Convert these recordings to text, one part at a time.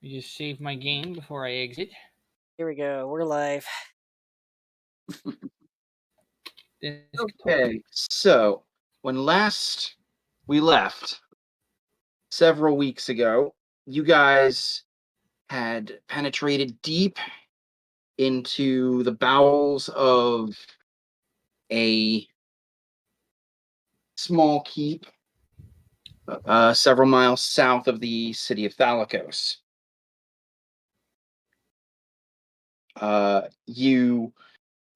You just save my game before I exit. Here we go. We're live. Okay, so when last we left, several weeks ago, you guys had penetrated deep into the bowels of a small keep several miles south of the city of Thalikos. You,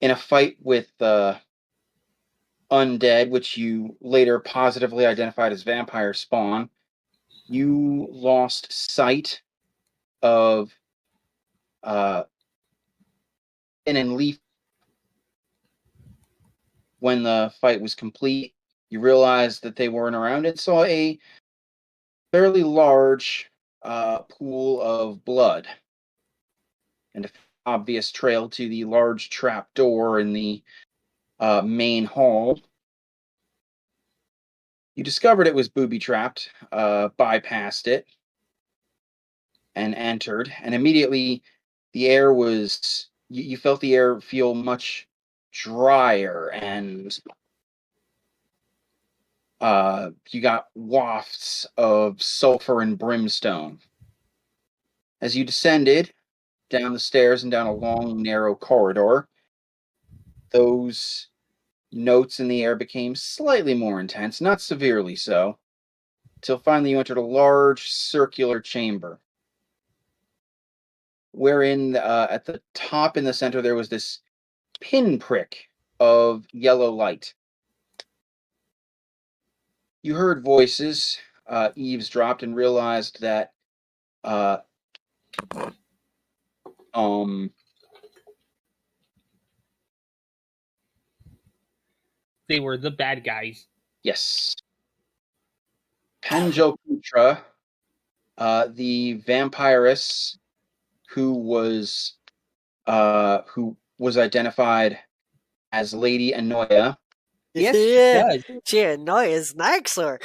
in a fight with undead, which you later positively identified as vampire spawn, you lost sight of and Leaf. When the fight was complete, you realized that they weren't around and saw a fairly large pool of blood and an obvious trail to the large trap door in the main hall. You discovered it was booby-trapped, bypassed it, and entered, and immediately the air was... You felt the air feel much drier, and you got wafts of sulfur and brimstone. As you descended down the stairs and down a long, narrow corridor, those notes in the air became slightly more intense, not severely so, till finally you entered a large circular chamber, wherein at the top in the center there was this pinprick of yellow light. You heard voices, eavesdropped, and realized that they were the bad guys. Yes. Panjoputra, the vampiress who was identified as Lady Anoia. Yes, Yeah. she Anoia's Naxor.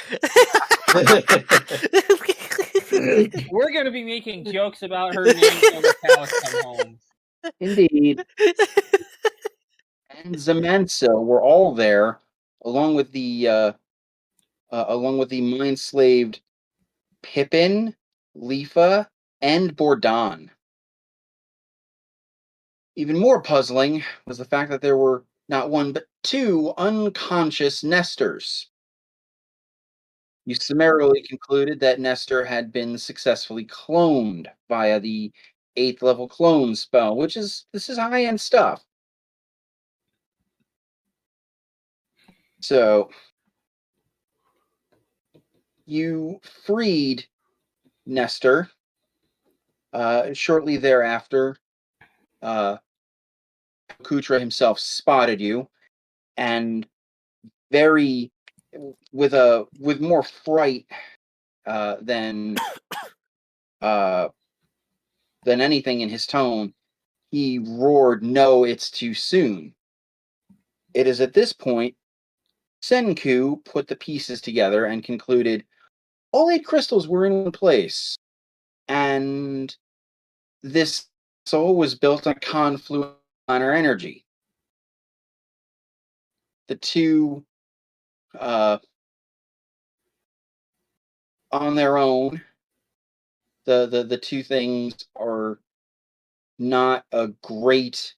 We're going to be making jokes about her name when the cows come home. Indeed. And Zamanso were all there, along with the mind-slaved Pippin, Lifa, and Bordon. Even more puzzling was the fact that there were not one but two unconscious Nestors. You summarily concluded that Nestor had been successfully cloned via the 8th level clone spell, this is high-end stuff. So, you freed Nestor. Shortly thereafter, Kutra himself spotted you, and with more fright than anything in his tone, he roared, "No, it's too soon." It is at this point Senku put the pieces together and concluded all 8 crystals were in one place, and this soul was built on confluent minor energy. The two, on their own, the two things are not a great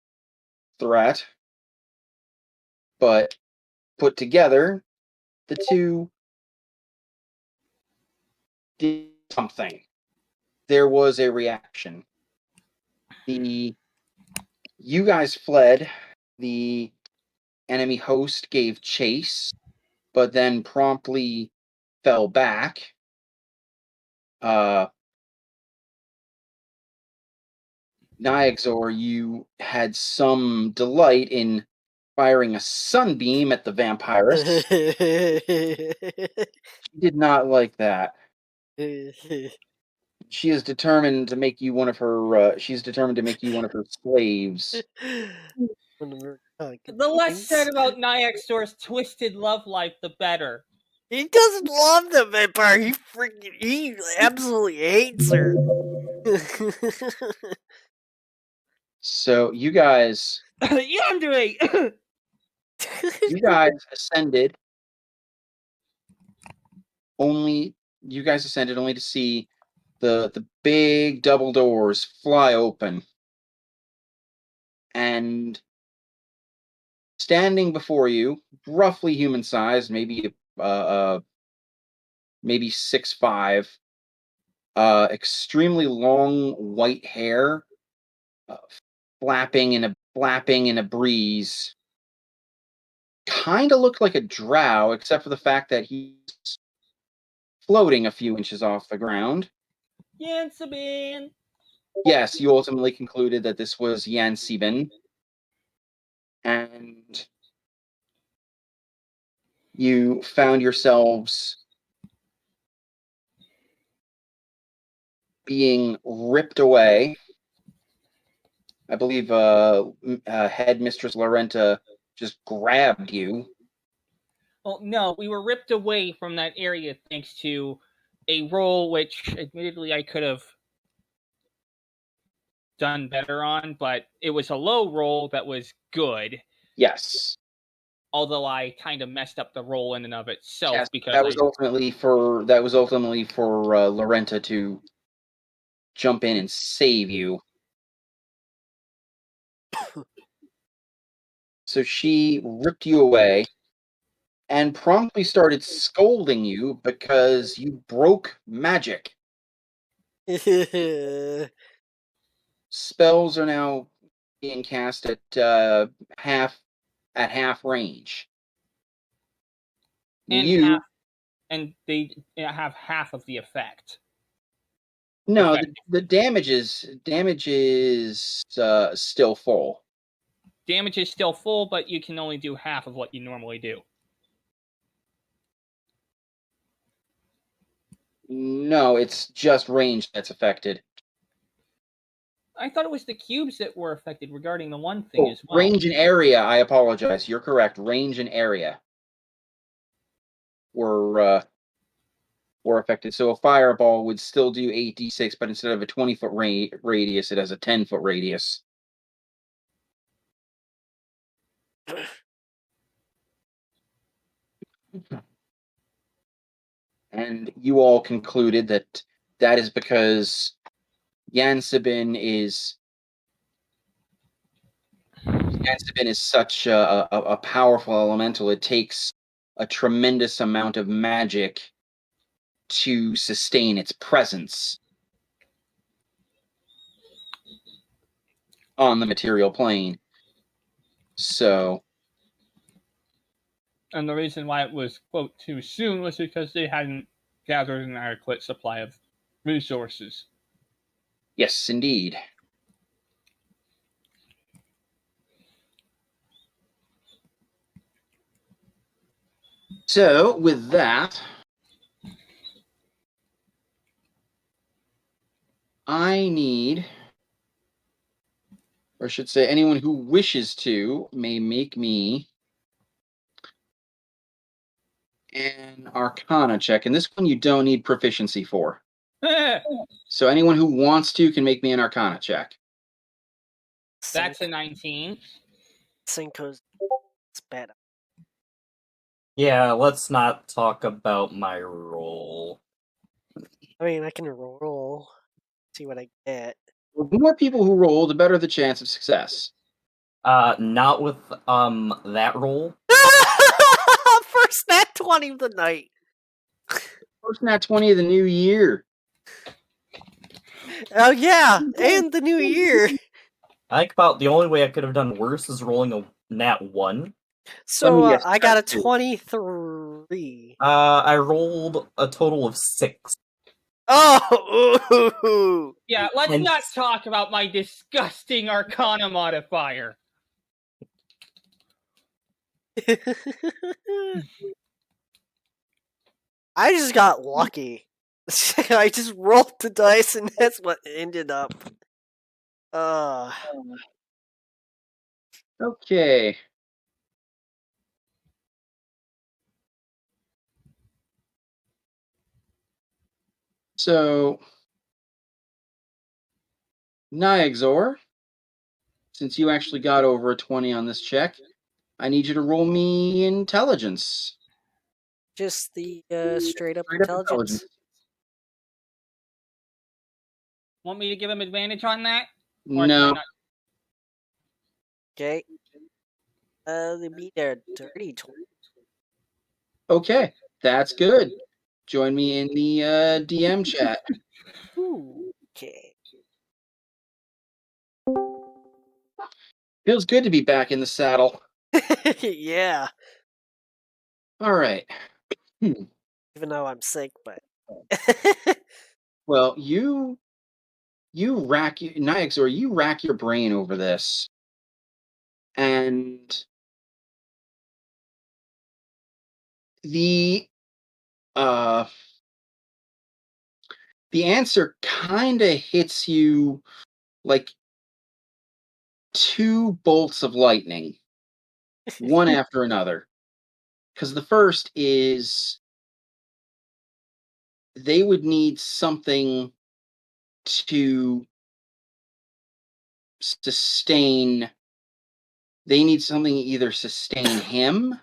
threat, but put together, the two did something. There was a reaction. You guys fled. The enemy host gave chase, but then promptly fell back. Nyxor, you had some delight in firing a sunbeam at the vampiress. She did not like that. She is determined to make you one of her. She's determined to make you one of her slaves. The less said about Nyxor's twisted love life, the better. He doesn't love the vampire. He absolutely hates her. So you guys Yandere! ascended only to see the big double doors fly open, and standing before you, roughly human sized, maybe 6'5", extremely long white hair, uh, flapping in a breeze. Kind of looked like a drow, except for the fact that he's floating a few inches off the ground. Yansabin! Yes, you ultimately concluded that this was Yansibin, and you found yourselves being ripped away. I believe Headmistress Lorenta just grabbed you. Well, no, we were ripped away from that area thanks to a roll which, admittedly, I could have done better on, but it was a low roll that was good. Yes. Although I kind of messed up the roll in and of itself, Yes, because that was ultimately for Lorenta to jump in and save you. So she ripped you away and promptly started scolding you because you broke magic. Spells are now being cast at half range. and they have half of the effect. No, the damage is still full. Damage is still full, but you can only do half of what you normally do. No, it's just range that's affected. I thought it was the cubes that were affected regarding the one thing as well. Range and area, I apologize. You're correct. Range and area were affected. So a fireball would still do 8d6, but instead of a 20-foot radius, it has a 10-foot radius. And you all concluded that is because Yansibin is such a powerful elemental. It takes a tremendous amount of magic to sustain its presence on the material plane. So, and the reason why it was, quote, too soon was because they hadn't gathered an adequate supply of resources. Yes, indeed. So, with that, I need, or I should say, anyone who wishes to may make me an Arcana check, and this one you don't need proficiency for. So anyone who wants to can make me an Arcana check. That's a 19. Cinco's bad. Yeah, let's not talk about my roll. I mean, I can roll, see what I get. The more people who roll, the better the chance of success. Not with that roll. First nat 20 of the night. First nat 20 of the new year. Oh yeah, and the new year. I think about the only way I could have done worse is rolling a nat 1. So yes, I got a 23. I rolled a total of 6. Oh! Yeah, let's not talk about my disgusting Arcana modifier. I just got lucky. I just rolled the dice and that's what ended up. Okay. So Nyexor, since you actually got over a 20 on this check, I need you to roll me intelligence. Just the straight up Straight up intelligence. Want me to give him advantage on that? Or can I No. not? Okay. They beat their dirty 20. Okay, that's good. Join me in the DM chat. Ooh, okay. Feels good to be back in the saddle. Yeah. All right. Even though I'm sick, but. Well, Nyexor, you rack your brain over this, and the uh the answer kind of hits you like two bolts of lightning, one after another. Because the first is they would need something to sustain. They need something to either sustain him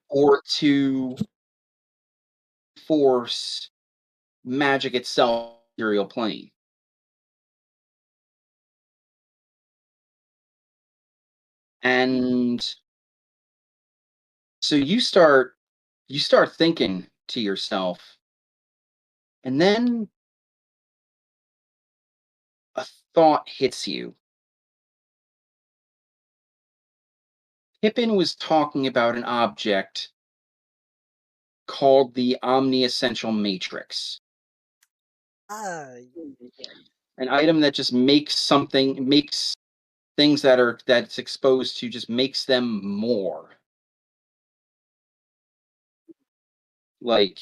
or to force magic itself material plane. And so you start thinking to yourself, and then a thought hits you. Pippin was talking about an object called the omni-essential matrix. An item that just makes things that's exposed to just makes them more. Like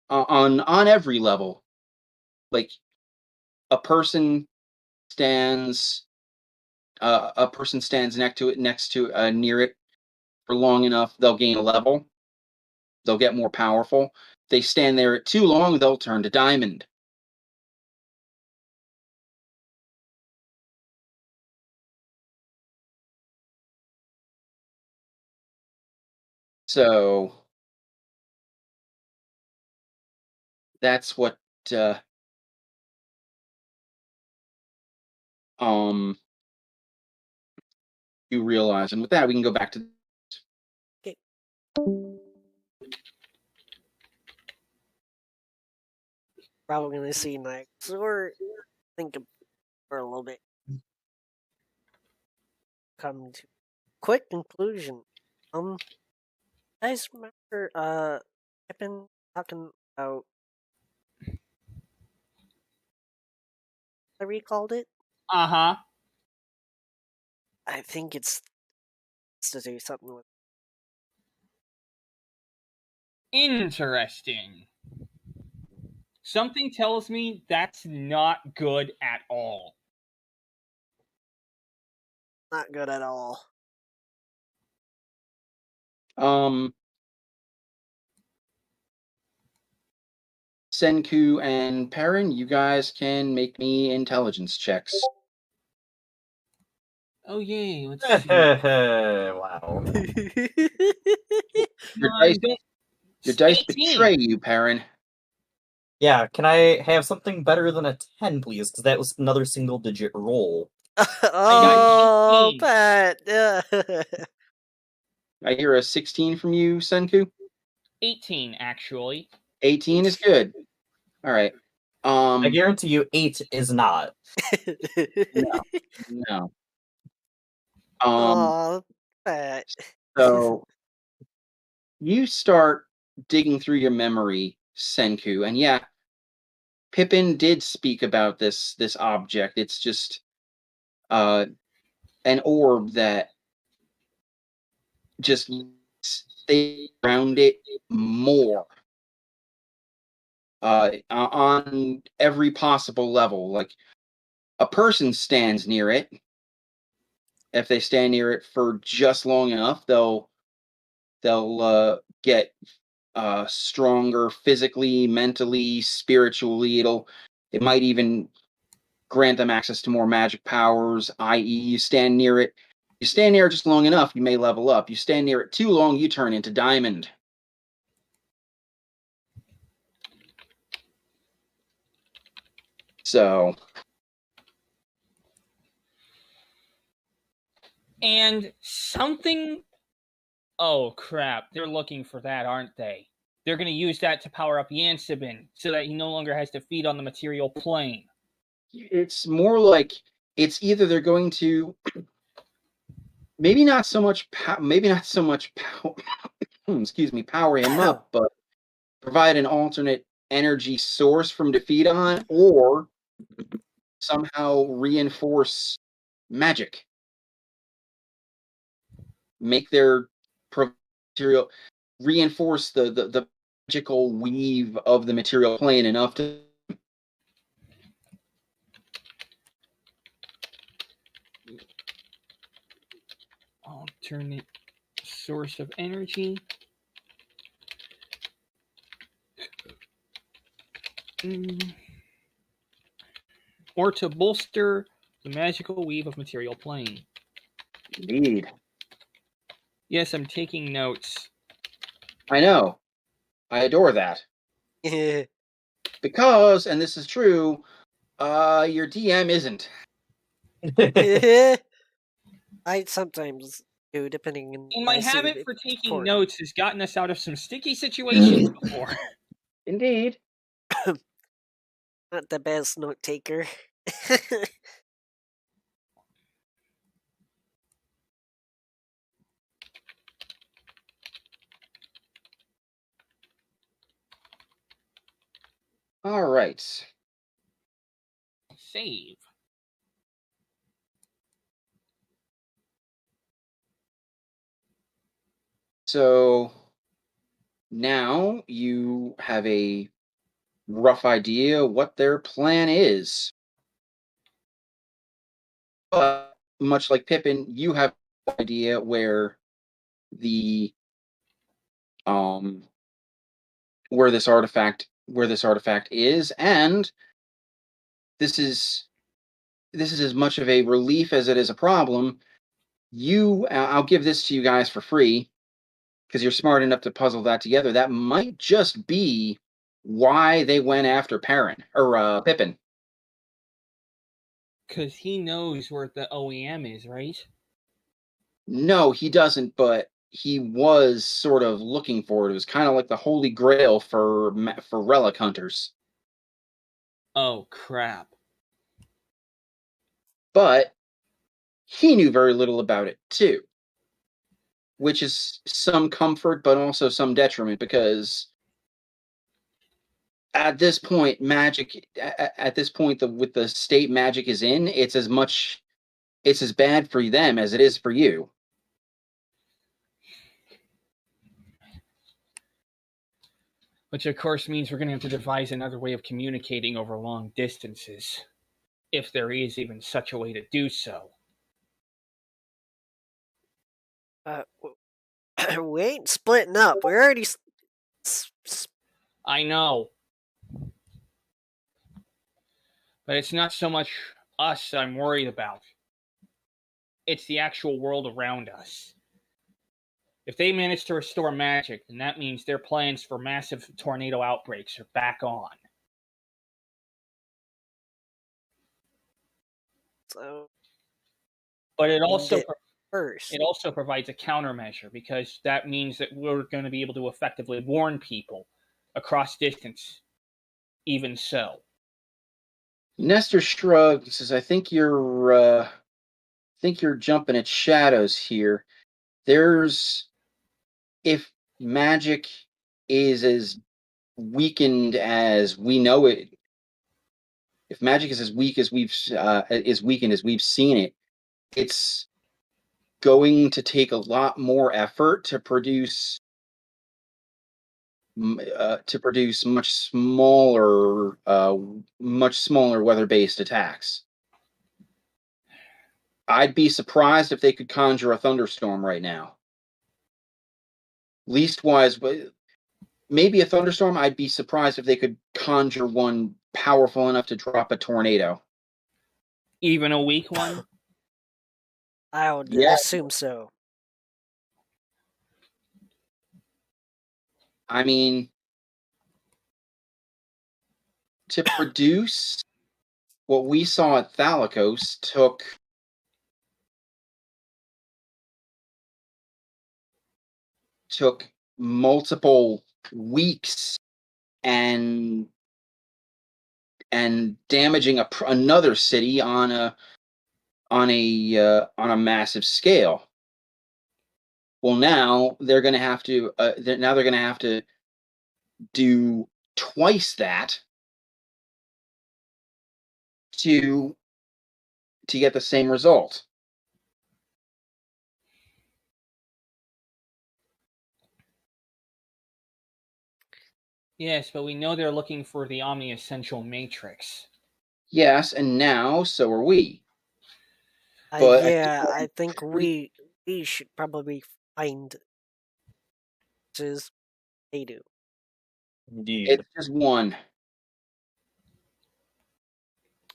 on every level. Like a person stands next to near it for long enough, they'll gain a level. They'll get more powerful. They stand there too long, they'll turn to diamond. So that's what you realize. And with that, we can go back to. Okay. Probably gonna see next, or think for a little bit. Come to quick conclusion. Guys, remember Pippin talking about I recalled it? Uh-huh. I think it's to do something with Interesting. Something tells me that's not good at all. not good at all. Senku and Perrin, you guys can make me intelligence checks. Oh yay, let's see. Wow. Your dice 18. betray you, Perrin. Yeah, can I have something better than a 10, please? Because that was another single-digit roll. Oh, 18. Pat. I hear a 16 from you, Senku. 18, actually. 18 is good. All right. I guarantee you 8 is not. No. Oh, Pat. So you start digging through your memory, Senku, and yeah, Pippin did speak about this object. It's just an orb that just stays around it more on every possible level. Like a person stands near it. If they stand near it for just long enough, they'll get stronger physically, mentally, spiritually. It might even grant them access to more magic powers, i.e., you stand near it. You stand near it just long enough, you may level up. You stand near it too long, you turn into diamond. So, and something. Oh crap! They're looking for that, aren't they? They're going to use that to power up Yansibin so that he no longer has to feed on the material plane. it's more like it's either they're going to maybe not so much excuse me, power him up, but provide an alternate energy source from to feed on, or somehow reinforce magic. Make their material reinforce the magical weave of the material plane enough to alternate source of energy. Or to bolster the magical weave of material plane. Indeed. Yes, I'm taking notes. I know. I adore that. Because, and this is true, your DM isn't. I sometimes do, depending on. And my I see habit it for taking important. notes has gotten us out of some sticky situations before. Indeed. Not the best note taker. All right. Save. So now you have a rough idea what their plan is. But much like Pippin, you have no idea where the where this artifact is, and this is as much of a relief as it is a problem. I'll give this to you guys for free because you're smart enough to puzzle that together. That might just be why they went after Pippin. Because he knows where the OEM is, right? No, he doesn't, but he was sort of looking for it. It was kind of like the holy grail for relic hunters. Oh, crap. But he knew very little about it, too. Which is some comfort, but also some detriment, because at this point, with the state magic is in, it's as bad for them as it is for you. Which, of course, means we're going to have to devise another way of communicating over long distances. If there is even such a way to do so. We ain't splitting up. We're already. I know. But it's not so much us I'm worried about. It's the actual world around us. If they manage to restore magic, then that means their plans for massive tornado outbreaks are back on. So. But it also provides a countermeasure, because that means that we're going to be able to effectively warn people across distance. Even so. Nestor shrugs, says, I think you're jumping at shadows here. If magic is as weakened as we know it, if magic is as weakened as we've seen it, it's going to take a lot more effort to produce much smaller weather-based attacks. I'd be surprised if they could conjure a thunderstorm right now. Leastwise, maybe a thunderstorm. I'd be surprised if they could conjure one powerful enough to drop a tornado. Even a weak one? I would Yeah. assume so. I mean, to produce what we saw at Thalicos took multiple weeks and damaging another city on a massive scale. Well, now they're going to have to do twice that to get the same result. Yes, but we know they're looking for the Omni-Essential Matrix. Yes, and now so are we. But I think we should probably find as they do. Indeed. It's just one.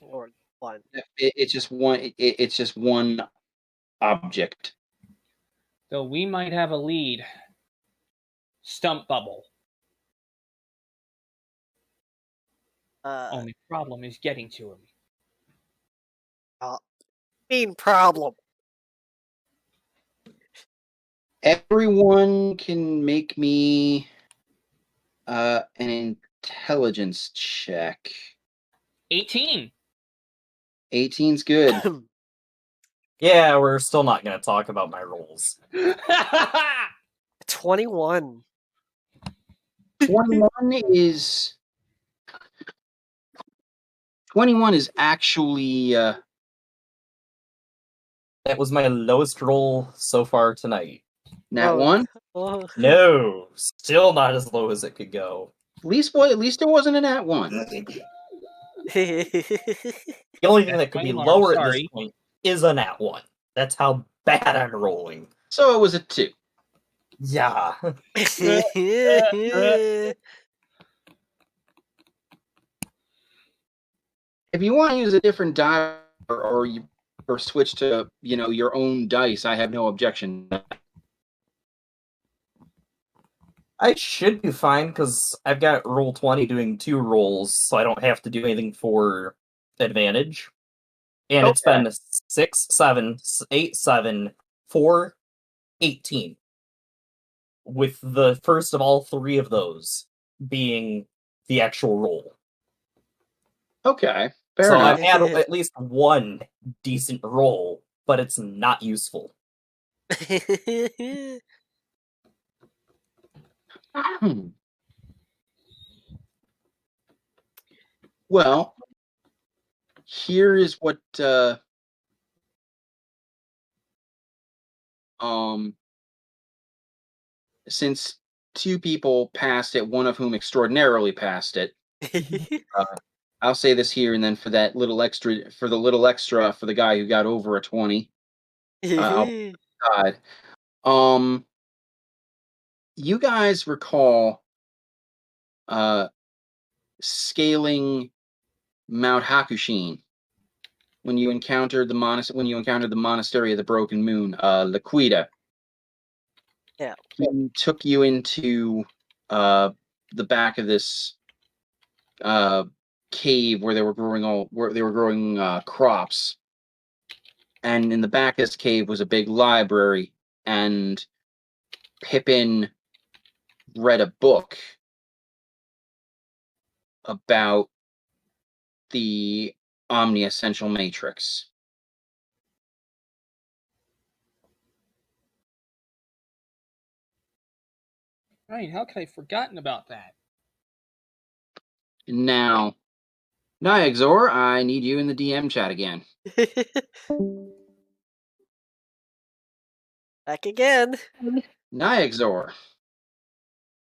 Or one. It's just one. It's just one object. Though we might have a lead. Stump Bubble. Only problem is getting to him. Main problem. Everyone can make me an intelligence check. 18. 18's good. Yeah, we're still not going to talk about my rolls. 21. 21 is actually That was my lowest roll so far tonight. nat one. Oh. No, still not as low as it could go. At least it wasn't a nat one. The only thing that could be Fine, lower at this sorry. point is a nat 1. That's how bad I'm rolling. So it was a 2. Yeah. If you want to use a different die or switch to your own dice, I have no objection. I should be fine because I've got roll 20 doing 2 rolls, so I don't have to do anything for advantage. And it's Okay. been 6, 7, 8, 7, 4, 18. With the first of all 3 of those being the actual roll. Okay, fair So enough. I've had at least one decent roll, but it's not useful. Well, here is what since 2 people passed it, one of whom extraordinarily passed it. I'll say this here, and then for the little extra for the guy who got over a 20. God. You guys recall scaling Mount Hakushin when you encountered the monastery of the Broken Moon, Liquida. Yeah. He took you into the back of this cave where they were growing crops. And in the back of this cave was a big library, and Pippin read a book about the Omni-Essential Matrix. Right, how could I have forgotten about that? Now, Nyexor, I need you in the DM chat again. Back again. Nyexor,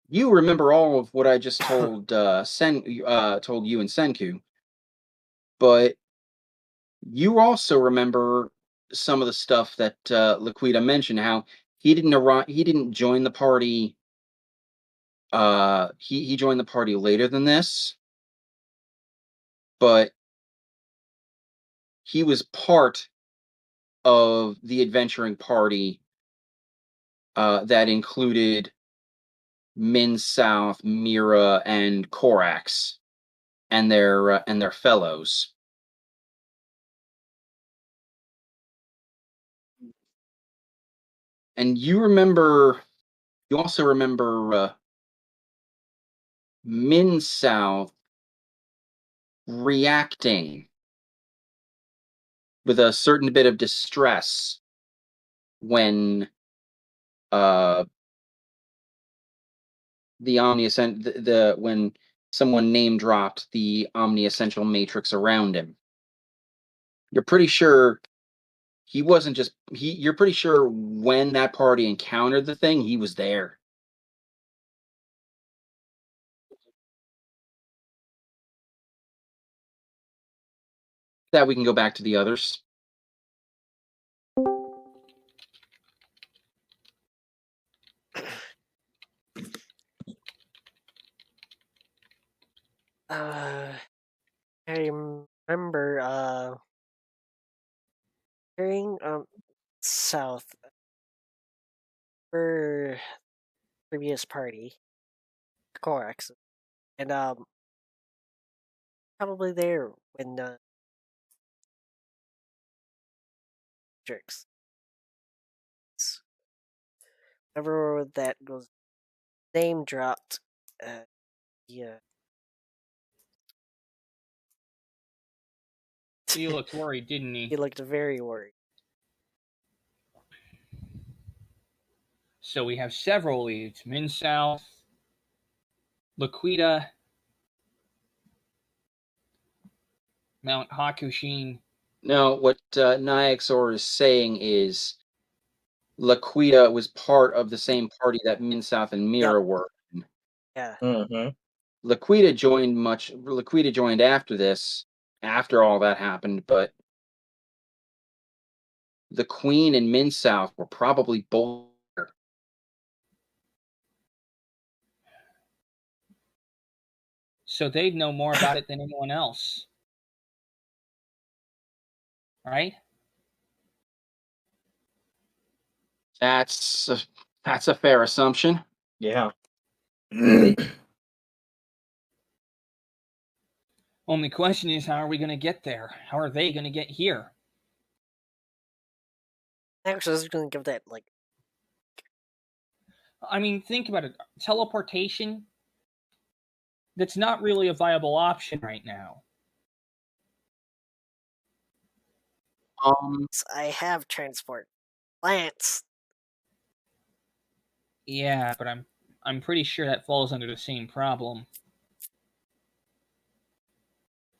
you remember all of what I just told told you and Senku, but you also remember some of the stuff that Liquida mentioned. How he didn't join the party. He joined the party later than this, but he was part of the adventuring party that included Min South, Mira, and Korax, and their fellows. And you also remember Min South reacting with a certain bit of distress when the when someone name dropped the Omni Essential Matrix around him. You're pretty sure he wasn't just you're pretty sure when that party encountered the thing, he was there. That we can go back to the others. I remember hearing south for previous party, Corax, and probably there when jerks. Whenever that goes name dropped, yeah. He looked worried, didn't he? He looked very worried. So we have several leads. Min South, Laquita, Mount Hakushin. No, what Nyaxor is saying is Laquita was part of the same party that Min South and Mira were. Yeah. Mm-hmm. Laquita joined after this, after all that happened, but the Queen and Min South were probably both there. So they'd know more about it than anyone else. Right? That's a fair assumption. Yeah. Only question is, how are we going to get there? How are they going to get here? Actually, I was going to give that like. I mean, think about it. Teleportation. That's not really a viable option right now. I have transport plants. Yeah, but I'm pretty sure that falls under the same problem.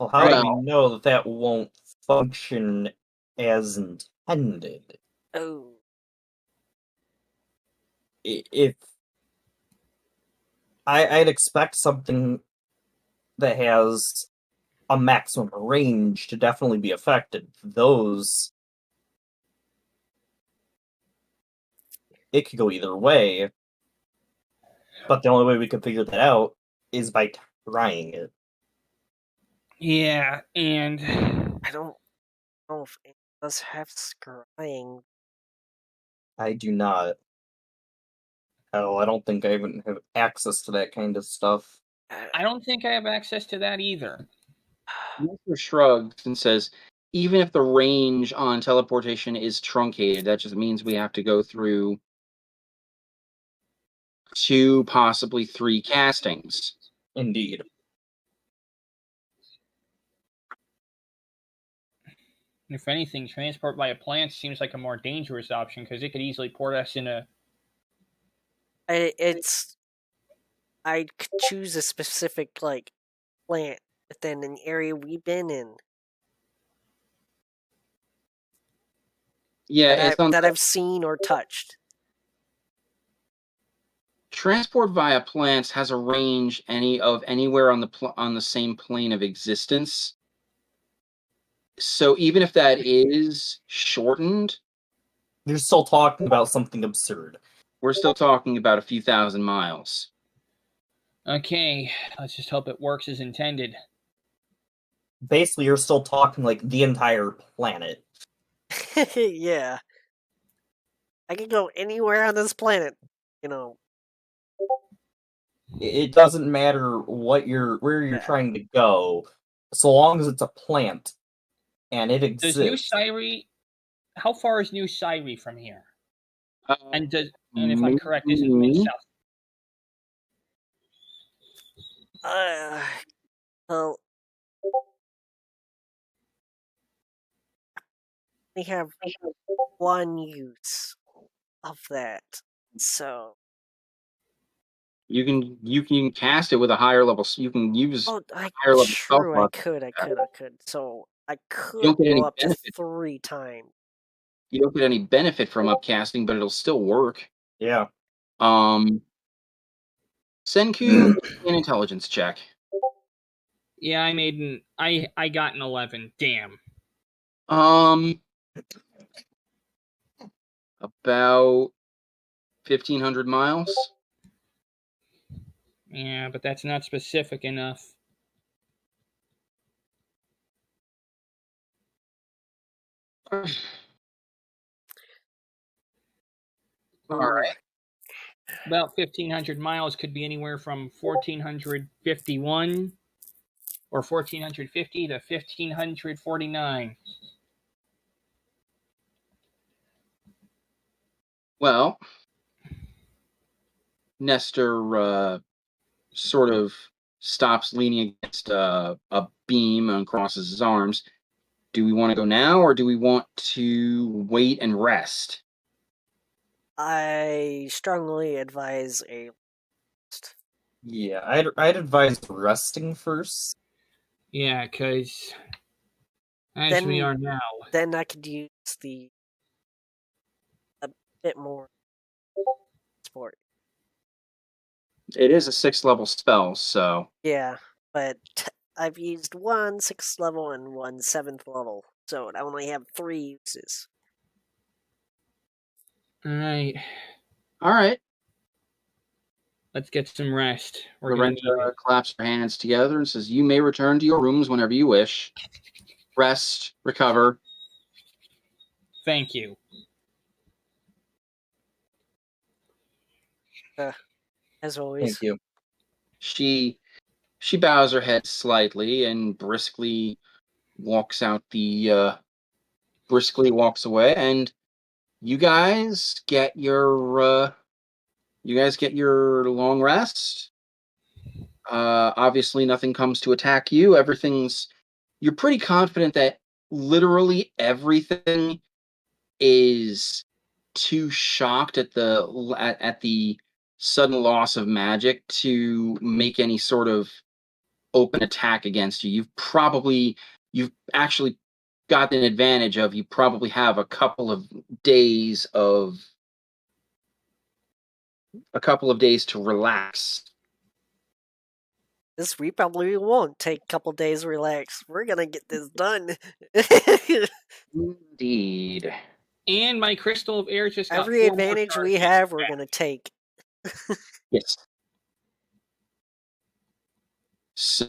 Well, how do we know that that won't function as intended? Oh. If I'd expect something that has a maximum range to definitely be affected. Those, it could go either way, but the only way we can figure that out is by trying it. Yeah, and I don't know if it does have scrying. I do not. Oh, I don't think I even have access to that kind of stuff. I don't think I have access to that either. Master shrugs and says, even if the range on teleportation is truncated, that just means we have to go through 2, possibly 3 castings. Indeed. If anything, transport via plants seems like a more dangerous option because it could easily port us in a... I could choose a specific, like, plant within an area we've been in. Yeah, that I've seen or touched. Transport via plants has a range anywhere on the same plane of existence. So even if that is shortened, you're still talking about something absurd. We're still talking about a few thousand miles. Okay, let's just hope it works as intended. basically you're still talking like the entire planet. Yeah. I can go anywhere on this planet. It doesn't matter where you're trying to go, so long as it's a plant and it Does New exists. Syri? How far is New Syri from here? And if I'm correct, maybe- this is mid south. Well, we have one use of that, so. You can cast it with a higher level. You can use higher level spell True, I could. So I could don't get any go up to benefit. 3 times. You don't get any benefit from upcasting, but it'll still work. Yeah. Senku, an intelligence check. Yeah, I got an 11. Damn. About 1,500 miles. Yeah, but that's not specific enough. All right. About 1,500 miles could be anywhere from 1,451 or 1,450 to 1,549. Well, Nestor sort of stops leaning against a beam and crosses his arms. Do we want to go now, or do we want to wait and rest? I strongly advise a. Yeah, I'd advise resting first. Yeah, because as we are now. Then I could use a bit more support. It is a 6th level spell, so. Yeah, but I've used 1 6th level and 1 7th level, so I only have 3 uses. Alright. Alright. Let's get some rest. Lorenta claps her hands together and says, "You may return to your rooms whenever you wish. Rest, recover." Thank you. As always. Thank you. She bows her head slightly and briskly walks away, and you guys get your long rest. Obviously nothing comes to attack you. You're pretty confident that literally everything is too shocked at the sudden loss of magic to make any sort of open attack against you. You've actually got an advantage of you probably have a couple of days to relax. We probably won't take a couple days to relax. We're gonna get this done. Indeed. And my crystal of air just got every advantage we have, we're gonna take. Yes. So,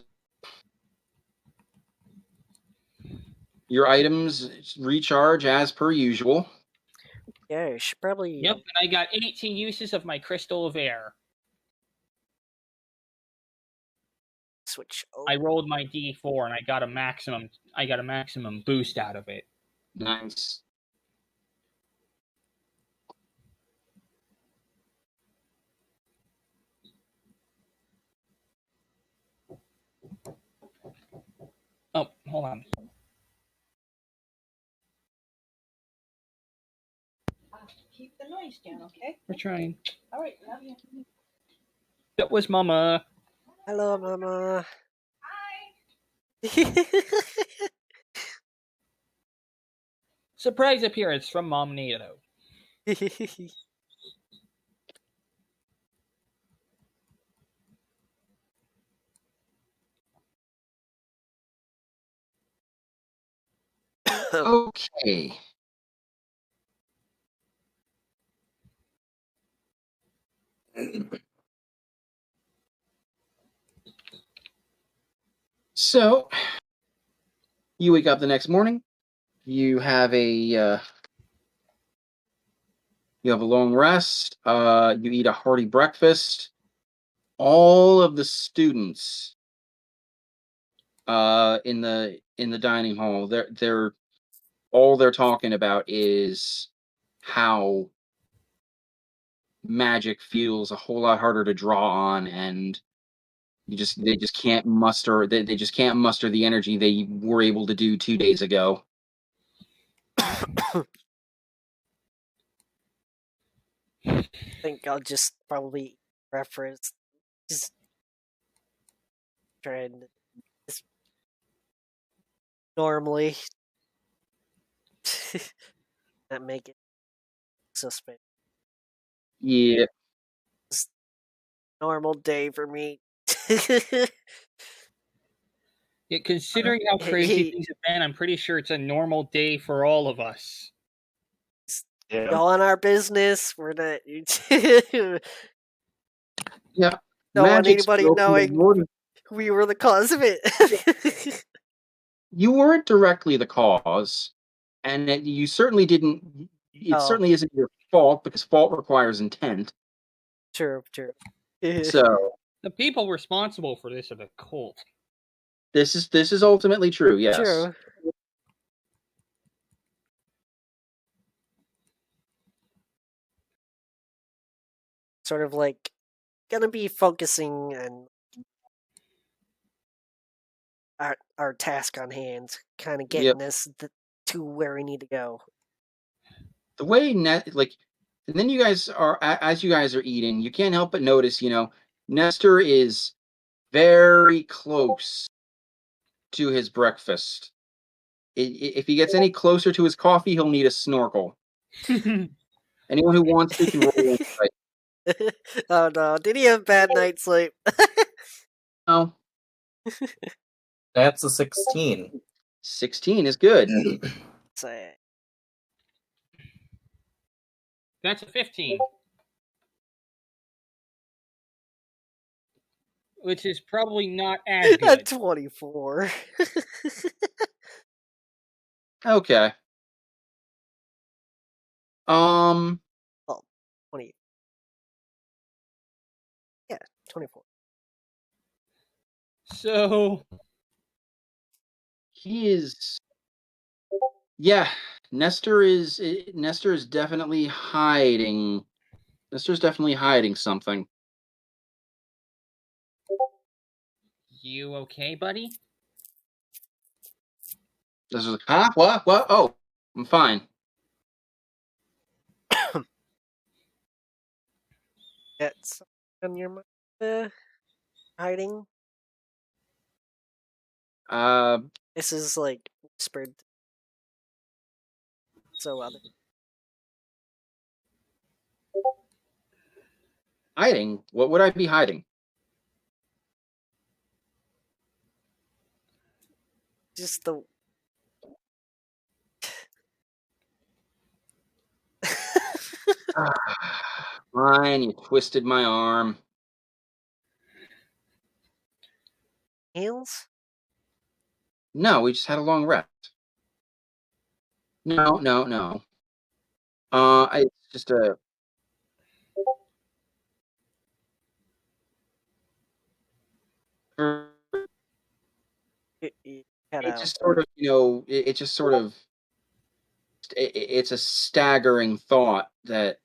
your items recharge as per usual. Yeah, you should probably. Yep, and I got 18 uses of my crystal of air. Switch. I rolled my D4 and I got a maximum boost out of it. Nice. Oh, hold on. Keep the noise down, okay? We're trying. All right, love you. That was Mama. Hello, Mama. Hi. Surprise appearance from Mom Nato. Okay. So, You wake up the next morning. You have a long rest. You eat a hearty breakfast. All of the students in the dining hall, they're all they're talking about is how magic feels a whole lot harder to draw on, and they just can't muster they just can't muster the energy they were able to do 2 days ago. I think I'll just probably reference just trying just normally not make it suspect. Yeah, Normal day for me. Yeah, considering how crazy things have been, I'm pretty sure it's a normal day for all of us. Yeah. Go on our business. We're not. yeah. Don't want Magic's anybody broken the knowing Lord- we were the cause of it. You weren't directly the cause, and you certainly didn't. It Oh. certainly isn't your fault because fault requires intent. True. So The people responsible for this are the cult. this is ultimately true. Yes. True. Sort of like gonna be focusing on our task on hand, kind of getting us to where we need to go. The way and then you guys are as you guys are eating, you can't help but notice, Nestor is very close to his breakfast. If he gets any closer to his coffee, he'll need a snorkel. Anyone who wants to can roll insight. Oh no! Did he have a bad night's sleep? No, That's a 16. 16 is good. Say, That's a 15. Which is probably not as a good. 24. Okay. Well, 20. Yeah, 24. So, He is. Yeah, Nestor is definitely hiding. Nestor's definitely hiding something. you okay, buddy? This is what? Oh, I'm fine. That's on your mind. Hiding. This is like whispered. So other. Hiding? What would I be hiding? Just the. Fine, you twisted my arm. Heels? No, we just had a long rest. No. It's just a. Cut It out. just sort of, it just sort of. It's a staggering thought that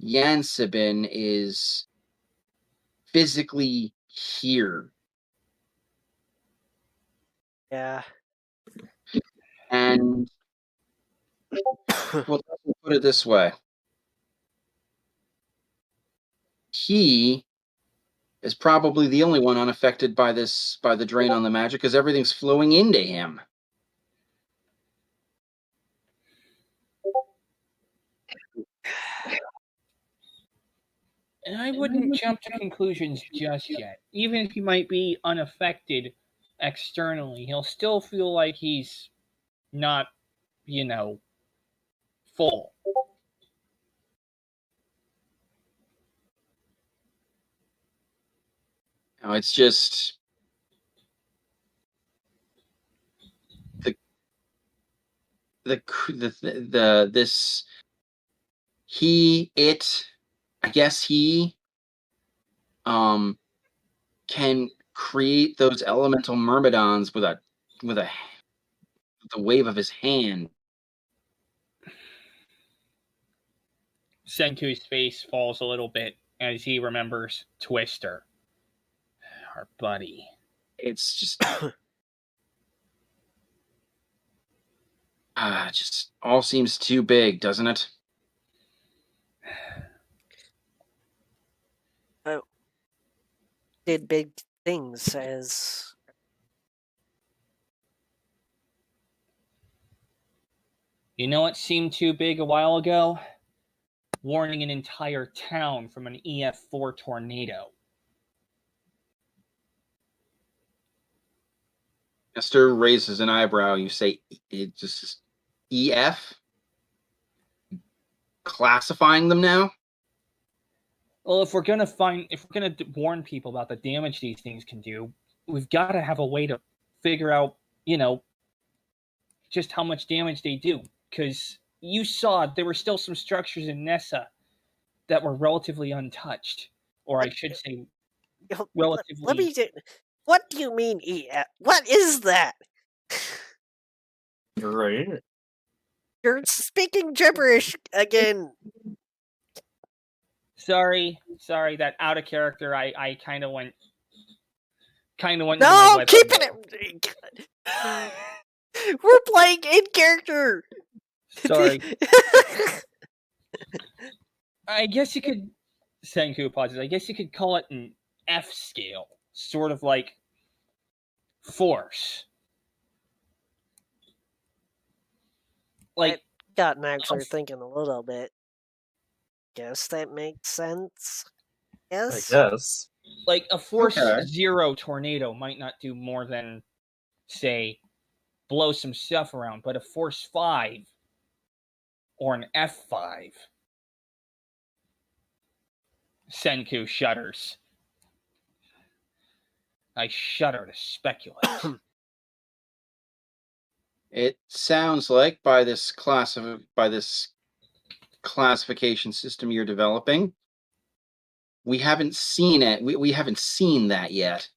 Yansabin is physically here. Yeah. And well, let's put it this way. He is probably the only one unaffected by the drain on the magic, because everything's flowing into him. And I wouldn't jump to conclusions just yet. Even if he might be unaffected externally, he'll still feel like he's not, full. No, it's just this I guess he can create those elemental myrmidons with the wave of his hand. Senku's face falls a little bit as he remembers Twister, our buddy. It's just just all seems too big, doesn't it? Did big things as You know what seemed too big a while ago? Warning an entire town from an EF4 tornado. Esther raises an eyebrow. You say it just EF? Classifying them now? Well, if we're gonna warn people about the damage these things can do, we've got to have a way to figure out, just how much damage they do. Because you saw there were still some structures in Nessa that were relatively untouched, or I should say, relatively. Let me. What do you mean, EF? What is that? Right. You're speaking gibberish again. Sorry, that out of character. I kind of went. No, keep it. We're playing in character. Sorry. I guess you could. Senku pauses. I guess you could call it an F scale, sort of like force. Like, Gotten actually thinking a little bit. Guess that makes sense. Yes. I guess. Like a force Okay. 0 tornado might not do more than, say, blow some stuff around, but a force 5 or an F5. Senku shudders. I shudder to speculate. It sounds like by this classification system you're developing, we haven't seen it. We haven't seen that yet.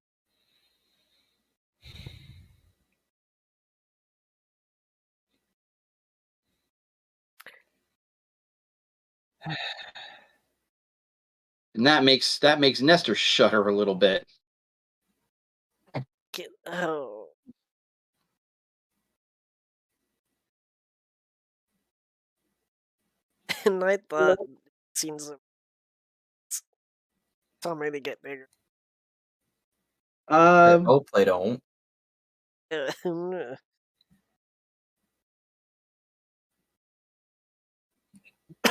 And that makes Nestor shudder a little bit. Oh. And I thought it seems something to get bigger. I hope they don't.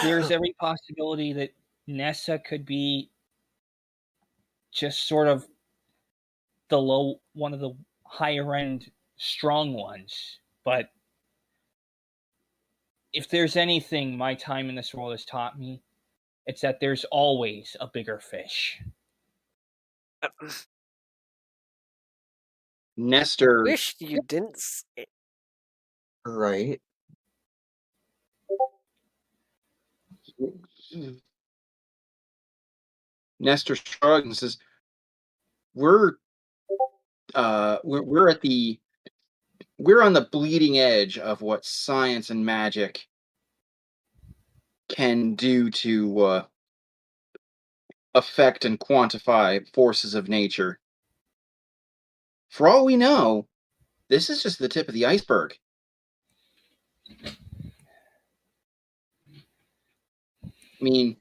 There's every possibility that Nessa could be just sort of one of the higher end strong ones. But if there's anything my time in this world has taught me, it's that there's always a bigger fish. Nestor. Wish you didn't say. Right. Nestor shrugs and says, we're on the bleeding edge of what science and magic can do to affect and quantify forces of nature. For all we know, this is just the tip of the iceberg. I mean,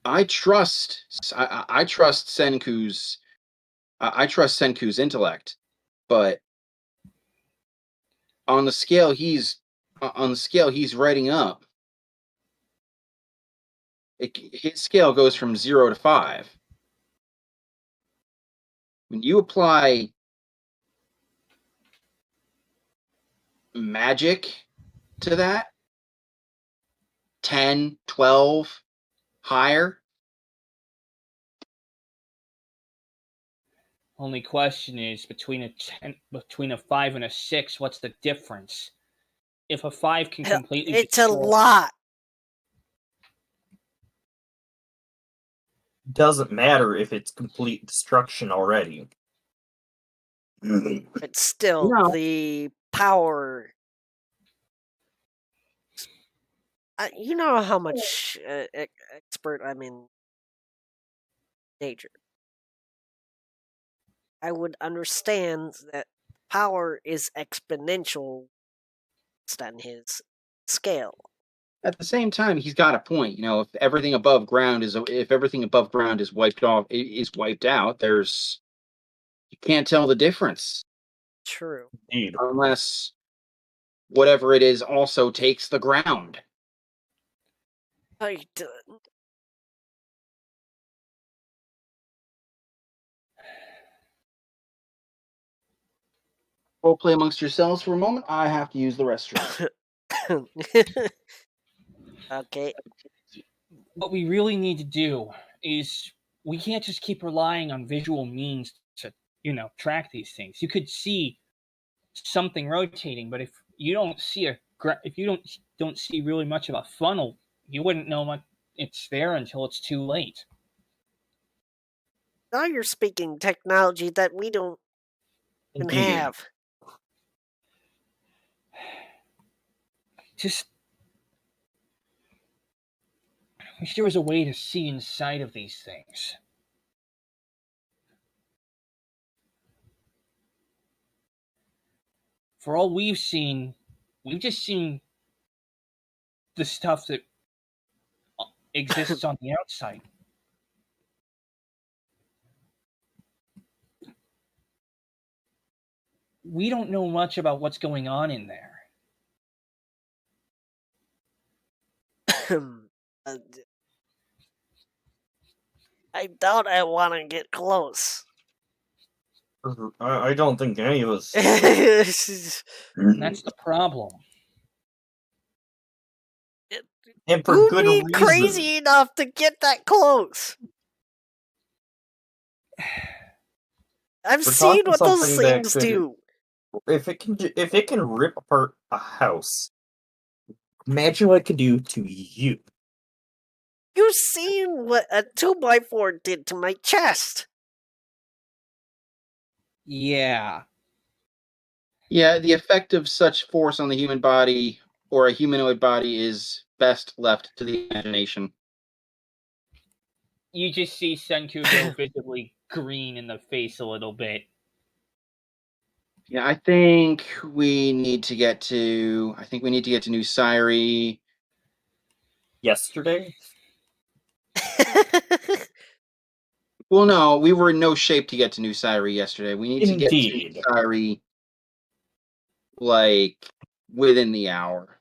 I trust Senku's intellect, but on the scale he's writing up, his scale goes from 0 to 5. When you apply magic to that, 10, 12, higher, Only question is between a 5 and a 6, what's the difference? If a 5 can completely It's a destroy, lot. Doesn't matter if it's complete destruction already. But still, No. the power. You know how much expert I'm in nature. I would understand that power is exponential based on his scale. At the same time, he's got a point. If everything above ground is wiped out, you can't tell the difference True. Indeed. unless whatever it is also takes the ground. I Role play amongst yourselves for a moment. I have to use the restroom. Okay. what we really need to do is we can't just keep relying on visual means to, track these things. You could see something rotating, but if you don't see if you don't see really much of a funnel, you wouldn't know it's there until it's too late. Now you're speaking technology that we don't even Indeed. have. Just I wish there was a way to see inside of these things. For all we've seen, we've just seen the stuff that exists on the outside. We don't know much about what's going on in there. I doubt I want to get close. I don't think any of us. That's the problem. And for Who'd good be reason. crazy enough to get that close? I've We're seen talking what those something that things could- do. If it can rip apart a house, imagine what it can do to you. You've seen what a 2x4 did to my chest. Yeah. Yeah, the effect of such force on the human body or a humanoid body is best left to the imagination. You just see Senku go visibly green in the face a little bit. Yeah, I think we need to get to New Syri. Yesterday? Well, no, we were in no shape to get to New Syri yesterday. We need to get to New Indeed. Syri like within the hour.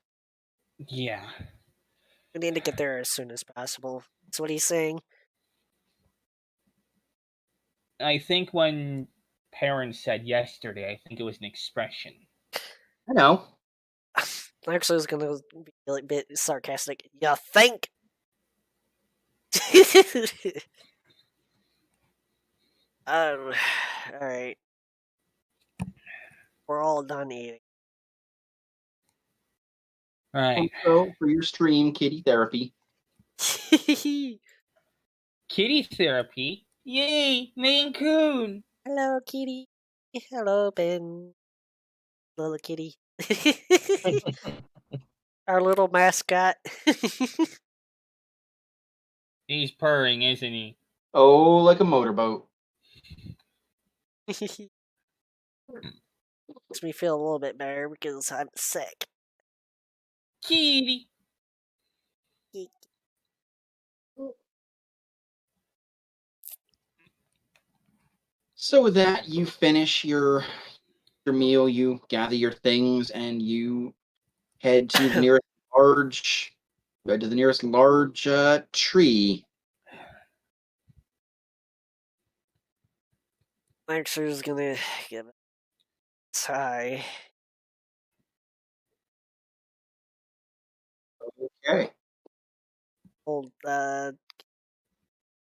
Yeah. We need to get there as soon as possible. That's what he's saying. I think when parents said yesterday, I think it was an expression. I know. Actually, I was gonna be a bit sarcastic. You think? Alright. We're all done eating. All right. Also, for your stream, kitty therapy. Kitty therapy. Yay, Maine Coon. Hello, kitty. Hello, Ben. Little kitty. Our little mascot. He's purring, isn't he? Oh, like a motorboat. Makes me feel a little bit better because I'm sick. Kitty. So with that, you finish your meal, you gather your things, and you head to the nearest large tree. Actually, was gonna give it a sigh. Okay. Old,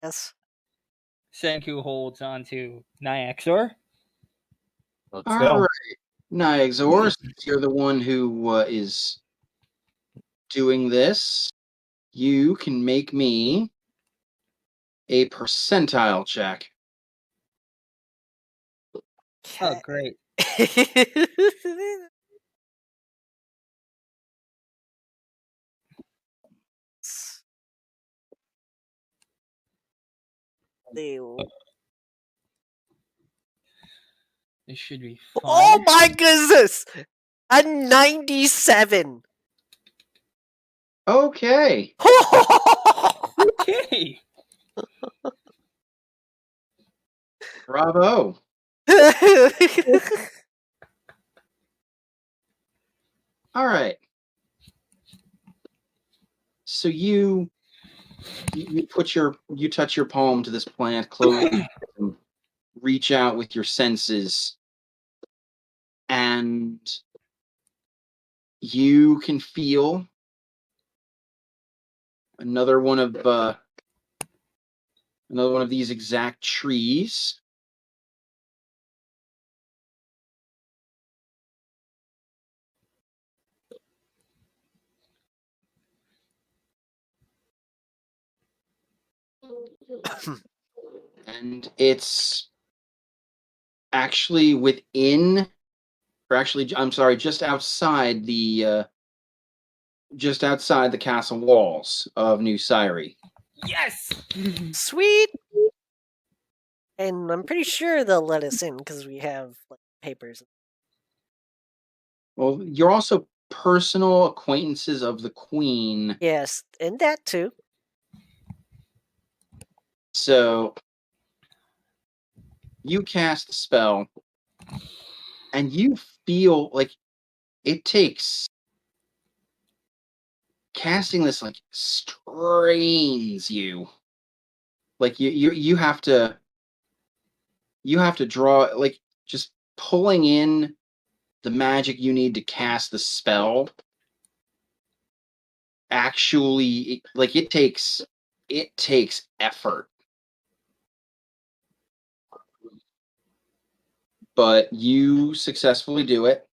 yes. Senku holds onto Nyaxor. Let's All go. right, Nyxor, since you're the one who is doing this, you can make me a percentile check. Oh, great. Ew. This should be fun. Oh my goodness! A 97! Okay. Okay. Bravo. All right. So you touch your palm to this plant, close and reach out with your senses, and you can feel another one of these exact trees. And it's actually I'm sorry, just outside the castle walls of New Syri. Yes. Sweet! And I'm pretty sure they'll let us in because we have like papers. Well, you're also personal acquaintances of the queen, Yes, and that too. so you cast the spell, and you feel like it takes casting this like strains you. Like you have to draw, like, just pulling in the magic you need to cast the spell. Actually, like, it takes effort. But you successfully do it,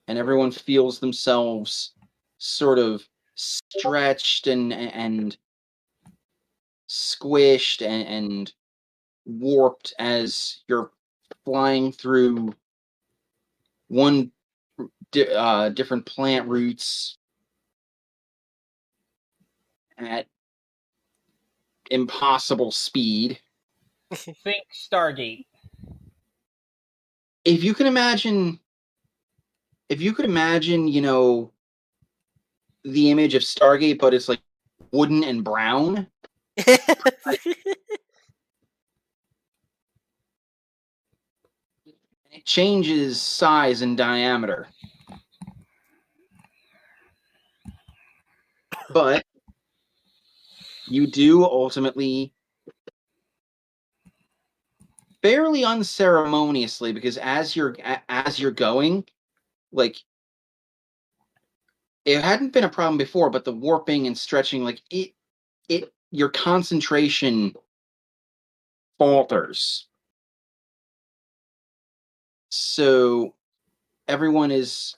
and everyone feels themselves sort of stretched and squished and warped as you're flying through different plant roots at impossible speed. Think Stargate. If you could imagine, you know, the image of Stargate, but it's like wooden and brown. It changes size and diameter. But you do ultimately, fairly unceremoniously, because as you're going, like, it hadn't been a problem before, but the warping and stretching, like, your concentration falters. So everyone is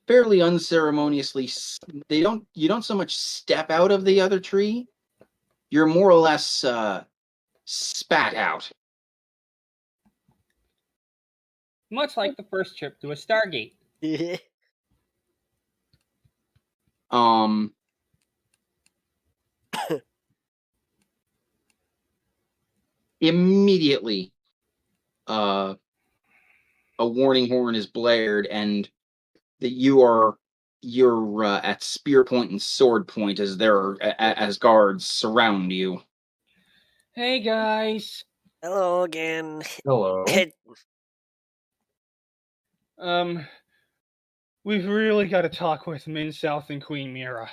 fairly unceremoniously, you don't so much step out of the other tree, you're more or less spat out. Much like the first trip to a Stargate. Immediately, a warning horn is blared, and that you're at spear point and sword point as guards surround you. Hey guys. Hello again. Hello. We've really got to talk with Min South and Queen Mira.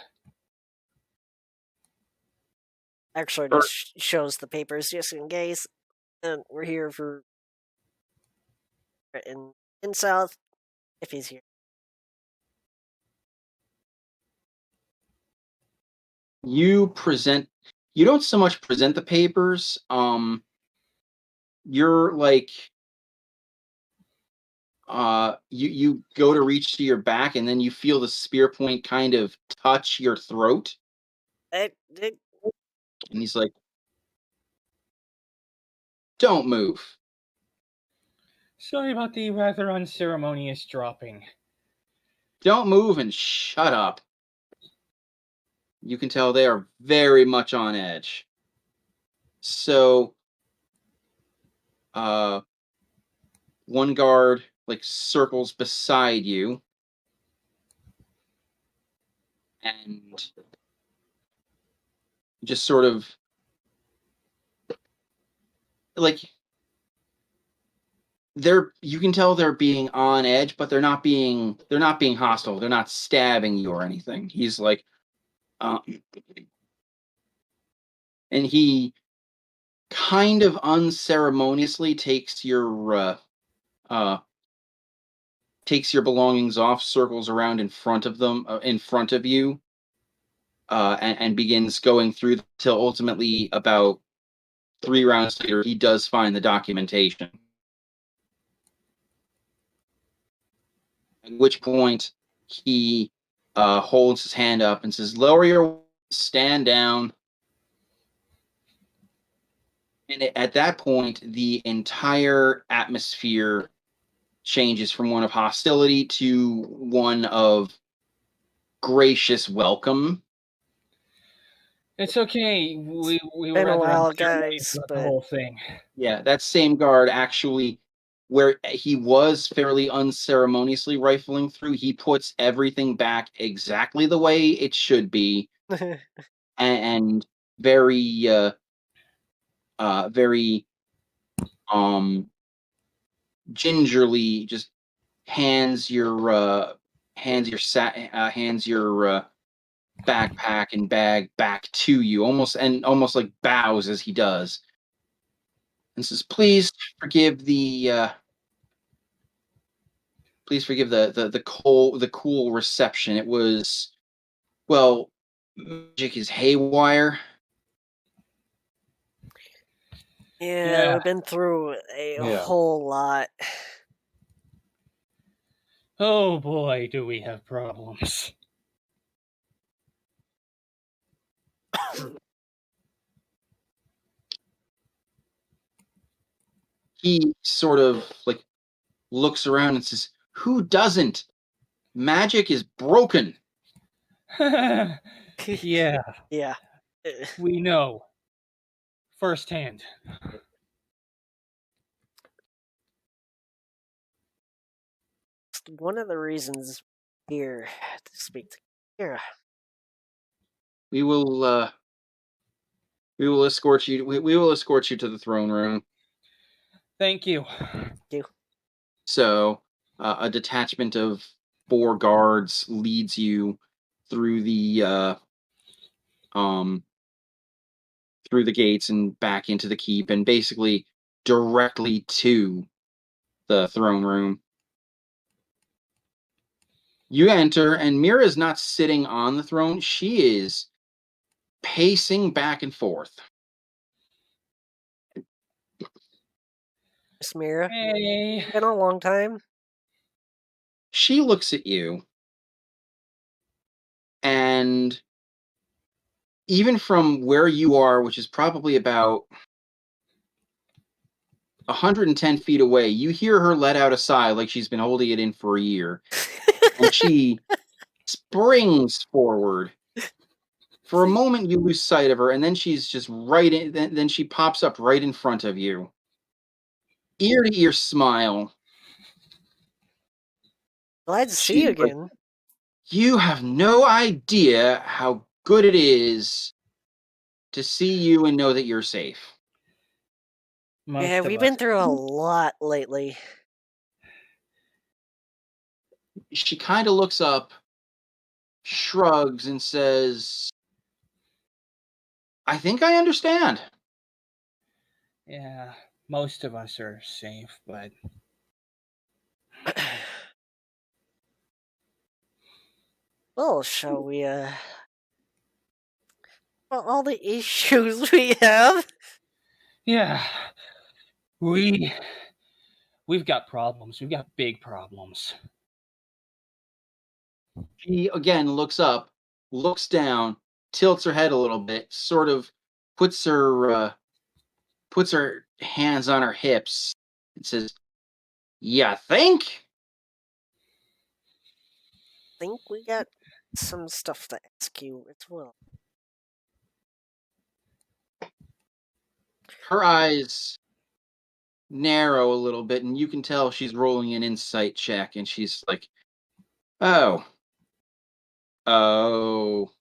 Actually, it just shows the papers just in case. And we're here for in South, if he's here. You present you don't so much present the papers. You're like, you go to reach to your back, and then you feel the spear point kind of touch your throat, It, and he's like, "Don't move." Sorry about the rather unceremonious dropping. Don't move and shut up. You can tell they are very much on edge. So, one guard like circles beside you, and just sort of like you can tell they're being on edge, but they're not being hostile. They're not stabbing you or anything. He's like, and he kind of unceremoniously takes your belongings off, circles around in front of them, in front of you, and begins going through till ultimately about 3 rounds later, he does find the documentation. At which point, he holds his hand up and says, "Lower your, stand down." And at that point, the entire atmosphere changes from one of hostility to one of gracious welcome. It's okay. We were been a rather while, unceremonious guys, about the but whole thing. Yeah, that same guard actually, where he was fairly unceremoniously rifling through, he puts everything back exactly the way it should be, and very, very gingerly just hands your backpack and bag back to you, almost like bows as he does, and says, "Please forgive the cool reception. It was, well, magic is haywire." yeah, we've been through a Yeah. whole lot. Oh boy, do we have problems. He sort of like looks around and says, "Who doesn't? Magic is broken." Yeah, Yeah. we know. Firsthand. One of the reasons here to speak to Kira. We will escort you. We will escort you to the throne room. Thank you. So, a detachment of 4 guards leads you through the gates and back into the keep, and basically directly to the throne room. You enter, and Mira's not sitting on the throne. She is pacing back and forth. Miss Mira, Hey. it's been a long time. She looks at you, and even from where you are, which is probably about 110 feet away, you hear her let out a sigh like she's been holding it in for a year. And she springs forward. For a moment, you lose sight of her, and then she's just right in. Then she pops up right in front of you. Ear to ear smile. Glad to see you She's like, again. "You have no idea how good it is to see you and know that you're safe." Most Yeah, of we've us. been through a lot lately. She kind of looks up, shrugs, and says, "I think I understand." Yeah, most of us are safe, but Well, shall we about all the issues we have. Yeah. We've got problems. We've got big problems. She again looks up, looks down, tilts her head a little bit, sort of puts her hands on her hips, and says, "Ya think?" Think we got some stuff to ask you as well. Her eyes narrow a little bit, and you can tell she's rolling an insight check, and she's like, "Oh, oh."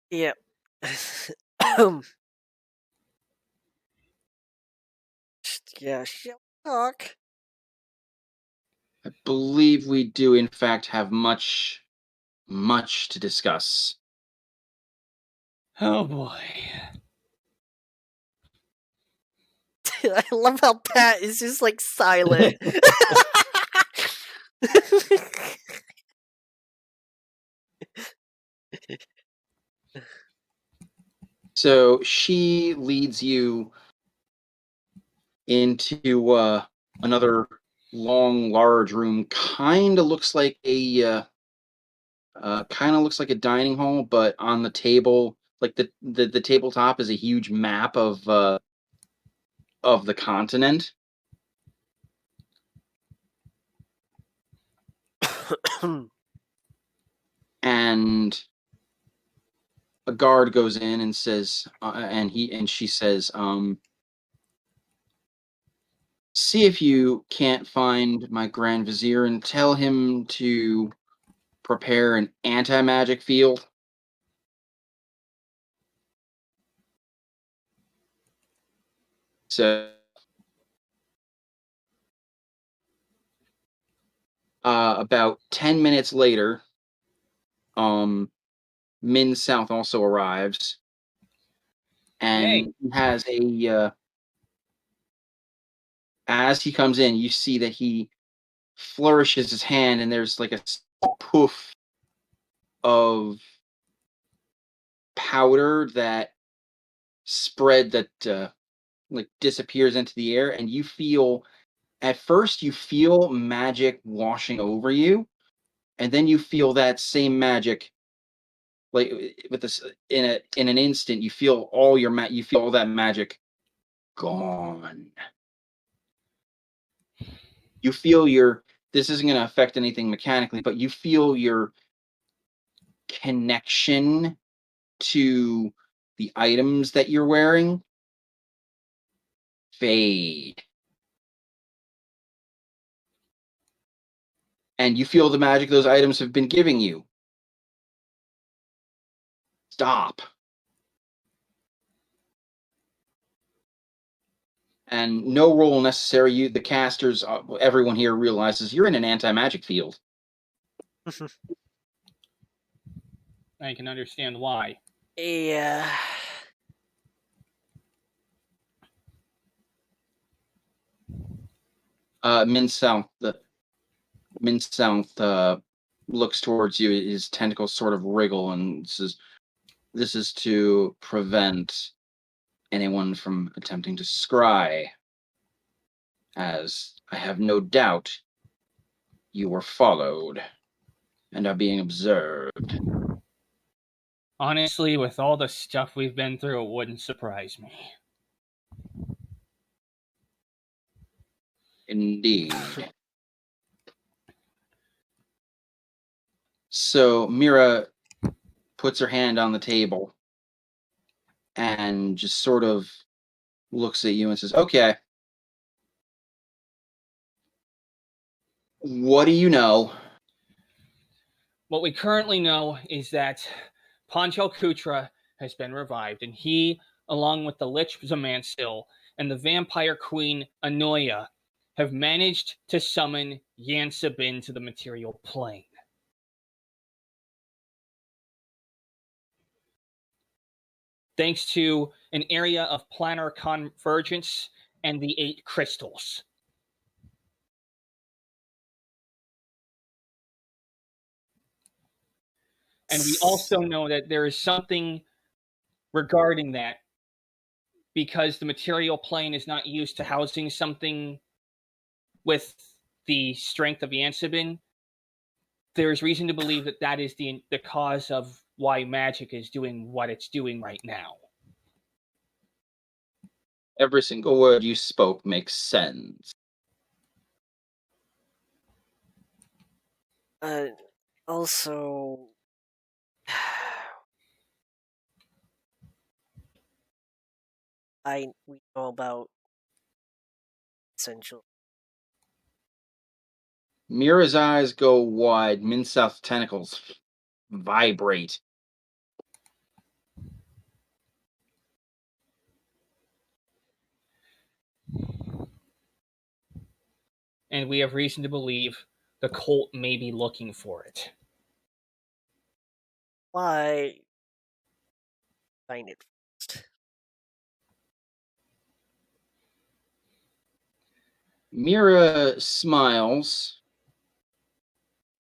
Yep. Yeah, she'll talk. I believe we do, in fact, have much to discuss. Oh boy. I love how Pat is just like silent. So she leads you into another long, large room. Kind of looks like a dining hall, but on the table, like the tabletop, is a huge map of the continent. And a guard goes in and says, and she says, "See if you can't find my Grand Vizier and tell him to prepare an anti-magic field." So, about 10 minutes later, Min South also arrives, and Hey. he has as he comes in, you see that he flourishes his hand, and there's like a poof of powder that like disappears into the air, and at first you feel magic washing over you, and then you feel that same magic, like with this, in an instant you feel all that magic gone. You feel this isn't going to affect anything mechanically, but you feel your connection to the items that you're wearing fade. And you feel the magic those items have been giving you stop. And no roll necessary. The casters, everyone here realizes you're in an anti-magic field. I can understand why. Yeah. Min South looks towards you. His tentacles sort of wriggle and says, "This is to prevent anyone from attempting to scry, as I have no doubt you were followed and are being observed." Honestly, with all the stuff we've been through, it wouldn't surprise me. Indeed. So Mira puts her hand on the table and just sort of looks at you and says, "Okay, what do you know?" What we currently know is that Panchal Kutra has been revived, and he, along with the Lich Zamansil and the Vampire Queen Anoya, have managed to summon Yansabin to the material plane. Thanks to an area of planar convergence and the 8 crystals. And we also know that there is something regarding that, because the material plane is not used to housing something with the strength of Yansabin. There is reason to believe that that is the cause of why magic is doing what it's doing right now. Every single word you spoke makes sense. Also, we know about essential. Mira's eyes go wide. Minsouth's tentacles vibrate. And we have reason to believe the cult may be looking for it. Why find it first? Mira smiles.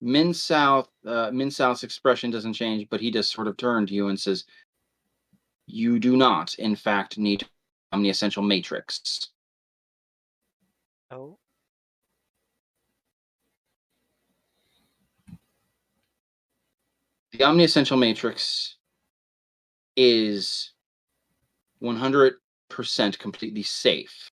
Minsouth's expression doesn't change, but he does sort of turn to you and says, "You do not, in fact, need the essential matrix." Oh, The omni-essential matrix is 100% completely safe.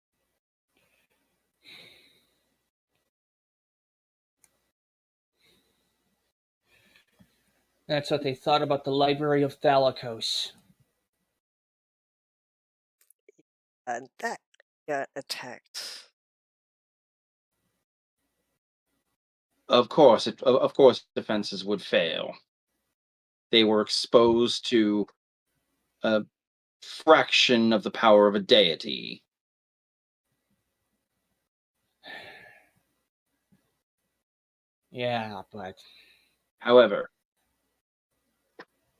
That's what they thought about the Library of Thalikos. and that got attacked. Of course, defenses would fail. They were exposed to a fraction of the power of a deity. Yeah, but However,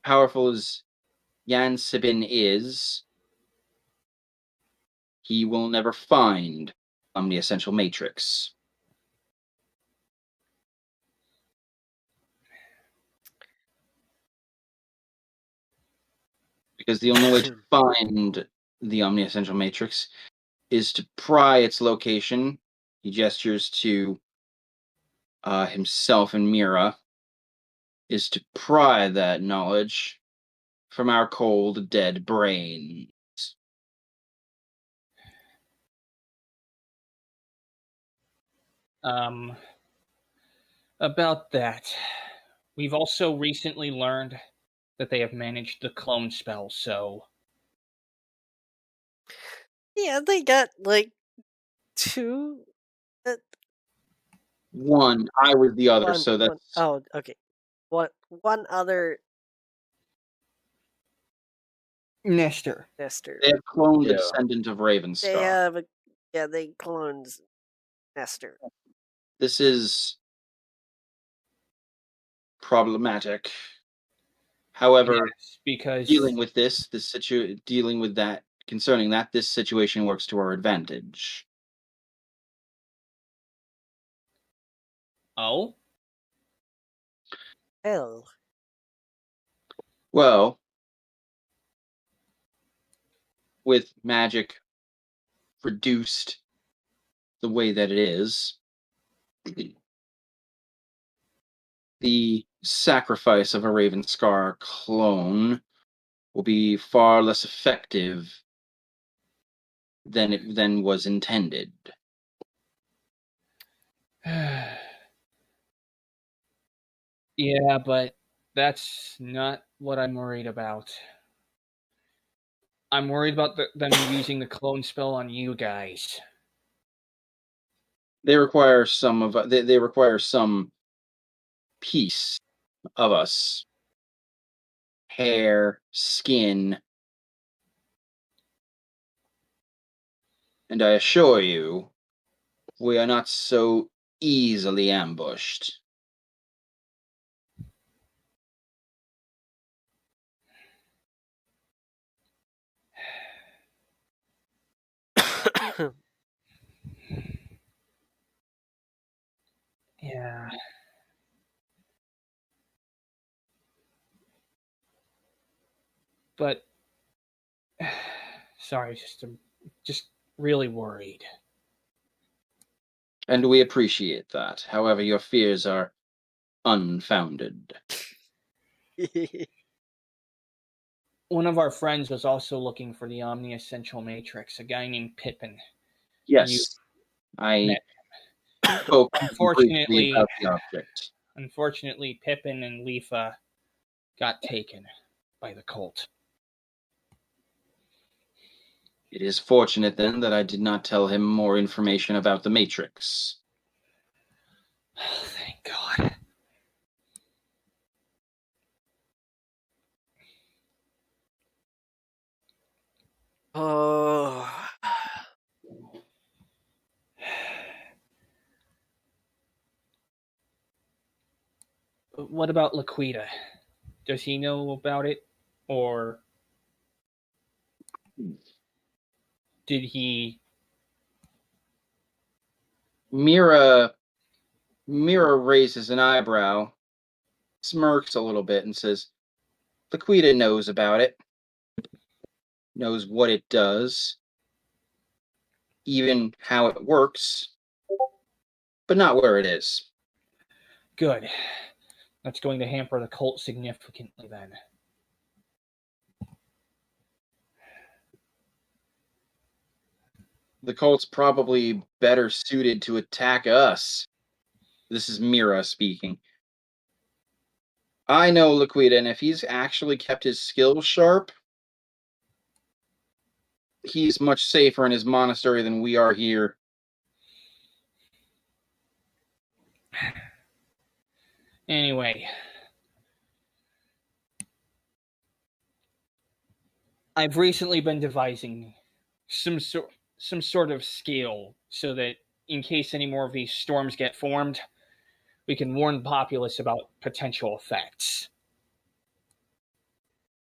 powerful as Yansibin is, he will never find the essential matrix. Because the only way to find the omni-essential matrix is to pry its location. He gestures to himself and Mira, is to pry that knowledge from our cold, dead brains. About that, we've also recently learned that they have managed the clone spell, so Yeah, they got like two. One, I was the other, One, so that's... one, oh, okay. One other Nestor. Nestor. They have cloned the Yeah. descendant of They Ravenstar. have they cloned Nestor. This is problematic. However, Yes, because dealing with this situation works to our advantage. Oh? Hell, Well, with magic reduced the way that it is, the sacrifice of a Ravenscar clone will be far less effective than was intended. Yeah, but that's not what I'm worried about. I'm worried about them using the clone spell on you guys. They require they require some piece of us. Hair, skin, and I assure you, we are not so easily ambushed. Yeah. But sorry, just really worried. And we appreciate that. However, your fears are unfounded. One of our friends was also looking for the Omni-Essential Matrix, a guy named Pippin. Yes, I met. spoke briefly Unfortunately, about the object. unfortunately, Pippin and Leafa got taken by the cult. It is fortunate, then, that I did not tell him more information about the Matrix. Oh, thank God. Oh. What about Laquita? Does he know about it? Or did he... Mira raises an eyebrow, smirks a little bit, and says, Laquita knows about it. Knows what it does. Even how it works. But not where it is. Good. That's going to hamper the cult significantly then. The cult's probably better suited to attack us. This is Mira speaking. I know Laquita, and if he's actually kept his skills sharp, he's much safer in his monastery than we are here. Anyway, I've recently been devising some sort of skill so that in case any more of these storms get formed, we can warn the populace about potential effects.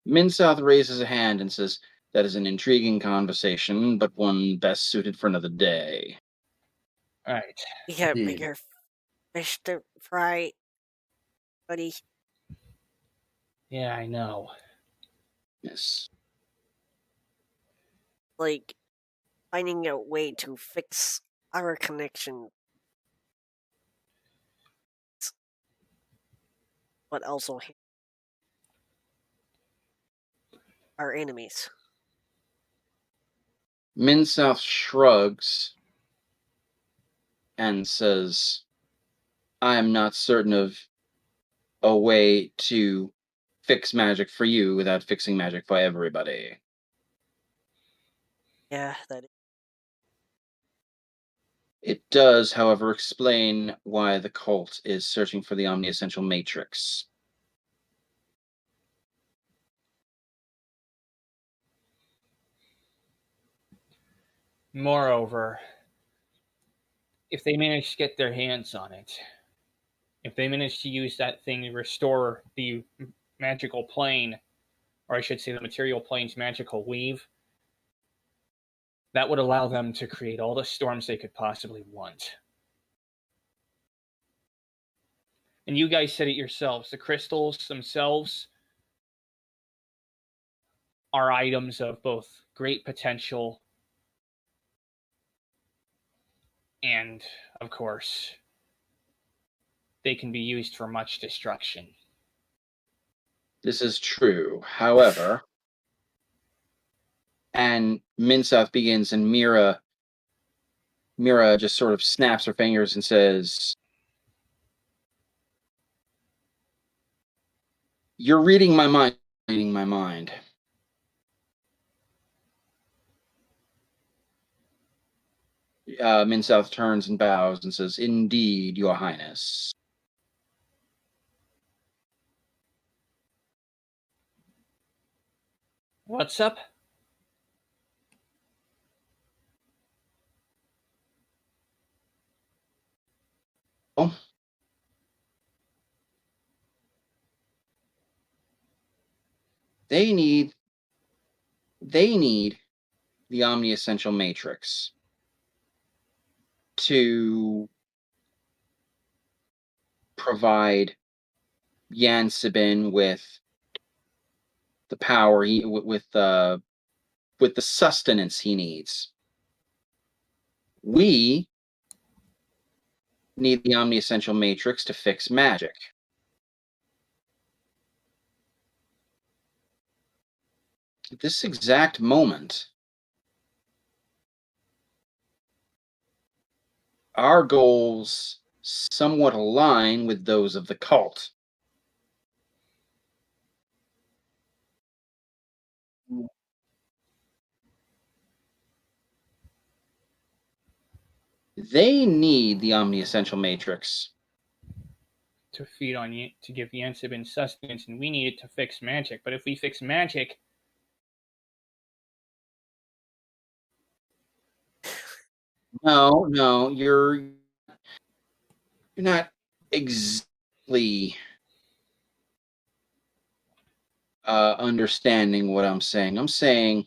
Minsouth raises a hand and says, that is an intriguing conversation, but one best suited for another day. All right. You got Hmm. bigger fish to fry, buddy. Yeah, I know. Yes. Like, finding a way to fix our connection. But also our enemies. Minsouth shrugs and says, I am not certain of a way to fix magic for you without fixing magic for everybody. Yeah, that is. It does, however, explain why the cult is searching for the Omni-Essential Matrix. Moreover, if they manage to get their hands on it, if they manage to use that thing to restore the magical plane, or I should say the material plane's magical weave, that would allow them to create all the storms they could possibly want. And you guys said it yourselves, the crystals themselves are items of both great potential and, of course, they can be used for much destruction. This is true. However, and Minsouth begins, and Mira just sort of snaps her fingers and says, You're reading my mind. Reading my mind. Minsouth turns and bows and says, Indeed, Your Highness. What's up? Oh. They need the Omni-Essential Matrix to provide Yan Sabin with the power with the sustenance he needs. We need the omni-essential matrix to fix magic. At this exact moment, our goals somewhat align with those of the cult. They need the omni-essential matrix to feed on to give Yansibin sustenance, and we need it to fix magic. But if we fix magic, no, you're not exactly understanding what I'm saying. I'm saying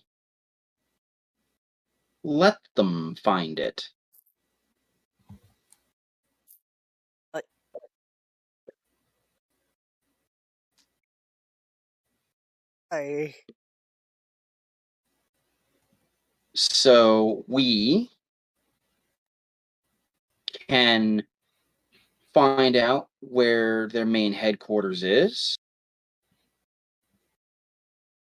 let them find it. So we can find out where their main headquarters is,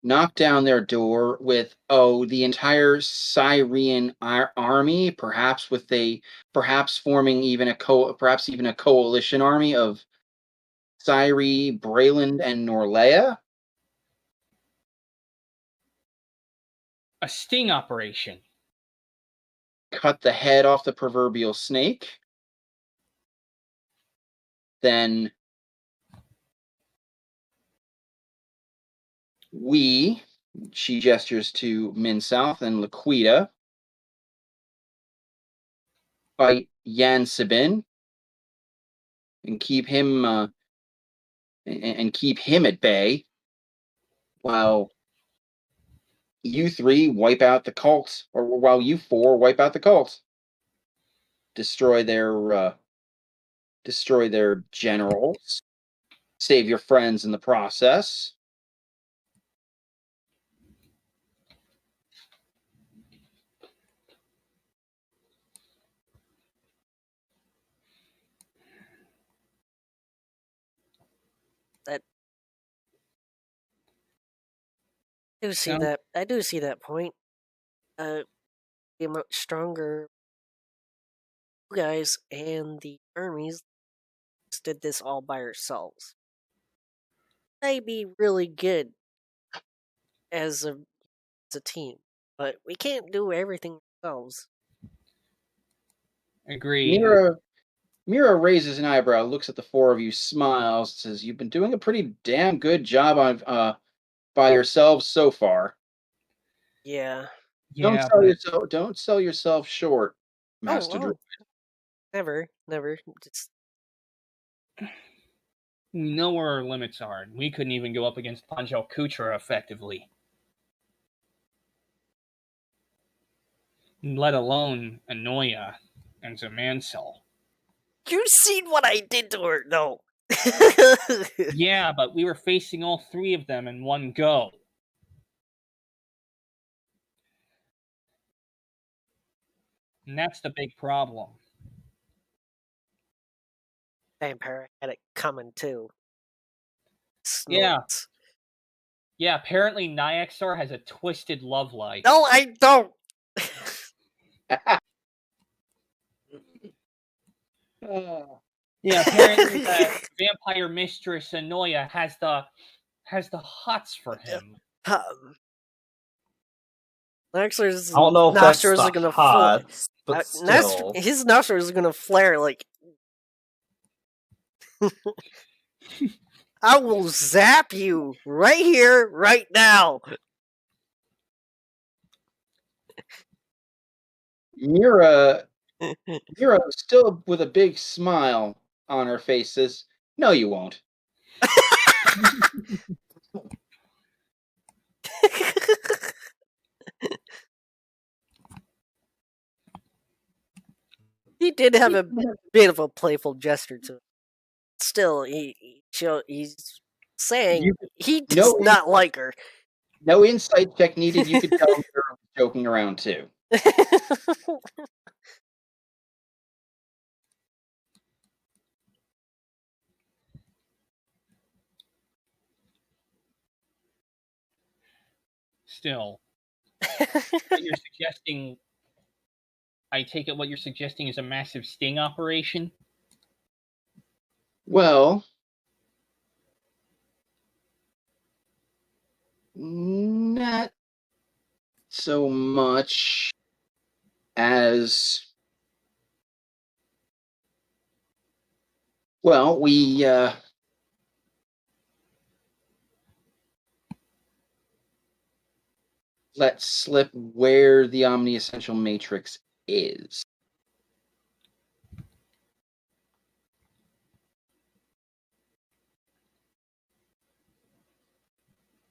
knock down their door with the entire Syrian army, perhaps forming even a coalition army of Syri, Brayland, and Norlea. a sting operation. Cut the head off the proverbial snake. Then she gestures to Minsouth and Laquita, fight Yansibin and keep him at bay, while you three wipe out the cult, or while you four wipe out the cult. Destroy their generals. Save your friends in the process. I do see that point. Be much stronger. You guys and the armies did this all by yourselves. They'd be really good as a team, but we can't do everything ourselves. Agreed. Mira raises an eyebrow, looks at the four of you, smiles, says, "You've been doing a pretty damn good job on by yourselves so far." Yeah. Don't sell yourself short, Master Druid. Never. Just... We know where our limits are, and we couldn't even go up against Panjo Kuchera effectively. Let alone Anoya and Zamansel. You've seen what I did to her, though. Yeah, but we were facing all three of them in one go. And that's the big problem. Vampire had it coming, too. Snorts. Yeah, apparently Nyxar has a twisted love life. No, I don't! Yeah, apparently the vampire mistress Anoya has the hots for him. Nyxar's I don't know if nostrils that's are gonna hots, but still. his nostrils are gonna flare like. I will zap you right here, right now. Mira, still with a big smile on her face, says, "No, you won't." He did have a bit of a playful gesture to him. Still, he's saying he does not like her. No insight check needed. You could tell Mira was joking around too. Still, what you're suggesting, I take it what you're suggesting is a massive sting operation? Well, not so much as... Well, we let slip where the Omni-Essential Matrix is.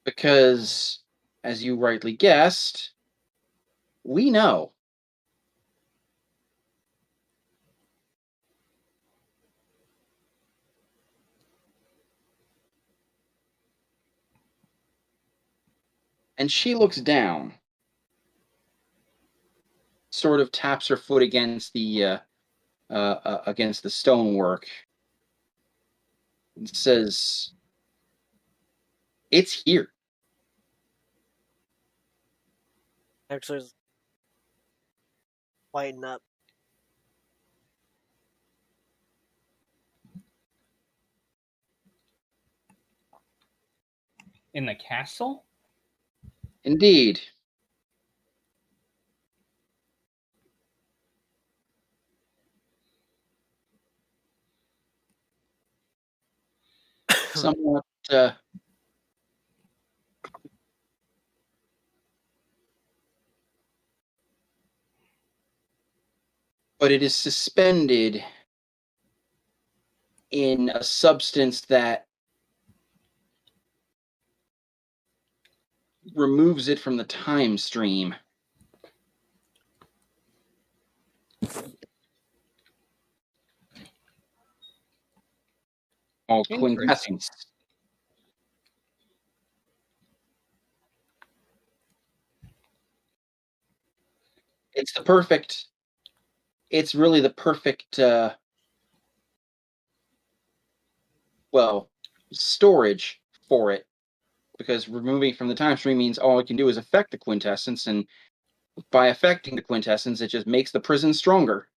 Because, as you rightly guessed, we know. And she looks down, sort of taps her foot against the stonework, and says, "It's here." Actually, lighten up. In the castle? Indeed. Somewhat but it is suspended in a substance that removes it from the time stream. All quintessence. It's really the perfect storage for it, because removing from the time stream means all it can do is affect the quintessence, and by affecting the quintessence, it just makes the prison stronger.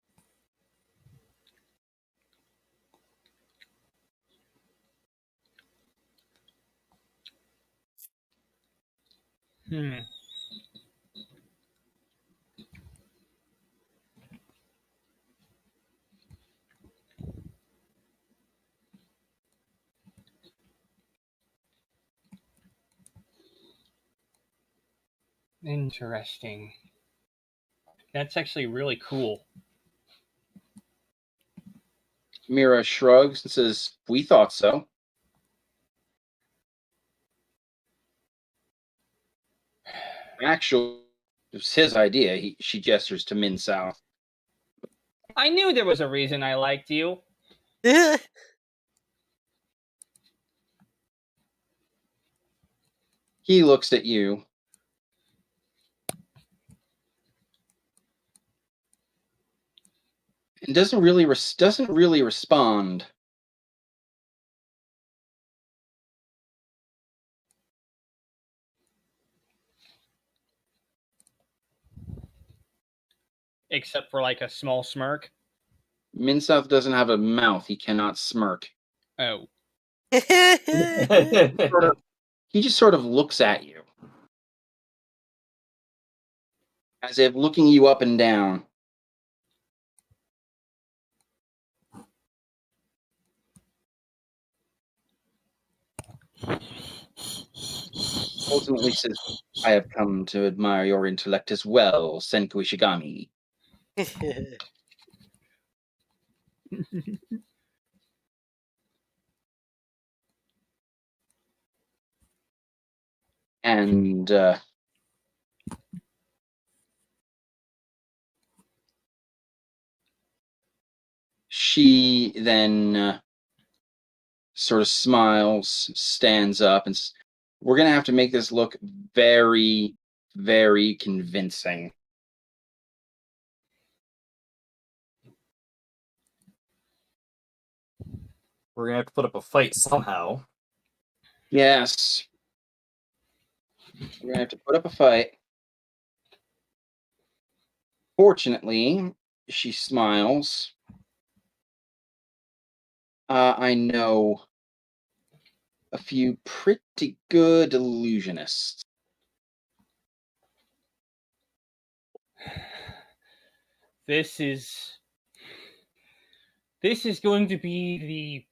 Interesting. That's actually really cool. Mira shrugs and says, "We thought so." Actually, it was his idea. She gestures to Min South. I knew there was a reason I liked you. He looks at you. And doesn't really respond. Except for like a small smirk. Minsouth doesn't have a mouth. He cannot smirk. Oh. He just sort of looks at you, as if looking you up and down. Ultimately says, "I have come to admire your intellect as well, Senku Ishigami." And she then sort of smiles, stands up, and We're going to have to make this look very, very convincing. We're gonna have to put up a fight somehow. Yes. We're going to have to put up a fight. Fortunately, she smiles. I know a few pretty good illusionists. This is going to be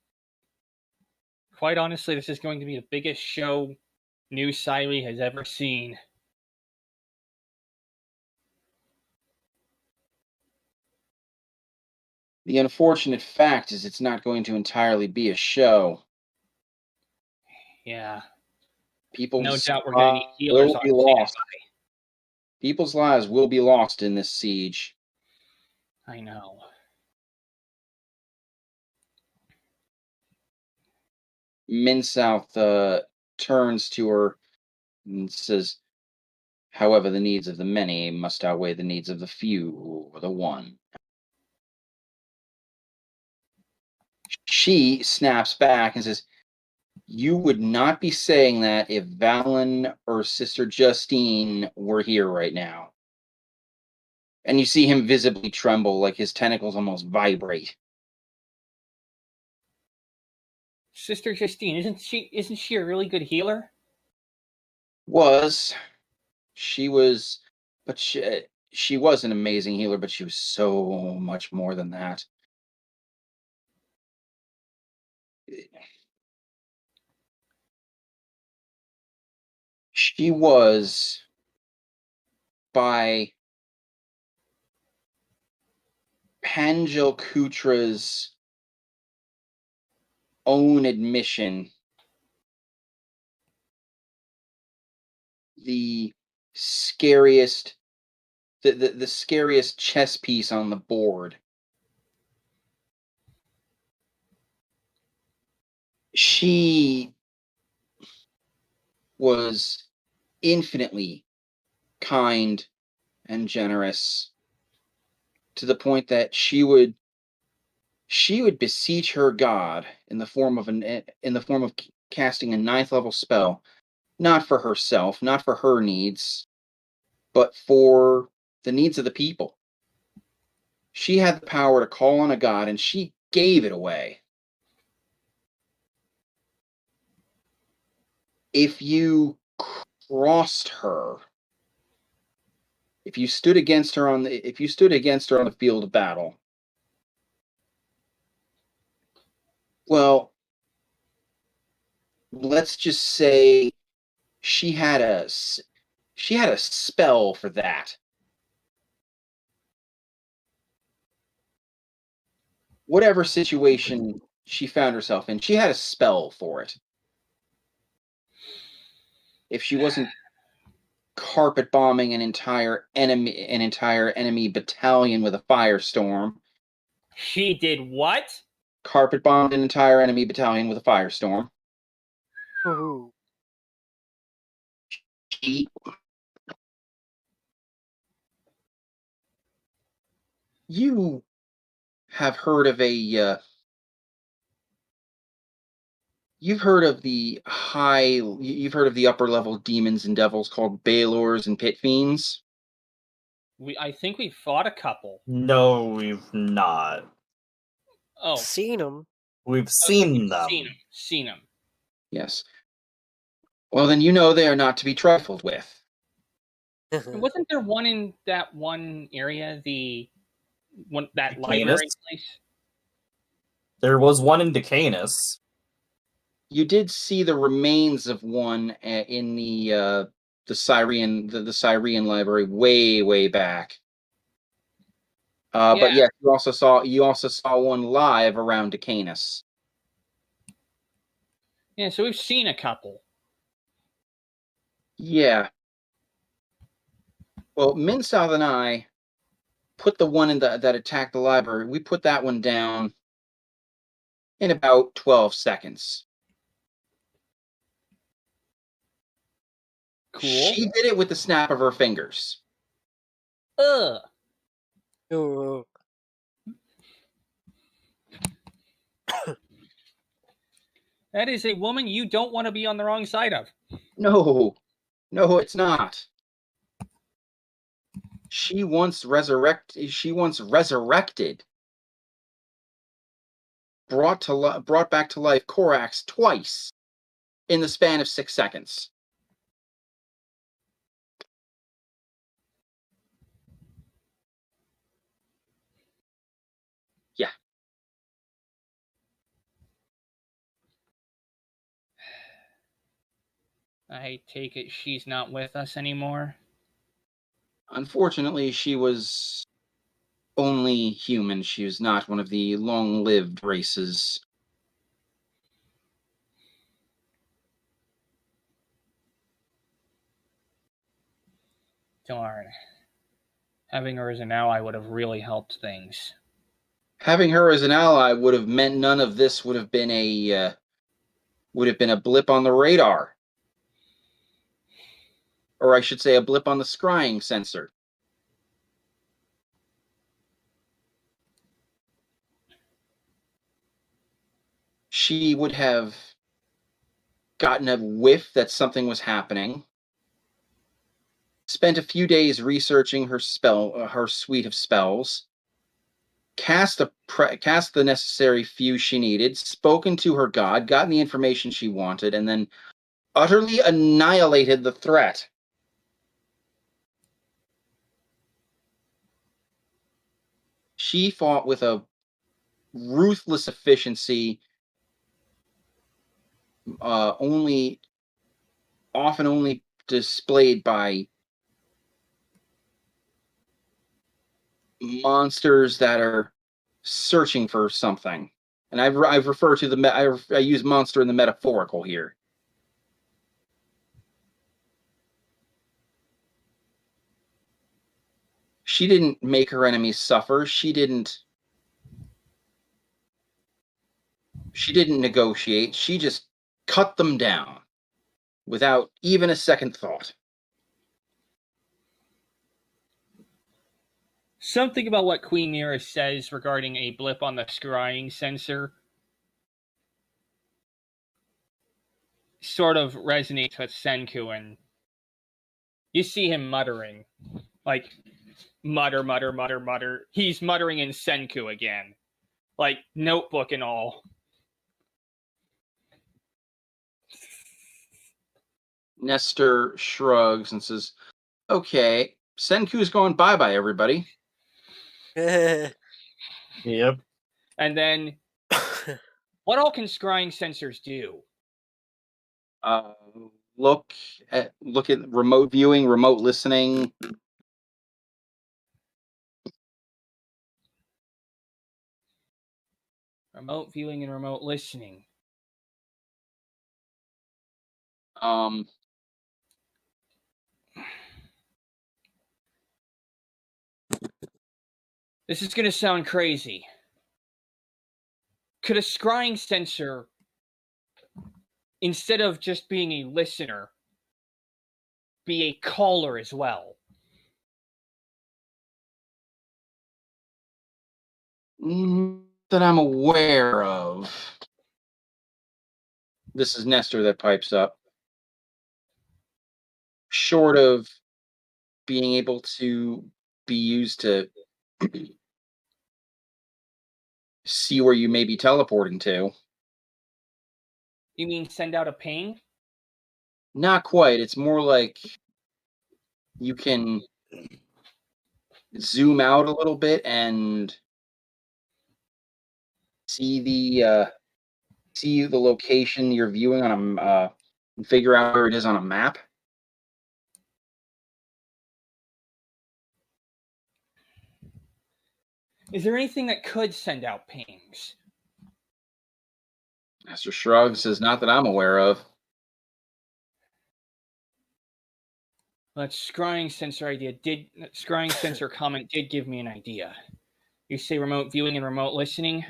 quite honestly, this is going to be the biggest show New Syrie has ever seen. The unfortunate fact is it's not going to entirely be a show. Yeah. People's No doubt we're going to need healers will on be lost. standby. People's lives will be lost in this siege. I know. Minsouth turns to her and says, however, the needs of the many must outweigh the needs of the few or the one. She snaps back and says, you would not be saying that if Valen or Sister Justine were here right now. And you see him visibly tremble, like his tentacles almost vibrate. Sister Justine, isn't she a really good healer? She was an amazing healer, but she was so much more than that. She was, by Pangel Kutra's own admission, the scariest the scariest chess piece on the board. She was infinitely kind and generous, to the point that she would beseech her god in the form of casting a 9th level spell, not for herself, not for her needs, but for the needs of the people. She had the power to call on a god, and she gave it away. If you crossed her, if you stood against her on the field of battle, well, let's just say she had a spell for that. Whatever situation she found herself in, she had a spell for it. If she wasn't carpet bombing an entire enemy battalion with a firestorm. She did what? Carpet bombed an entire enemy battalion with a firestorm. Ooh. You have heard of you've heard of the upper level demons and devils called Balors and Pit Fiends? I think we fought a couple. No, we've not. Oh, Seen them. We've seen them. Seen them. Yes. Well, then you know they are not to be trifled with. Wasn't there one in that one area, that Decanus? library place? There was one in Decanus. You did see the remains of one in the Syrian library way back. But yes, you also saw one live around Decanus. Yeah, so we've seen a couple. Yeah. Well, Minsouth and I put the one that attacked the library. We put that one down in about 12 seconds. Cool. She did it with the snap of her fingers. Ugh. Oh, That is a woman you don't want to be on the wrong side of. No, it's not. She once resurrected, brought back to life Korax twice in the span of 6 seconds. Yeah. I take it she's not with us anymore. Unfortunately, she was only human. She was not one of the long-lived races. Darn. Having her as an ally would have really helped things. Having her as an ally would have meant none of this would have been a blip on the radar. Or I should say a blip on the scrying sensor. She would have gotten a whiff that something was happening, spent a few days researching her suite of spells, cast the necessary few she needed, spoken to her god, gotten the information she wanted, and then utterly annihilated the threat. She fought with a ruthless efficiency, often only displayed by monsters that are searching for something. And I've referred to I use monster in the metaphorical here. She didn't make her enemies suffer. She didn't negotiate. She just cut them down without even a second thought. Something about what Queen Mira says regarding a blip on the scrying sensor sort of resonates with Senku, and you see him muttering. Like, mutter, mutter, mutter, mutter. He's muttering in Senku again. Like, notebook and all. Nestor shrugs and says, "Okay, Senku's going bye-bye, everybody." Yep. And then, what all can scrying sensors do? Look at remote viewing, remote listening. Remote viewing and remote listening. This is going to sound crazy. Could a scrying sensor, instead of just being a listener, be a caller as well? That I'm aware of. This is Nestor that pipes up. Short of being able to be used to see where you may be teleporting to. You mean send out a ping? Not quite. It's more like you can zoom out a little bit and see the location you're viewing on and figure out where it is on a map. Is there anything that could send out pings? Master Shrug says, "Not that I'm aware of." That scrying sensor comment did give me an idea. You say remote viewing and remote listening?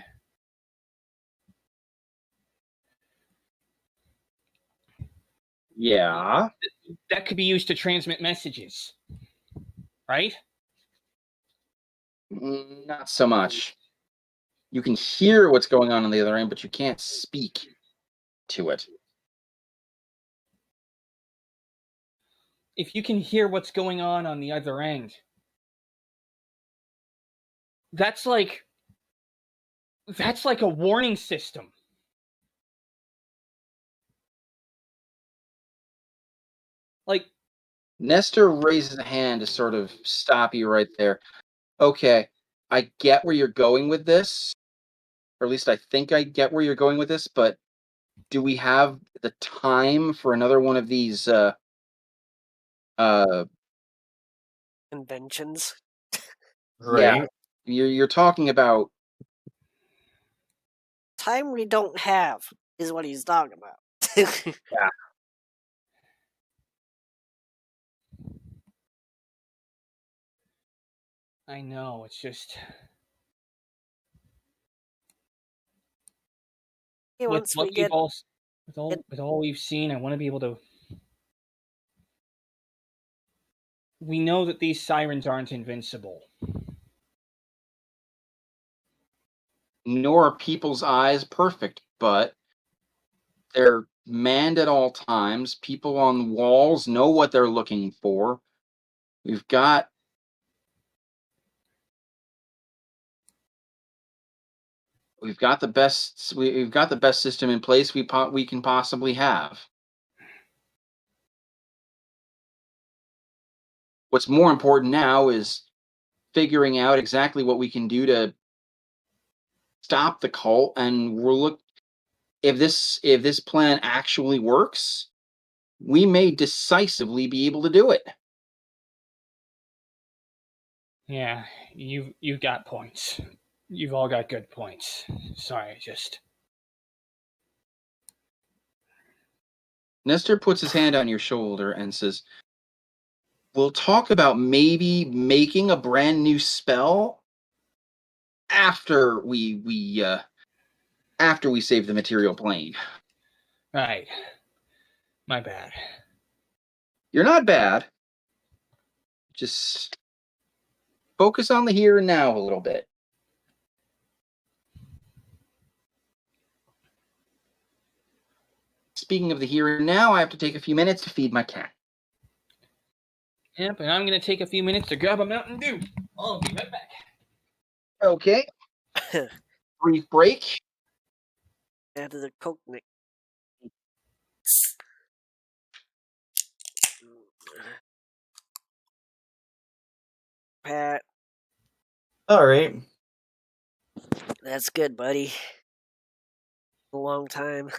Yeah. that could be used to transmit messages, right? Not so much. You can hear what's going on the other end, but you can't speak to it. If you can hear what's going on the other end, that's like a warning system. Like, Nestor raises a hand to sort of stop you right there. Okay, I get where you're going with this, or at least I think I get where you're going with this, but do we have the time for another one of these Conventions. Right? Yeah, you're talking about Time we don't have is what he's talking about. yeah. I know, it's just Hey, with once what we get with all we've seen, I want to be able to. We know that these sirens aren't invincible. Nor are people's eyes perfect, but they're manned at all times. People on walls know what they're looking for. We've got the best system in place we can possibly have. What's more important now is figuring out exactly what we can do to stop the cult, and if this plan actually works, we may decisively be able to do it. Yeah, you've got points. You've all got good points. Sorry, just Nestor puts his hand on your shoulder and says, "We'll talk about maybe making a brand new spell after we save the material plane." right. My bad. You're not bad. Just focus on the here and now a little bit. Speaking of the here and now, I have to take a few minutes to feed my cat. Yep, and I'm gonna take a few minutes to grab a Mountain Dew. I'll be right back. Okay. Brief break. Add to the Coke Nick. Pat, Alright. that's good, buddy. A long time.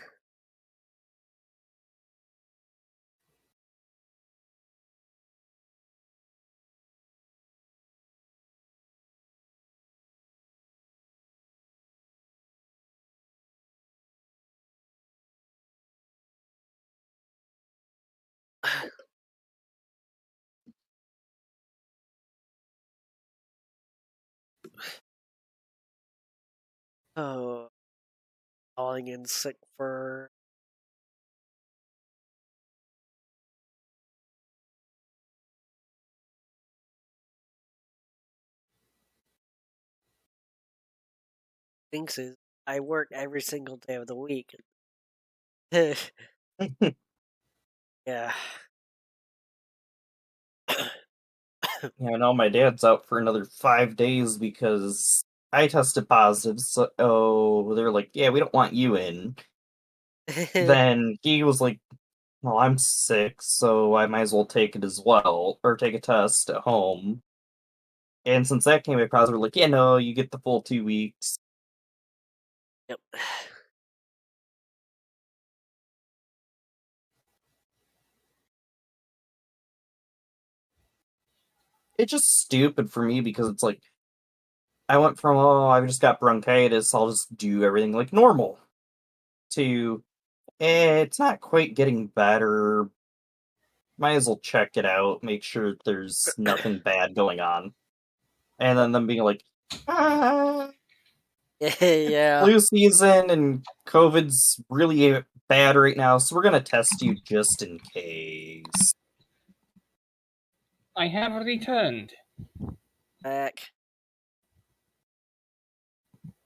Oh, calling in sick for thinks is I work every single day of the week. Yeah. Yeah, I know my dad's out for another 5 days because I tested positive. So they're like, yeah, we don't want you in. Then he was like, well, I'm sick, so I might as well take it as well, or take a test at home. And since that came across, we're like, yeah, no, you get the full 2 weeks. Yep. It's just stupid for me because it's like, I went from, oh, I've just got bronchitis, I'll just do everything like normal, to, it's not quite getting better. Might as well check it out, make sure there's nothing bad going on. And then them being like, ah, Yeah. flu season and COVID's really bad right now, so we're gonna test you just in case. I have returned. Back.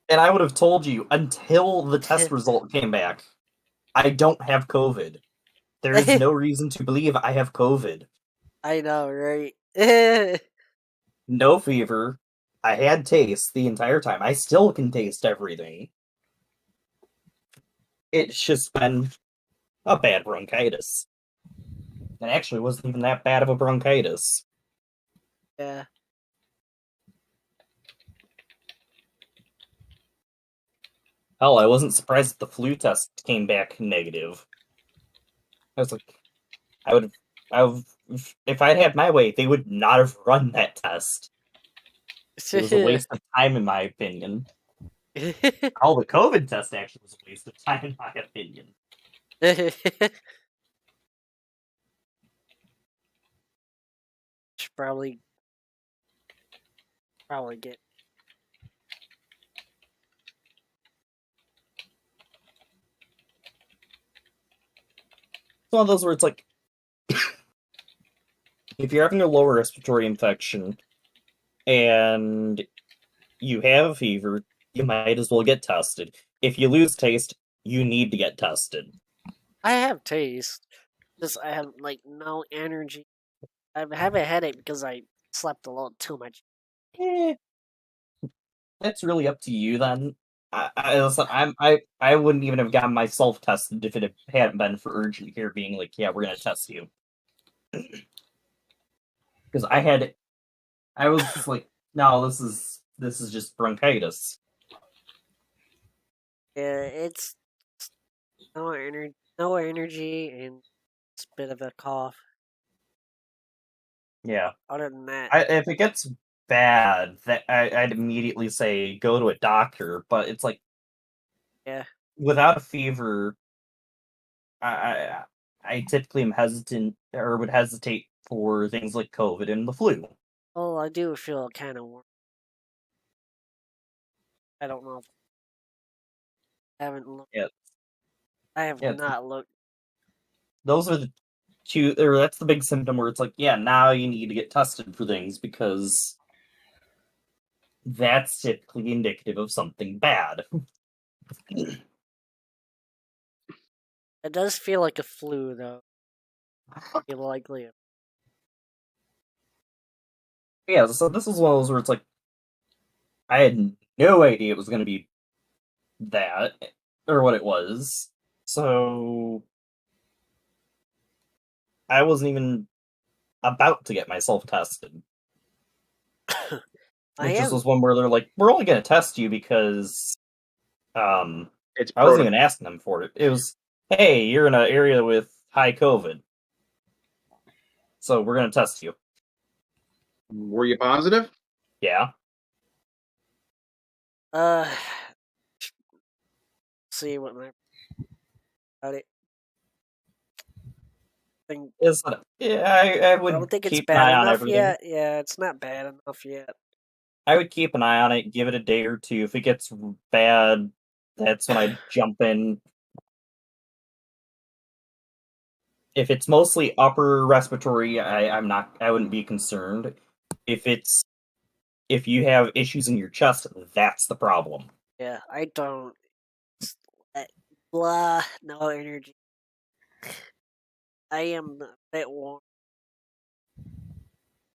And I would have told you until the test result came back, I don't have COVID. There is no reason to believe I have COVID. I know, right? No fever. I had taste the entire time. I still can taste everything. It's just been a bad bronchitis. It actually wasn't even that bad of a bronchitis. Yeah. Hell, I wasn't surprised that the flu test came back negative. I was like, if I'd had my way, they would not have run that test. It was a waste of time, in my opinion. Oh, the COVID test actually was a waste of time, in my opinion. Should probably get. It's one of those where it's like, if you're having a lower respiratory infection and you have a fever, you might as well get tested. If you lose taste, you need to get tested. I have taste. Just I have like no energy. I have a headache because I slept a little too much. That's really up to you then. I wouldn't even have gotten myself tested if it hadn't been for urgent care being like, yeah, we're gonna test you. Because I was just like, no, this is just bronchitis. Yeah, it's no energy, and it's a bit of a cough. Yeah. Other than that, If it gets bad, I'd immediately say go to a doctor. But it's like, yeah, without a fever, I typically am hesitant or would hesitate for things like COVID and the flu. well, I do feel kind of warm. I don't know. I haven't looked. Yeah. I have Yeah. not looked. Those are the two, or that's the big symptom where it's like, yeah, now you need to get tested for things because that's typically indicative of something bad. It does feel like a flu, though. Feel likely. Yeah, so this is one of those where it's like, I had no idea it was going to be that, or what it was. So I wasn't even about to get myself tested. It just was one where they're like, we're only going to test you because I wasn't even asking them for it. It was, hey, you're in an area with high COVID, so we're going to test you. Were you positive? Yeah. See what my about it. I would. I don't think it's keep an eye bad on enough everything. yet. Yeah, it's not bad enough yet. I would keep an eye on it, give it a day or two. If it gets bad, that's when I jump in. If it's mostly upper respiratory, I wouldn't be concerned. If you have issues in your chest, that's the problem. Yeah, I don't. Blah, no energy. I am a bit warm.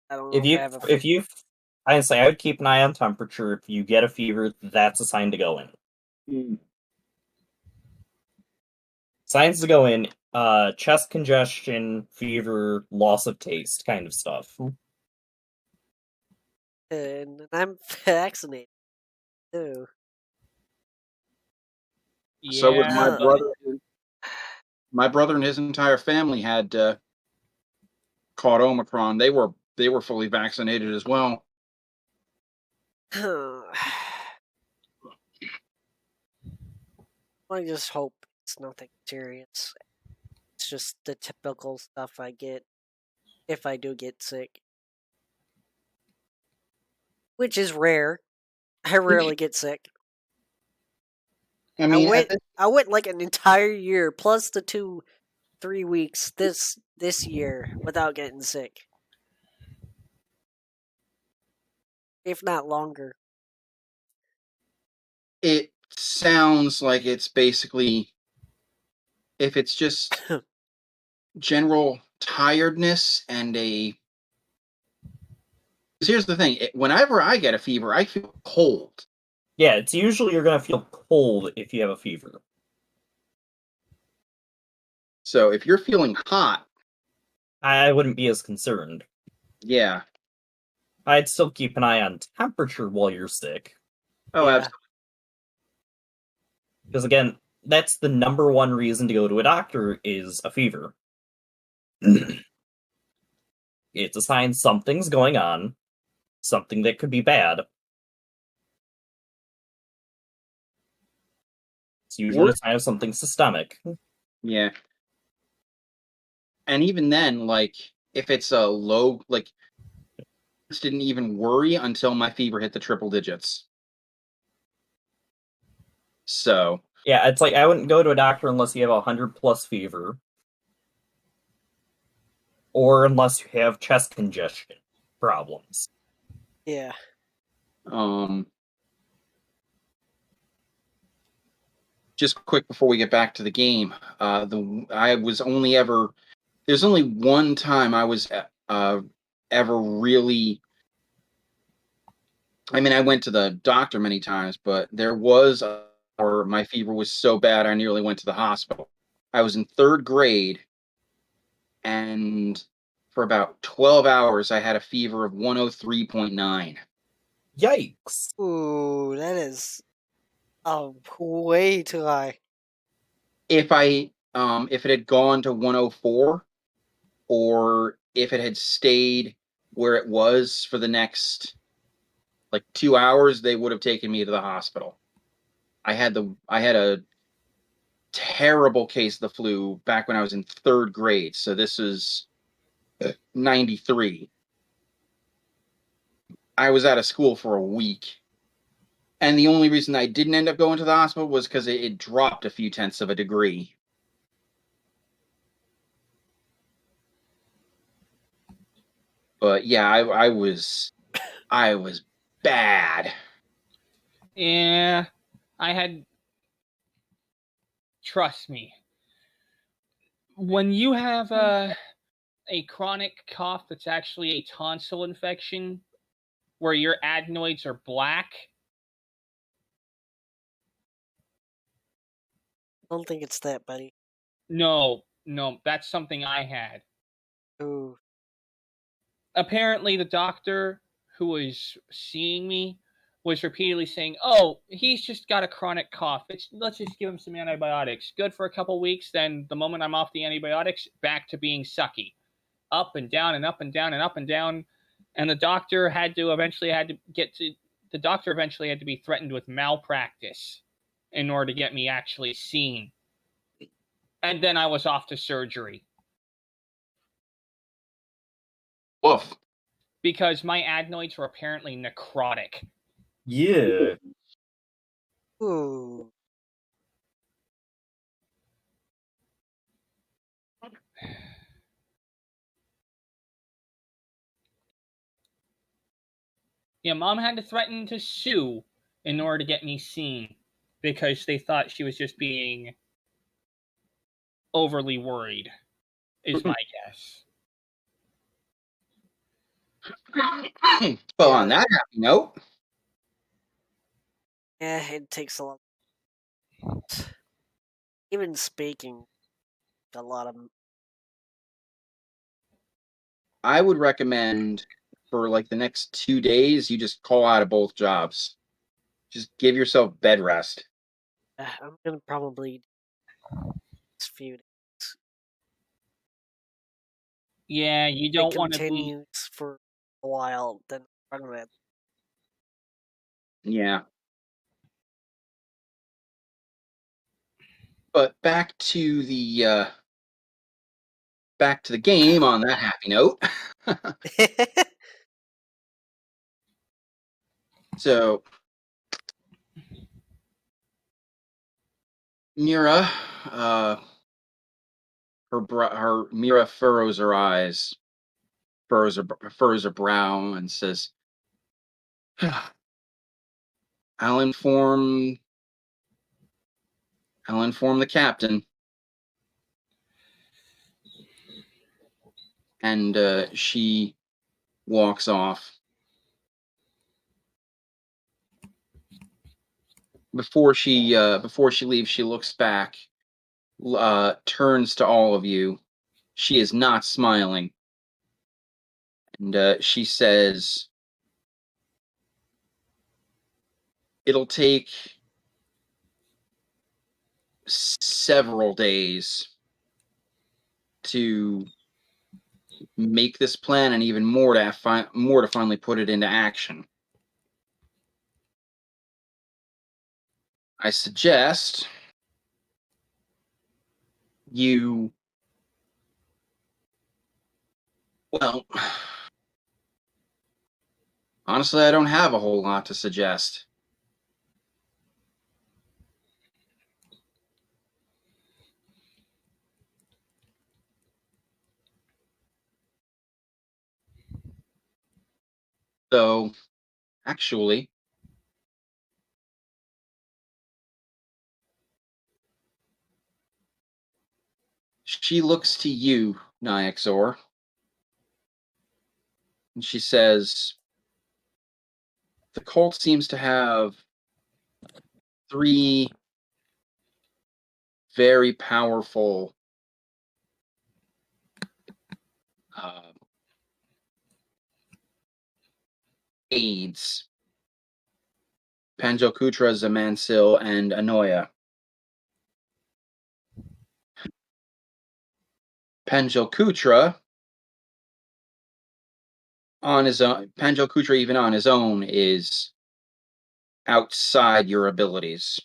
I don't know I say I would keep an eye on temperature. If you get a fever, that's a sign to go in. Signs to go in: chest congestion, fever, loss of taste, kind of stuff. And I'm vaccinated too. Yeah. So was my brother. My brother and his entire family had caught Omicron. They were fully vaccinated as well. I just hope it's nothing serious. It's just the typical stuff I get if I do get sick. Which is rare. I rarely get sick. I mean, I went like an entire year plus the 3 weeks this year without getting sick, if not longer. it sounds like it's basically, if it's just general tiredness and a. 'Cause here's the thing: whenever I get a fever, I feel cold. Yeah, it's usually you're gonna feel cold if you have a fever. So if you're feeling hot, I wouldn't be as concerned. yeah. I'd still keep an eye on temperature while you're sick. Oh, Yeah. absolutely. Because again, that's the number one reason to go to a doctor is a fever. It's a sign something's going on, something that could be bad. It's usually a sign of something systemic. Yeah. And even then, like, if it's a low, like, just didn't even worry until my fever hit the triple digits. So, Yeah, it's like I wouldn't go to a doctor unless you have 100+ fever. Or unless you have chest congestion problems. Yeah. Just quick before we get back to the game, there's only one time I was ever really. I mean, I went to the doctor many times, but there was where my fever was so bad I nearly went to the hospital. I was in 3rd grade, and for about 12 hours, I had a fever of 103.9. Yikes! Ooh, that is way too high. If it had gone to 104, or if it had stayed where it was for the next like 2 hours, they would have taken me to the hospital. I had a terrible case of the flu back when I was in 3rd grade. So this is 93. I was out of school for a week. And the only reason I didn't end up going to the hospital was because it dropped a few tenths of a degree. But yeah, I was bad. Yeah, I had. Trust me. When you have a chronic cough that's actually a tonsil infection, where your adenoids are black. I don't think it's that, buddy. No, that's something I had. Ooh. Apparently, the doctor who was seeing me was repeatedly saying, "Oh, he's just got a chronic cough. Let's just give him some antibiotics. Good for a couple weeks. Then the moment I'm off the antibiotics, back to being sucky, up and down and up and down and up and down." And the doctor eventually had to be threatened with malpractice in order to get me actually seen. And then I was off to surgery. Woof. Because my adenoids were apparently necrotic. Yeah. Ooh. Yeah, Mom had to threaten to sue in order to get me seen because they thought she was just being overly worried, is my guess. Well, on that happy note. Yeah, it takes a lot. Even speaking, a lot of. I would recommend for like the next 2 days, you just call out of both jobs. Just give yourself bed rest. I'm gonna probably this few days. Yeah, you don't want to be. Continues for a while, then I'm gonna. Yeah. But back to the game on that happy note. So Mira, Mira furrows her eyes, furrows her brow, and says, I'll inform the captain. And she walks off. Before she leaves, she looks back, turns to all of you. She is not smiling, and she says, "It'll take several days to make this plan, and even more to finally put it into action. I suggest you, well, honestly, I don't have a whole lot to suggest. So, actually, she looks to you, Nyxor, and she says, the cult seems to have 3 very powerful aides, Panjokutra, Zamansil, and Anoya. Panjokutra, even on his own, is outside your abilities.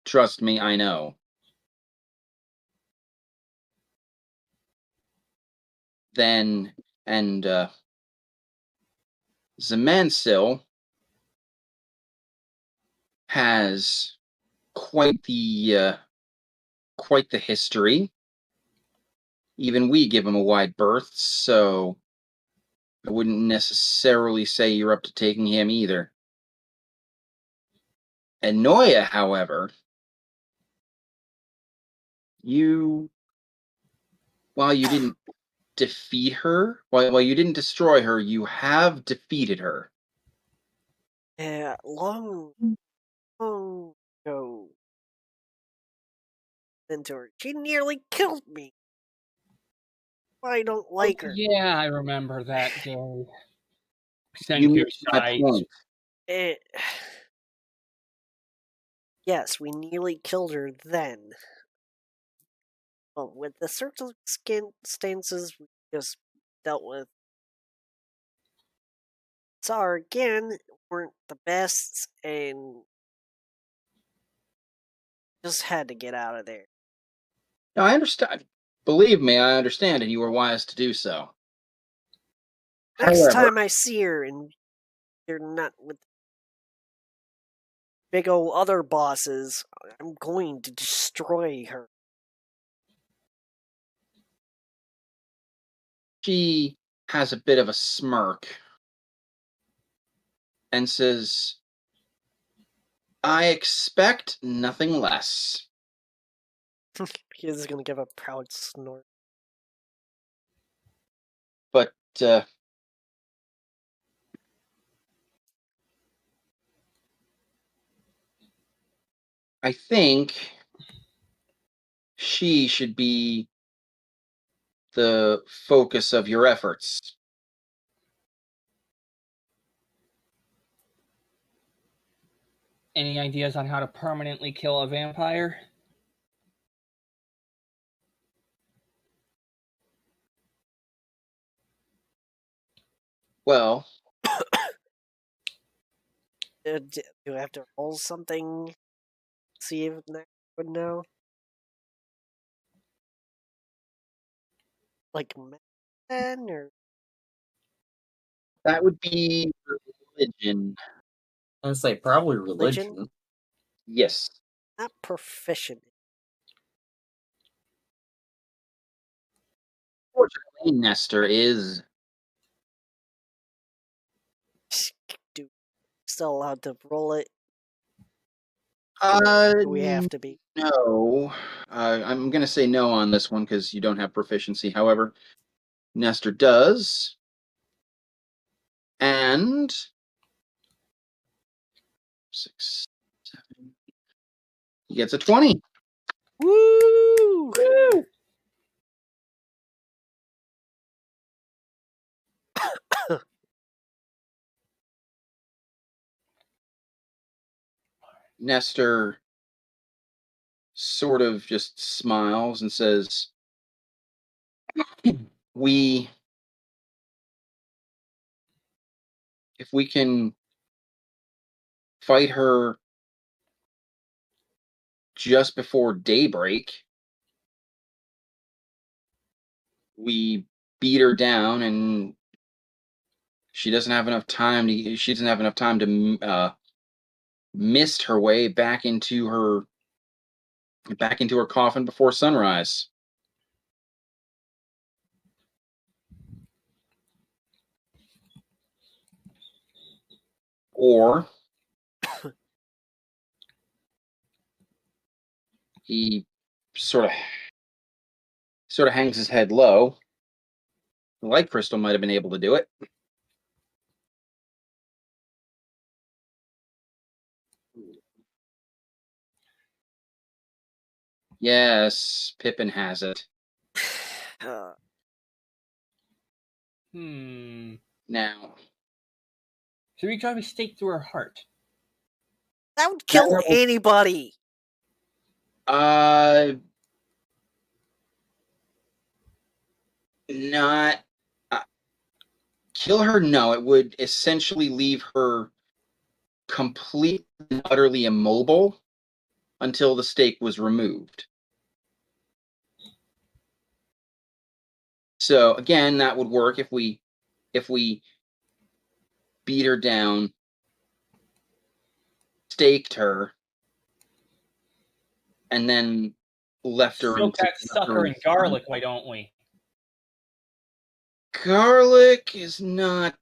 Trust me, I know. Then, and Zamansil has quite the history. Even we give him a wide berth, so I wouldn't necessarily say you're up to taking him either. And Noya, however, while you didn't defeat her, while you didn't destroy her, you have defeated her. Yeah, long ago. Into her. She nearly killed me. I don't like her. Yeah, I remember that day. You missed my point. Yes, we nearly killed her then. But with the circumstances we just dealt with, saw her again, weren't the best, and just had to get out of there. No, I understand. Believe me, I understand, and you were wise to do so. Next time I see her and you're not with big old other bosses, I'm going to destroy her. She has a bit of a smirk and says, I expect nothing less. He is going to give a proud snort. But, I think she should be the focus of your efforts. Any ideas on how to permanently kill a vampire? Well, do I have to roll something? See if Nick would know? Like medicine or? that would be religion. I would say probably religion. Yes. Not proficient. Fortunately, Nestor is. Do still allowed to roll it? Uh, Do we have to be? no. I'm going to say no on this one because you don't have proficiency. However, Nestor does. And 6, 7. He gets a 20. Woo! Woo! Nestor sort of just smiles and says, if we can fight her just before daybreak, we beat her down and she doesn't have enough time to mist her way back into her coffin before sunrise. Or he sort of hangs his head low. The light crystal might have been able to do it. Yes, Pippin has it. Now, Should we drive a stake through her heart? That would kill No. anybody. Not kill her. No, it would essentially leave her completely and utterly immobile until the stake was removed. So again, that would work if we beat her down, staked her, and then left her Soak that sucker in garlic, why don't we? Garlic is not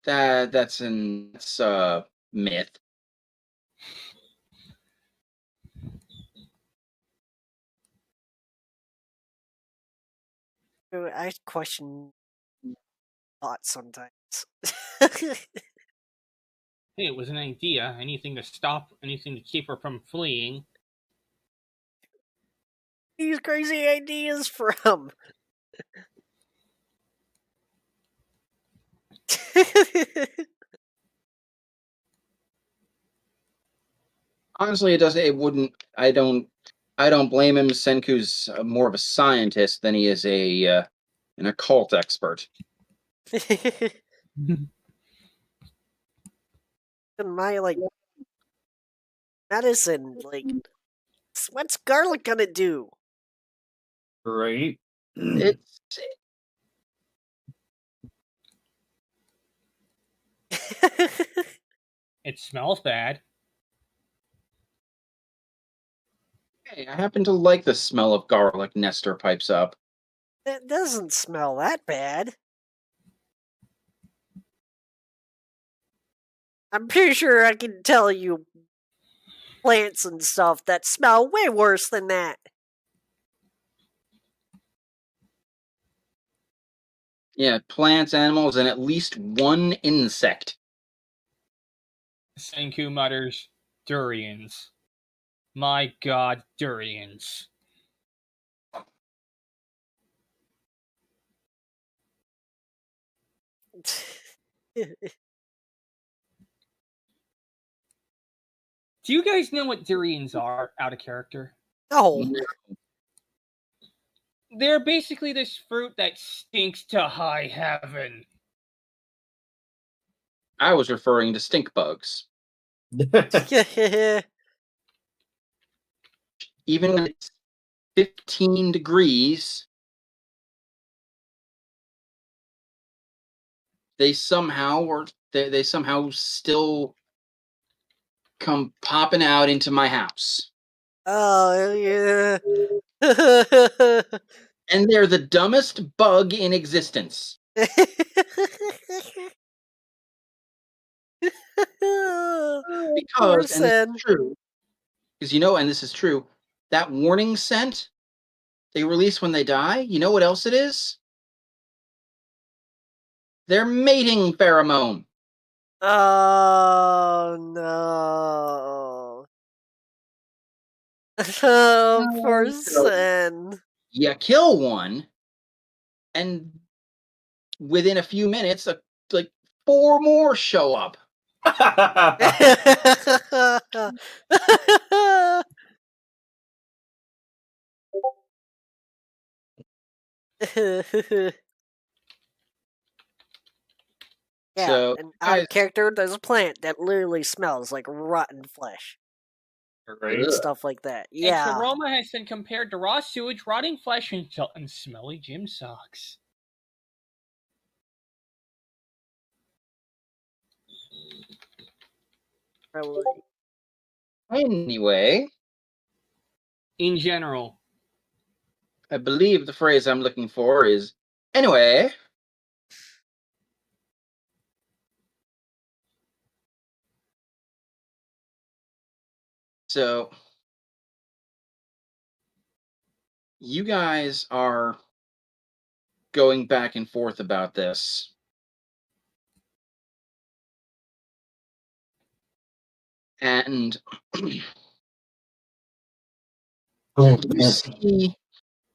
that's a myth. I question thoughts sometimes. Hey, it was an idea. Anything to keep her from fleeing. These crazy ideas from. Honestly, it wouldn't. I don't blame him. Senku's more of a scientist than he is an occult expert. My medicine, what's garlic gonna do? Right? It's It smells bad. hey, I happen to like the smell of garlic. Nestor pipes up. It doesn't smell that bad. I'm pretty sure I can tell you plants and stuff that smell way worse than that. Yeah, plants, animals, and at least one insect. Senku mutters, durians. My god, durians. Do you guys know what durians are, out of character? No. They're basically this fruit that stinks to high heaven. I was referring to stink bugs. Even when it's 15 degrees, they somehow still come popping out into my house. Oh, yeah. And they're the dumbest bug in existence. Poor Because, and this Sen. is true, because and this is true, that warning scent they release when they die, you know what else it is? Their mating pheromone. Oh, no. Oh, poor Sen. You kill one, and within a few minutes, like 4 more show up. Yeah, So, and out guys, of character, there's a plant that literally smells like rotten flesh. Right? ugh. Stuff like that. Its Yeah. aroma has been compared to raw sewage, rotting flesh, and smelly gym socks. Probably. Anyway, In general. I believe the phrase I'm looking for is anyway. So, you guys are going back and forth about this. And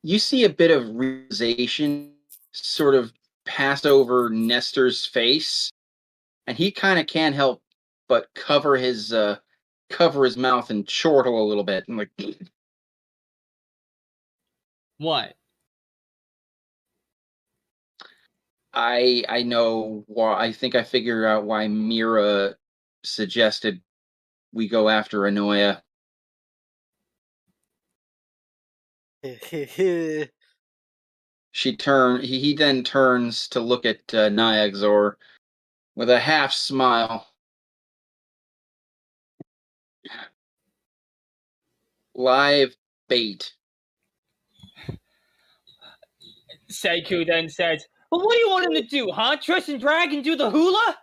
you see a bit of realization sort of pass over Nestor's face, and he kind of can't help but cover his mouth and chortle a little bit. And like, What? I know why. I think I figure out why Mira suggested we go after Anoia. He then turns to look at Nyagzor with a half smile. Live bait. Seiku then says, "Well, what do you want him to do, huh? Twist and drag and do the hula?"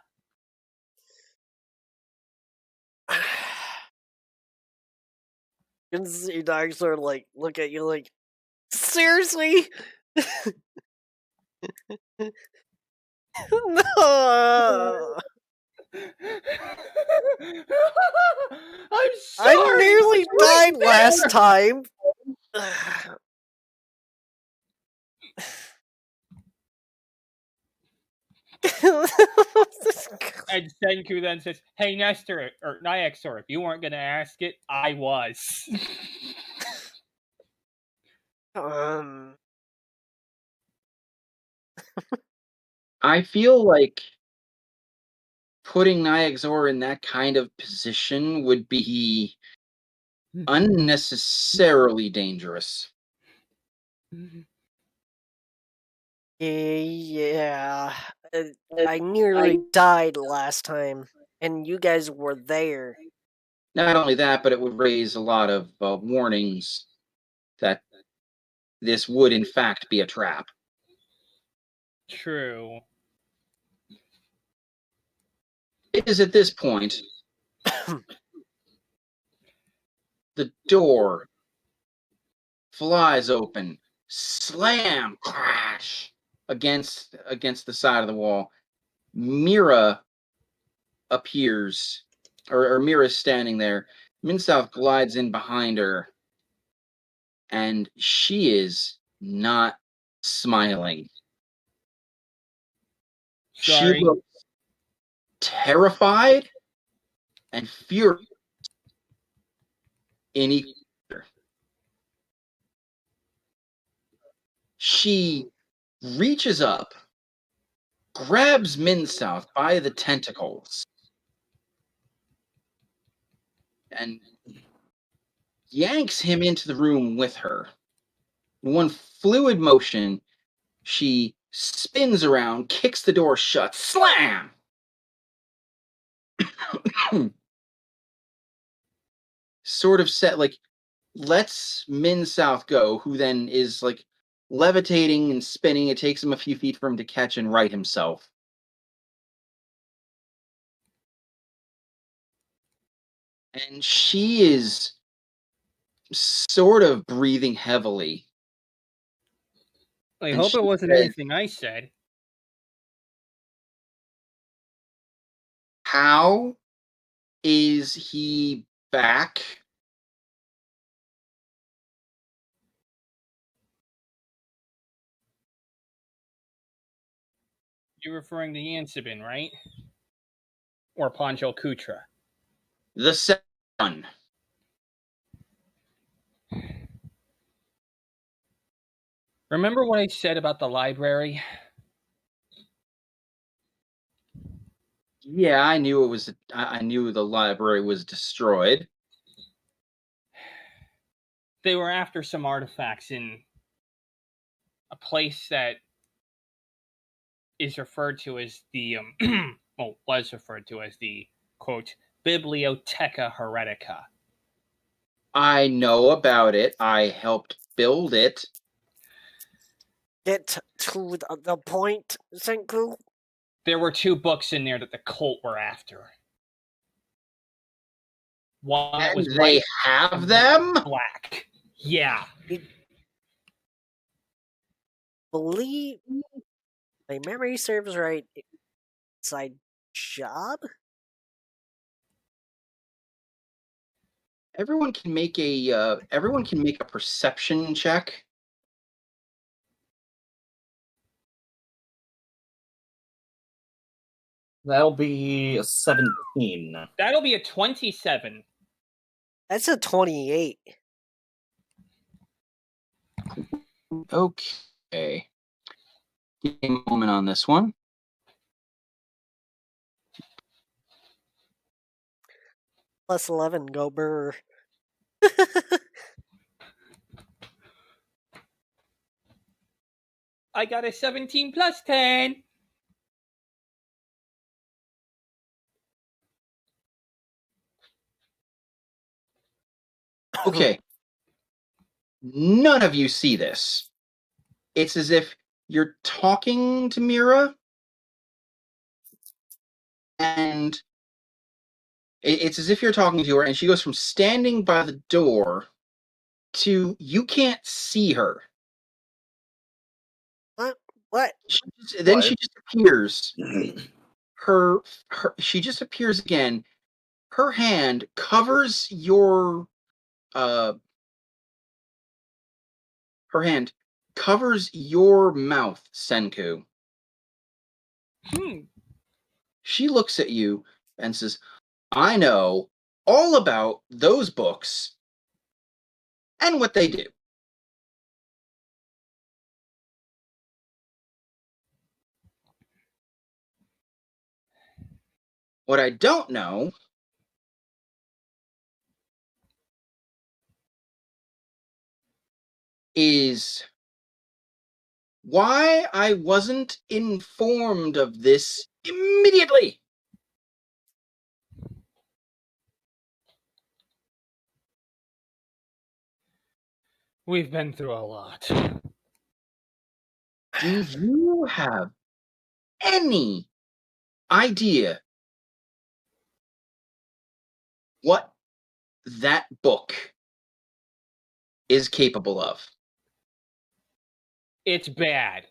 And your dogs sort of like look at you like, seriously? No. I'm sorry. I nearly died last time. And Senku then says, "Hey, Nestor, or Nyexor, if you weren't going to ask it, I was." I feel like putting Nyagzor in that kind of position would be unnecessarily dangerous. Yeah. I nearly died last time, and you guys were there. Not only that, but it would raise a lot of warnings that this would, in fact, be a trap. True. It is at this point the door flies open, slam, crash against the side of the wall. Mira appears, or Mira's standing there. Minsouth glides in behind her, and she is not smiling. Sorry. She looks terrified and furious in each other. She reaches up, grabs Minsouth by the tentacles, and yanks him into the room with her. In one fluid motion, she spins around, kicks the door shut, slam! sort of set like lets Min South go, who then is like levitating and spinning. It takes him a few feet for him to catch and right himself. And she is sort of breathing heavily. I And hope she it wasn't said, anything I said. "How is he back?" You're referring to Yansibin, right? Or Pancho Kutra? The son. Remember what I said about the library? Yeah, I knew it was. I knew the library was destroyed. They were after some artifacts in a place that is referred to as the well, was referred to as the quote Bibliotheca Heretica. I know about it. I helped build it. Get to the point, Senku. There were 2 books in there that the cult were after. One And was they white, have them? black. Yeah. Believe my memory serves right. Side job. Everyone can make a perception check. That'll be a 17. That'll be a 27. That's a 28. Okay. Give me a moment on this one. Plus 11, go burr. I got a 17 plus 10. Okay. None of you see this. It's as if you're talking to Mira, and it's as if you're talking to her, and she goes from standing by the door to you can't see her. What? Then she just appears. She just appears again. Her hand covers your her hand covers your mouth, Senku. She looks at you and says, "I know all about those books and what they do." What I don't know is why I wasn't informed of this immediately. We've been through a lot. Do you have any idea what that book is capable of? It's bad.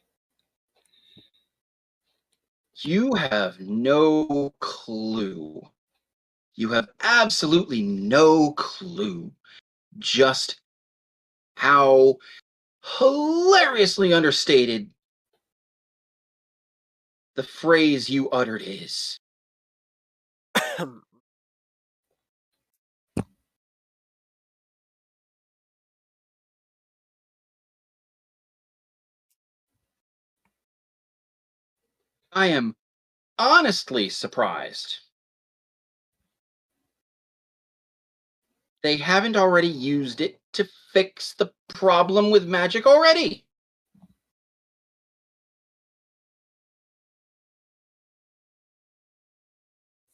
You have no clue. You have absolutely no clue just how hilariously understated the phrase you uttered is. I am honestly surprised they haven't already used it to fix the problem with magic already.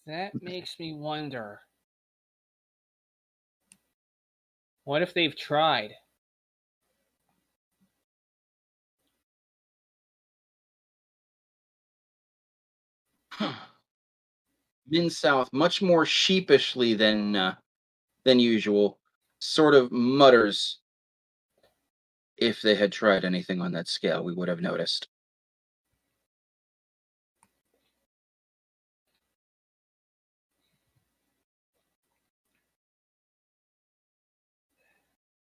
That makes me wonder. What if they've tried? Min South, much more sheepishly than usual, sort of mutters, "If they had tried anything on that scale, we would have noticed."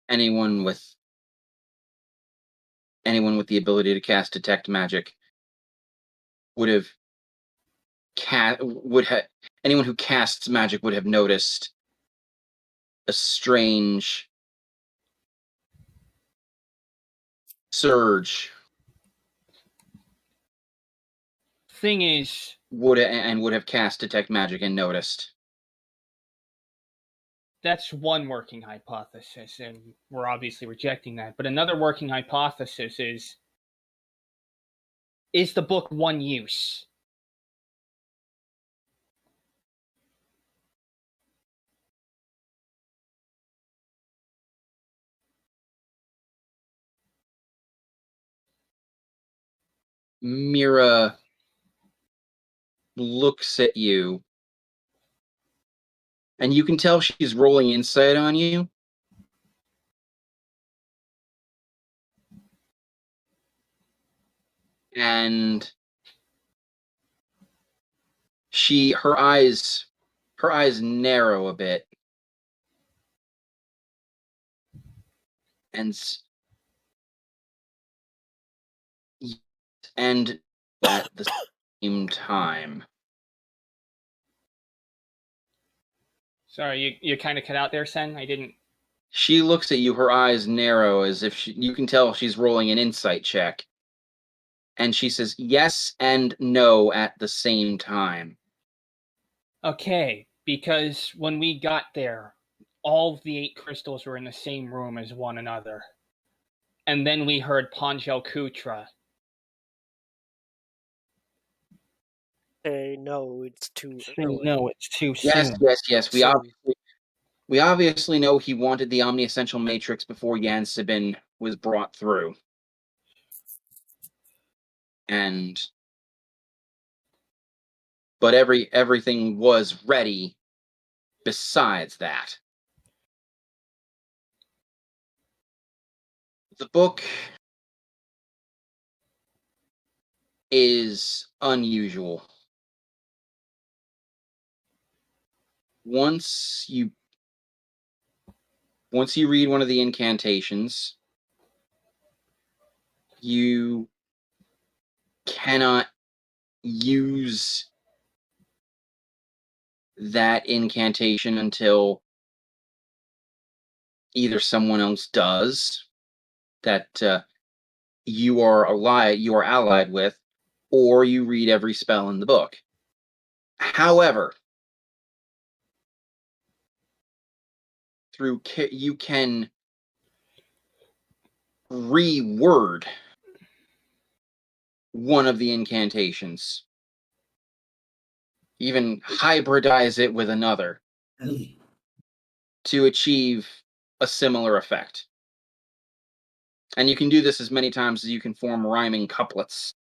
Anyone with the ability to cast detect magic would have anyone who casts magic would have noticed a strange surge Thing is, would have cast detect magic and noticed. that's one working hypothesis, and we're obviously rejecting that. But another working hypothesis is the book one use? Mira looks at you, and you can tell she's rolling insight on you. And her eyes narrow a bit, and at the same time. Sorry, you kind of cut out there, Sen. I didn't. She looks at you, her eyes narrow, as if you can tell she's rolling an insight check. And she says yes and no at the same time. Okay, because when we got there, all of the 8 crystals were in the same room as one another. And then we heard Panjal Kutra. No, it's too early. No, it's too soon. Yes. We obviously know he wanted the Omni-Essential Matrix before Yansibin was brought through. But everything was ready besides that. The book is unusual. Once you read one of the incantations, you cannot use that incantation until either someone else does that you are allied with, or you read every spell in the book. However, you can reword one of the incantations, even hybridize it with another to achieve a similar effect. And you can do this as many times as you can form rhyming couplets.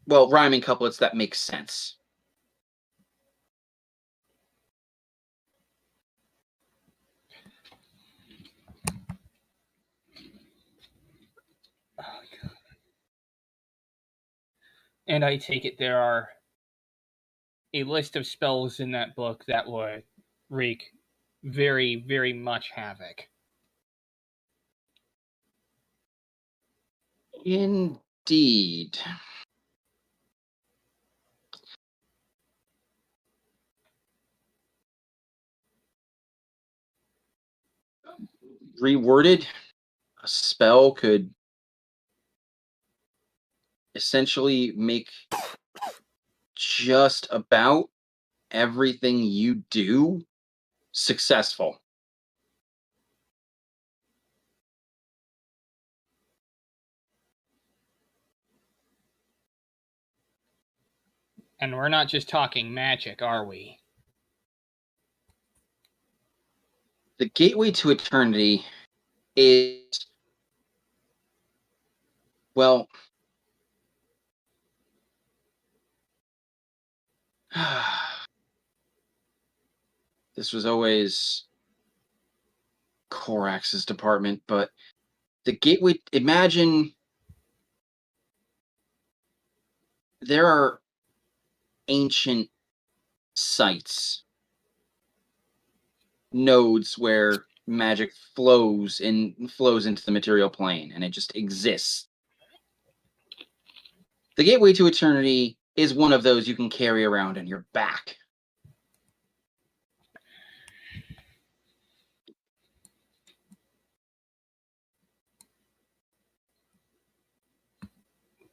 Rhyming couplets that make sense. And I take it there are a list of spells in that book that would wreak very, very much havoc. Indeed. Reworded, a spell could essentially make just about everything you do successful. And we're not just talking magic, are we? The gateway to eternity is, well, this was always Korax's department, but the gateway, imagine there are ancient sites, nodes where magic flows into the material plane, and it just exists. The gateway to eternity is one of those you can carry around on your back.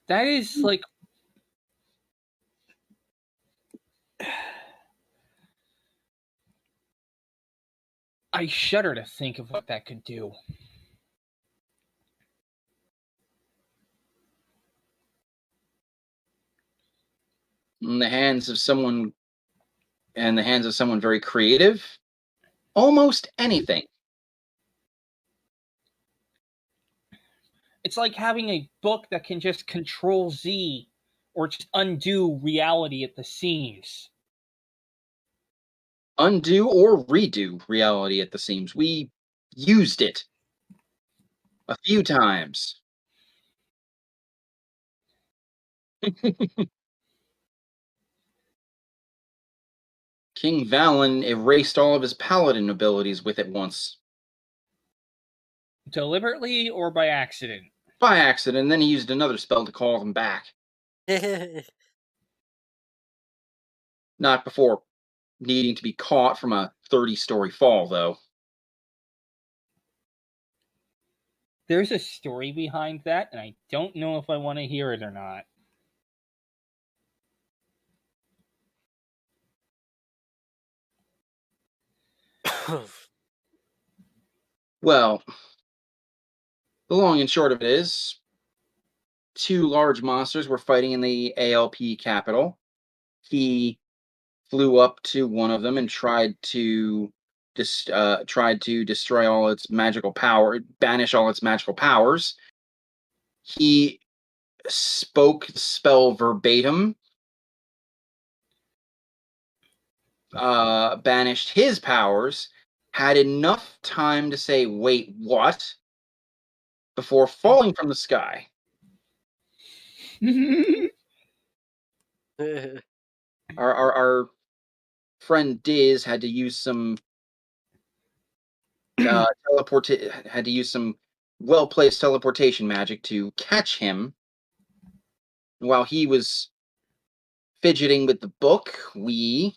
That is like... I shudder to think of what that could do. In the hands of someone very creative, almost anything. It's like having a book that can just control Z or just undo reality at the seams. Undo or redo reality at the seams. We used it a few times. King Valen erased all of his paladin abilities with it once. Deliberately or by accident? By accident, and then he used another spell to call them back. Not before needing to be caught from a 30-story fall, though. There's a story behind that, and I don't know if I want to hear it or not. Well, the long and short of it is, two large monsters were fighting in the ALP capital. He flew up to one of them and tried to destroy all its magical power, banish all its magical powers. He spoke the spell verbatim, banished his powers, had enough time to say, "Wait, what?" before falling from the sky. Our friend Diz had to use some well-placed teleportation magic to catch him. While he was fidgeting with the book, we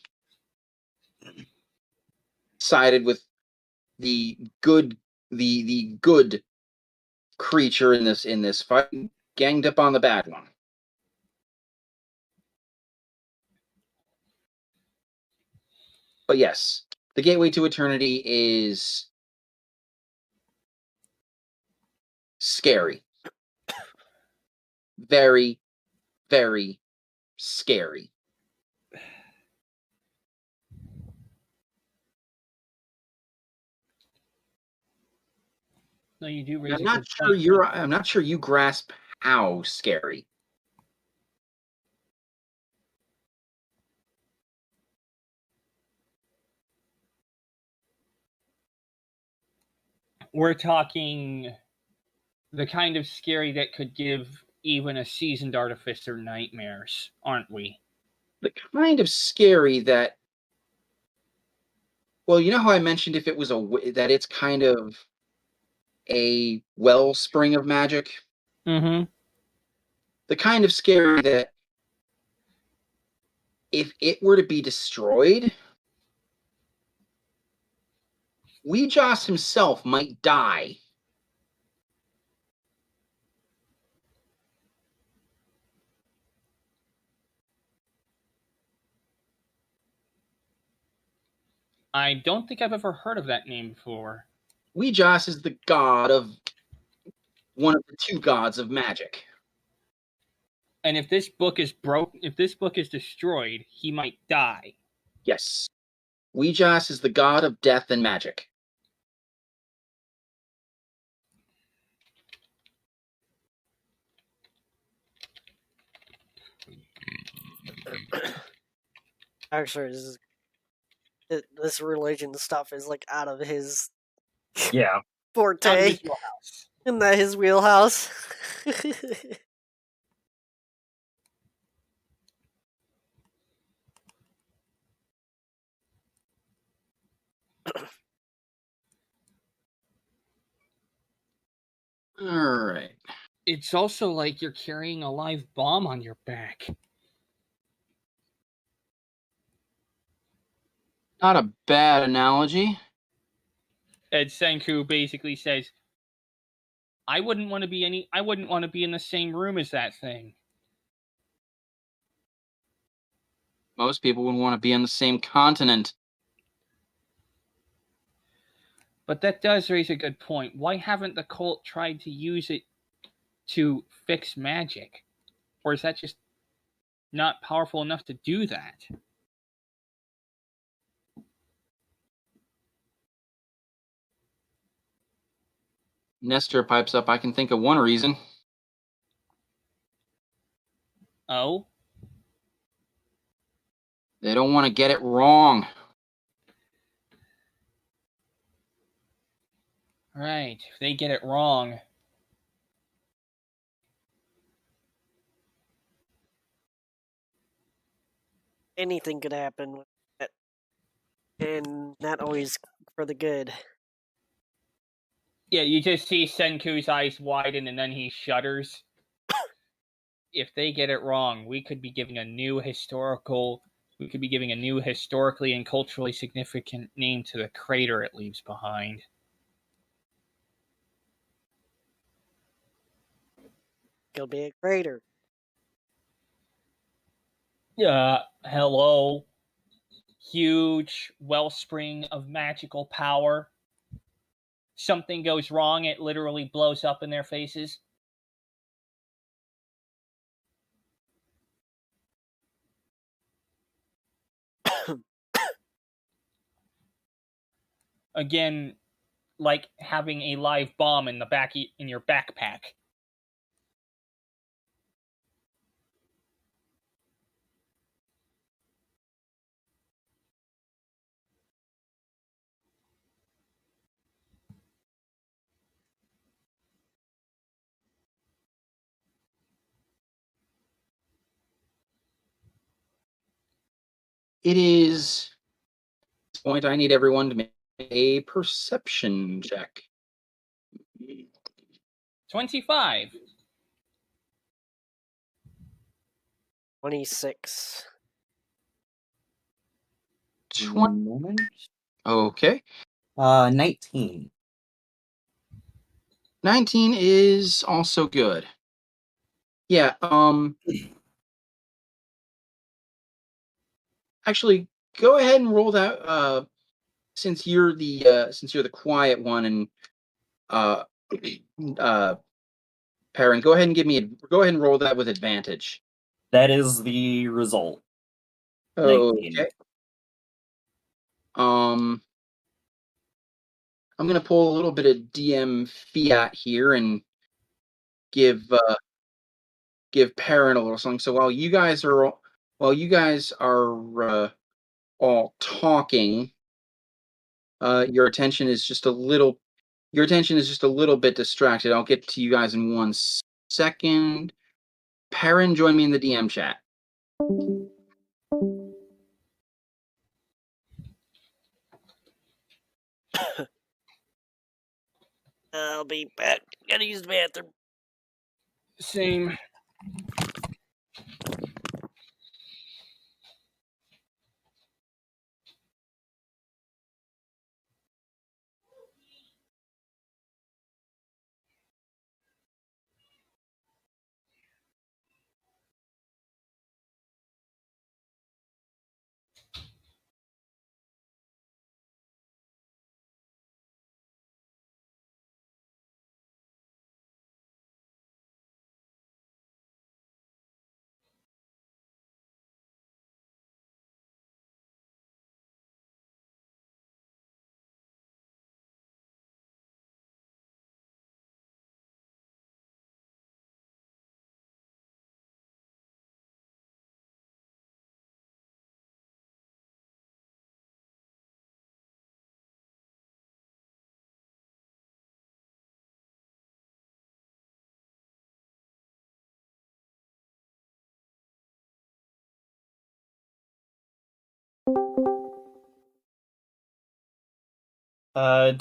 sided with the good creature in this fight, ganged up on the bad one. But yes, the gateway to eternity is scary. Very, very scary. No, you do raise I'm not sure you grasp how scary. We're talking the kind of scary that could give even a seasoned artificer nightmares, aren't we? The kind of scary that, well, you know how I mentioned if it was that it's kind of a wellspring of magic? Mm-hmm. The kind of scary that if it were to be destroyed, Weejoss himself might die. I don't think I've ever heard of that name before. Weejoss is the god of one of the two gods of magic. And if this book is destroyed, he might die. Yes. Weejoss is the god of death and magic. Actually, this religion stuff is like out of his Yeah. Out of forte. his wheelhouse. Isn't that his wheelhouse? All right. It's also like you're carrying a live bomb on your back. Not a bad analogy. And Senku basically says, I wouldn't want to be in the same room as that thing. Most people wouldn't want to be on the same continent. But that does raise a good point. Why haven't the cult tried to use it to fix magic? Or is that just not powerful enough to do that? Nestor pipes up, I can think of one reason. Oh? They don't want to get it wrong. Right. If they get it wrong. Anything could happen with that. And not always for the good. Yeah, you just see Senku's eyes widen and then he shudders. If they get it wrong, we could be giving a new historically and culturally significant name to the crater it leaves behind. It'll be a crater. Hello. Huge wellspring of magical power. Something goes wrong, it literally blows up in their faces. Again, like having a live bomb in your backpack. It is. At this point, I need everyone to make a perception check. 25. 26. 20. Okay. 19. 19 is also good. Yeah, actually go ahead and roll that since you're the quiet one and Perrin, go ahead and roll that with advantage. That is the result. 19. Okay. I'm gonna pull a little bit of DM fiat here and give Perrin a little something. So while you guys are all talking, your attention is just a little bit distracted. I'll get to you guys in 1 second. Perrin, join me in the DM chat. I'll be back. Gotta use the bathroom. Same. Do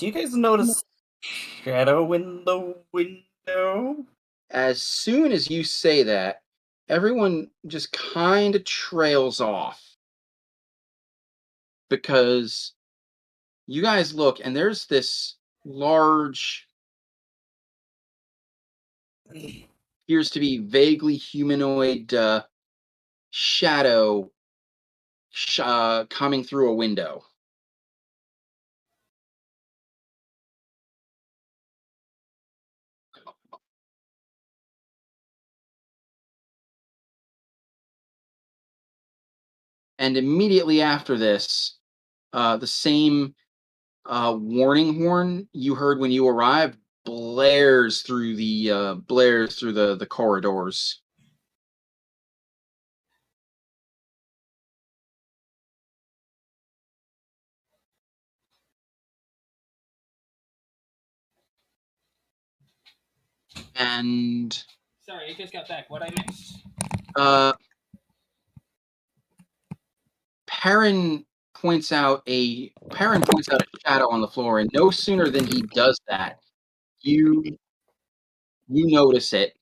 you guys notice shadow in the window? As soon as you say that, everyone just kind of trails off because you guys look and there's this large, appears to be vaguely humanoid shadow coming through a window. And immediately after this, the same warning horn you heard when you arrived blares through the corridors. And Sorry, I just got back. What I miss? Perrin points out a shadow on the floor, and no sooner than he does that, you notice it.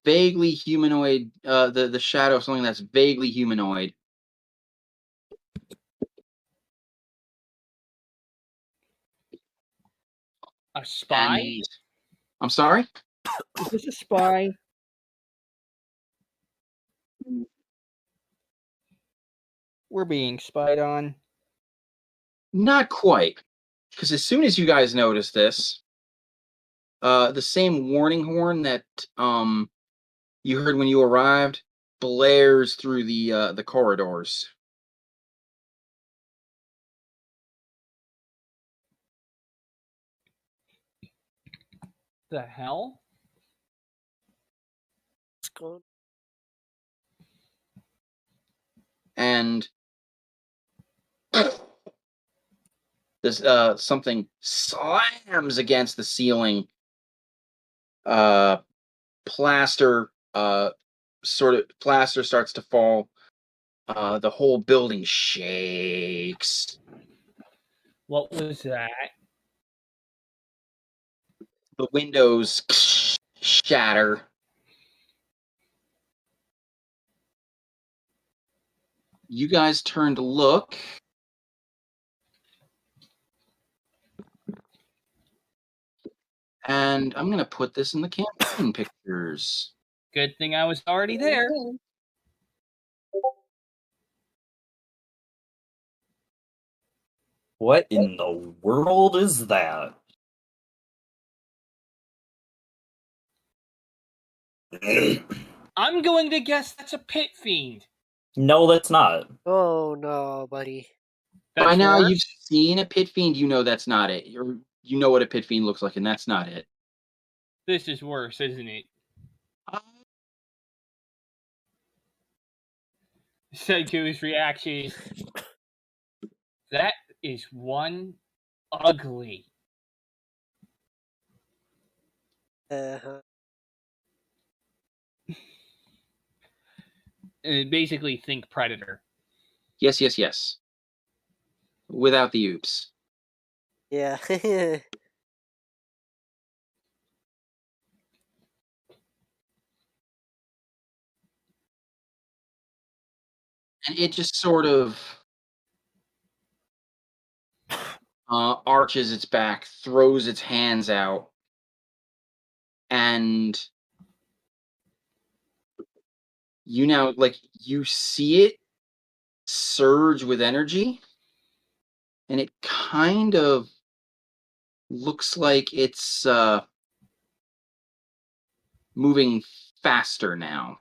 Vaguely humanoid, the shadow of something that's vaguely humanoid. A spy? And, I'm sorry? Is this a spy? We're being spied on. Not quite. Because as soon as you guys notice this, the same warning horn that you heard when you arrived blares through the corridors. The hell? What's going? And this something slams against the ceiling. Plaster starts to fall. The whole building shakes. What was that? The windows shatter. You guys turn to look. And I'm going to put this in the campaign pictures. Good thing I was already there. What in the world is that? I'm going to guess that's a pit fiend. No, that's not. Oh no, buddy. That's By now, worse? you've seen a pit fiend. You know that's not it. You know what a pit fiend looks like, and that's not it. This is worse, isn't it? Senku's reaction is, that is one ugly. Uh-huh. Basically, think Predator. Yes. Without the oops. Yeah. And it just sort of arches its back, throws its hands out, and you see it surge with energy, and it kind of looks like it's moving faster now.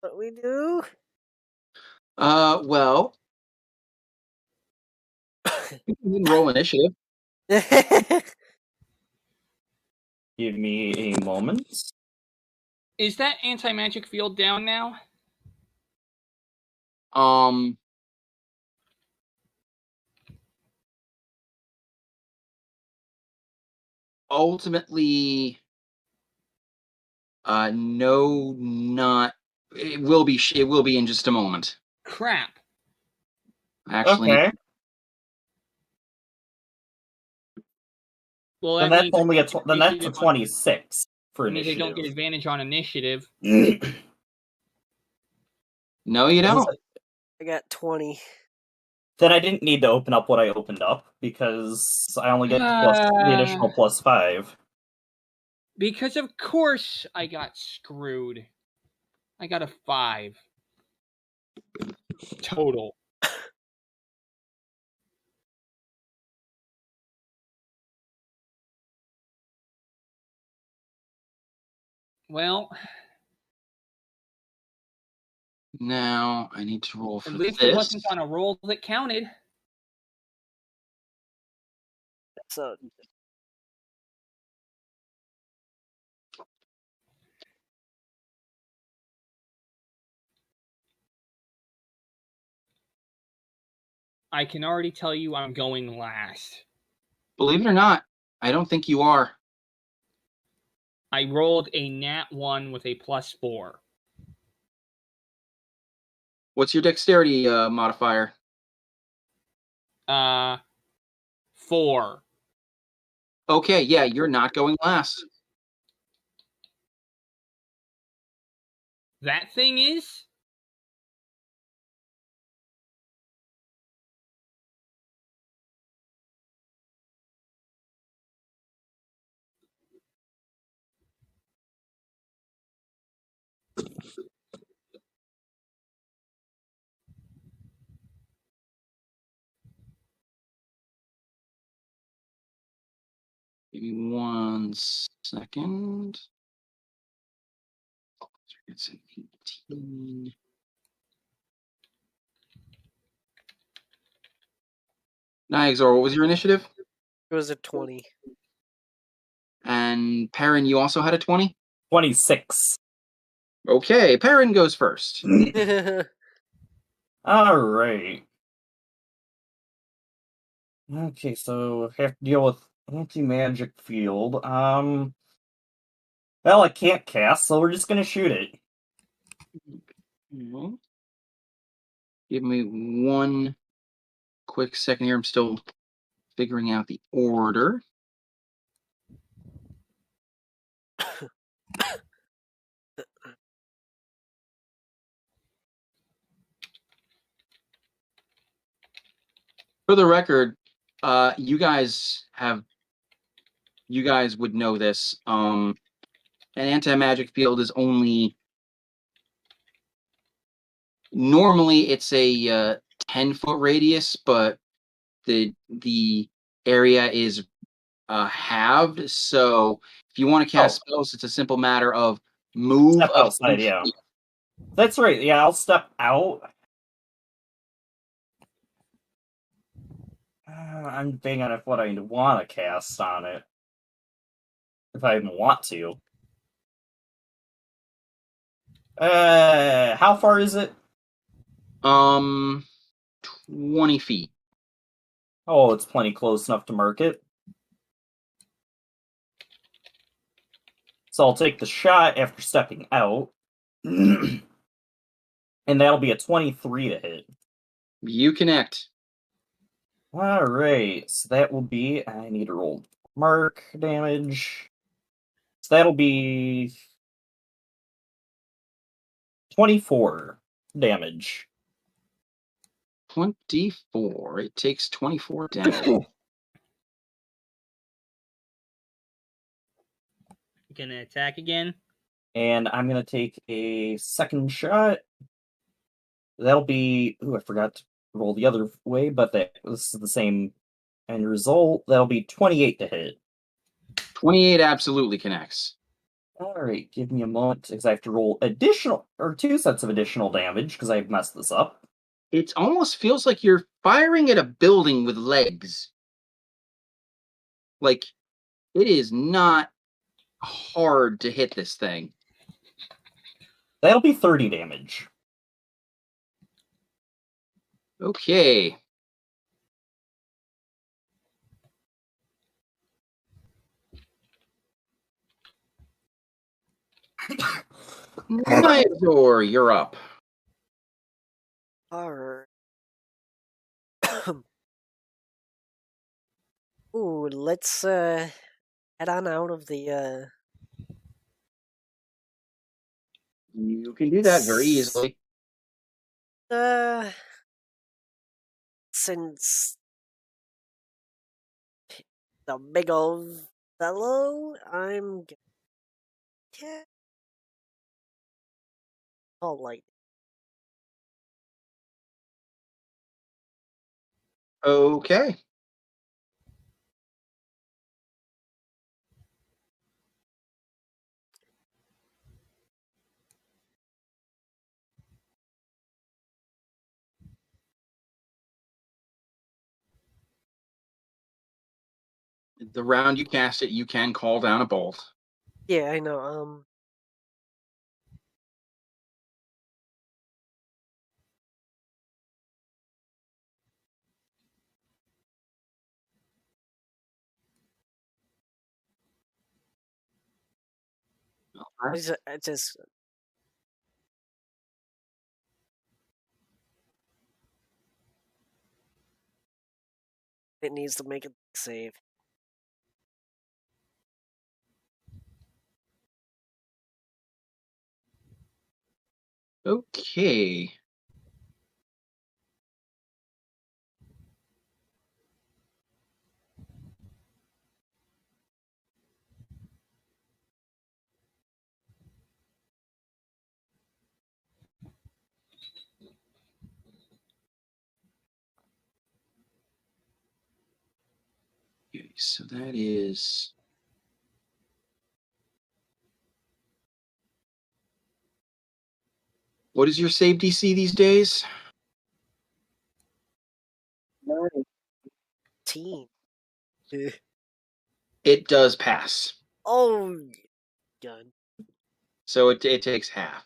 What we do? Well, you can roll initiative. Give me a moment. Is that anti-magic field down now? Ultimately, no, not. It will be. It will be in just a moment. Crap. Actually, Okay. Well, Then that that's means only then that's a initiative 26 for That means they don't get initiative. advantage on initiative. no, you don't. I got 20. Then I didn't need to open up what I opened up because I only get the additional +5. Because of course I got screwed. I got a 5 total. Well, now I need to roll for at least this. it wasn't on a roll that counted. So I can already tell you I'm going last. Believe it or not, I don't think you are. I rolled a nat 1 with a +4. What's your dexterity modifier? 4. Okay, yeah, you're not going last. That thing is? Give me 1 second. It's an 18. Niagzor, what was your initiative? it was a 20. And Perrin, you also had a 20? 26. Okay, Perrin goes first. Alright. Okay, so I have to deal with anti-magic field. Well, I can't cast, so we're just gonna shoot it. Give me 1 quick second here. I'm still figuring out the order. For the record, you guys would know this. An anti-magic field is only normally it's a 10-foot radius, but the area is halved. So if you want to cast spells, it's a simple matter of move Step outside, yeah. That's right, yeah, I'll step out. I'm thinking of what I want to cast on it. If I even want to. How far is it? 20 feet. Oh, it's plenty close enough to mark it. So I'll take the shot after stepping out. And that'll be a 23 to hit. You connect. Alright, so that will be... I need to roll mark damage. So that'll be 24 damage. 24. It takes 24 damage. Gonna attack again. And I'm gonna take a second shot. That'll be... Ooh, I forgot to roll the other way, but this is the same end result. That'll be 28 to hit. 28 absolutely connects. Alright, give me a moment, because I have to roll additional, or 2 sets of additional damage, because I've messed this up. It almost feels like you're firing at a building with legs. Like, it is not hard to hit this thing. That'll be 30 damage. Okay. Myazor, you're up. Alright. Ooh, let's head on out of the You can do that very easily. Since the big old fellow, I'm gonna call light. Okay. The round you cast it, you can call down a bolt. Yeah, I know. I just it needs to make a save. Okay. Okay, so that is... What is your save DC these days? 19. It does pass. Oh, gun. So it takes half.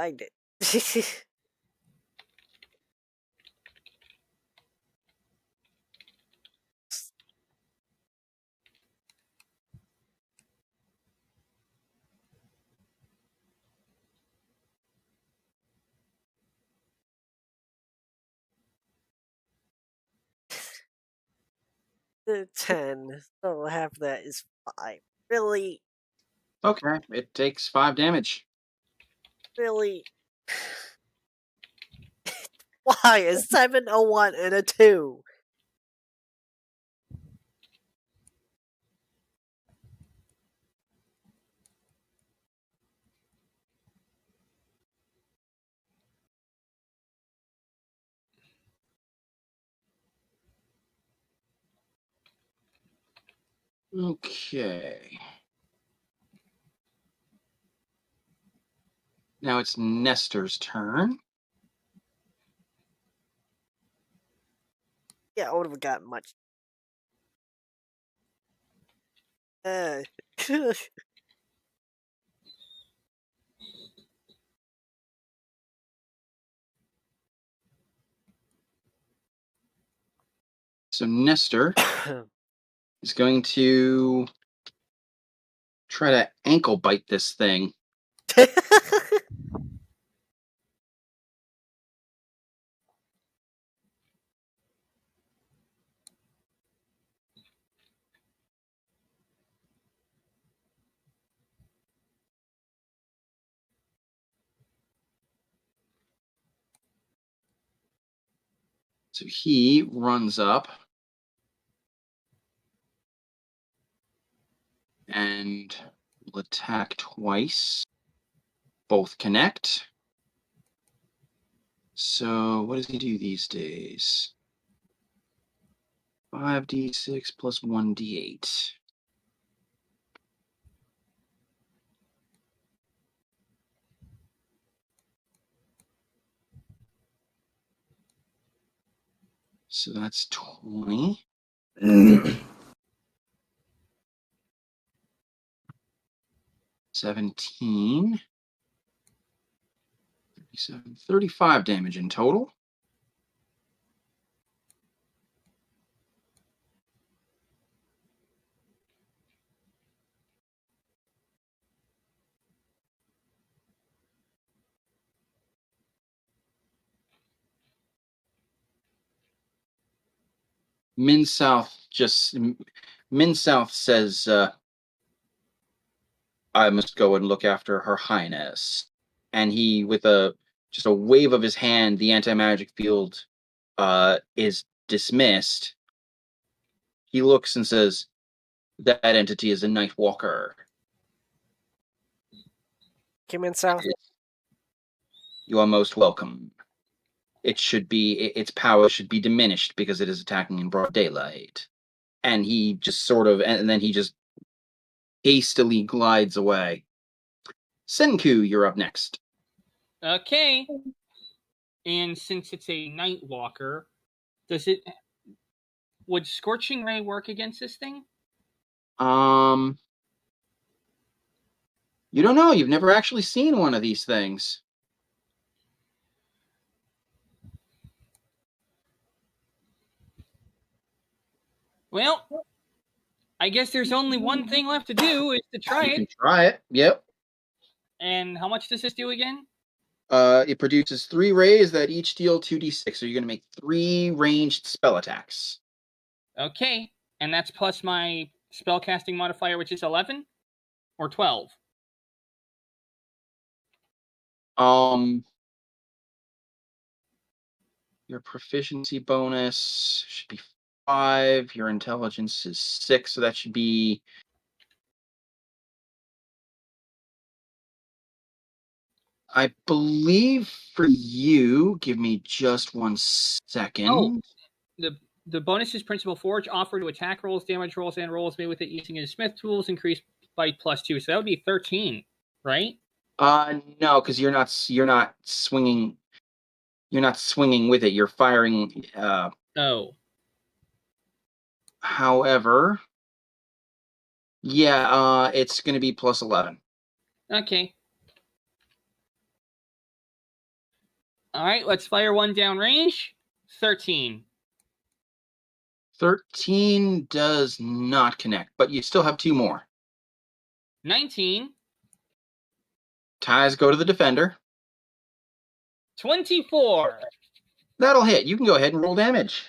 I did. The 10. So half that is 5. Really? Okay, it takes 5 damage. Really? Why? A 7, a 1, and a 2. Okay. Now it's Nestor's turn. Yeah, I would have gotten much. Uh, So Nestor is going to try to ankle bite this thing. So he runs up and will attack twice. Both connect. So what does he do these days? 5d6 plus 1d8. So that's 20. 17. 37, 35 damage in total. Min South says, I must go and look after Her Highness. And he, with just a wave of his hand, the anti-magic field is dismissed. He looks and says, that entity is a Night Walker. Came in south. You are most welcome. Its power should be diminished because it is attacking in broad daylight. And he just and then he just hastily glides away. Senku, you're up next. Okay. And since it's a Night Walker, would Scorching Ray work against this thing? You don't know. You've never actually seen one of these things. Well, I guess there's only one thing left to do is to try You it. can try it. Yep. And how much does this do again? It produces 3 rays that each deal 2d6. So you're going to make 3 ranged spell attacks. Okay. And that's plus my spellcasting modifier, which is 11 or 12. Your proficiency bonus should be 5. Your intelligence is 6, so that should be... I believe for you, give me just 1 second. Oh, the bonus is Principal Forge offered to attack rolls, damage rolls, and rolls made with it using his Smith tools increased by +2. So that would be 13, right? No, because you're not swinging. You're not swinging with it. You're firing. Oh. However, yeah, it's going to be +11. Okay. All right, let's fire one downrange. 13. 13 does not connect, but you still have 2 more. 19. Ties go to the defender. 24. That'll hit. You can go ahead and roll damage.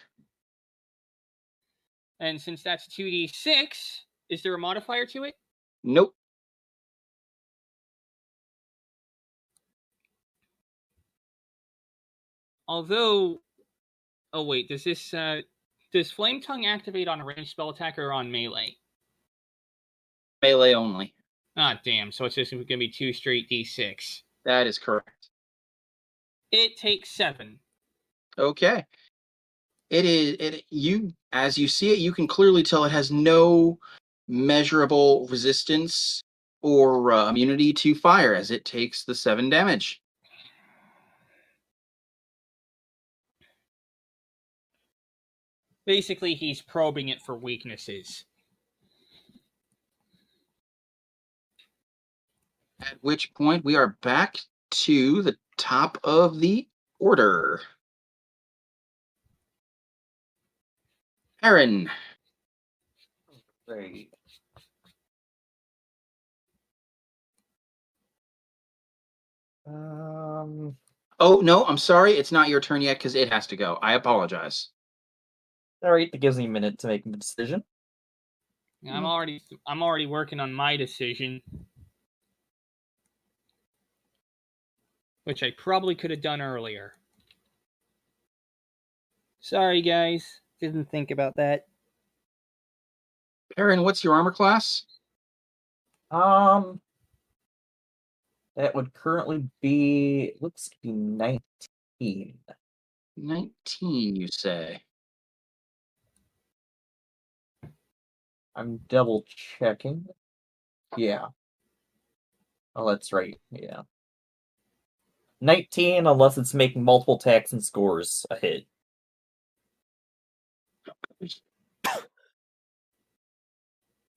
And since that's 2d6, is there a modifier to it? Nope. Although, oh wait, does Flame Tongue activate on a ranged spell attack or on melee? Melee only. Ah, damn. So it's just going to be 2 straight d6. That is correct. It takes 7. Okay. As you see it, you can clearly tell it has no measurable resistance or immunity to fire as it takes the 7 damage. Basically, he's probing it for weaknesses. At which point we are back to the top of the order. Aaron. Great. Oh, no, I'm sorry. It's not your turn yet because it has to go. I apologize. Alright, that gives me a minute to make a decision. I'm already working on my decision. Which I probably could have done earlier. Sorry, guys. Didn't think about that. Aaron, what's your armor class? That would currently be, looks to be 19. 19, you say? I'm double checking. Yeah. Oh, that's right. Yeah. 19, unless it's making multiple attacks and scores a hit.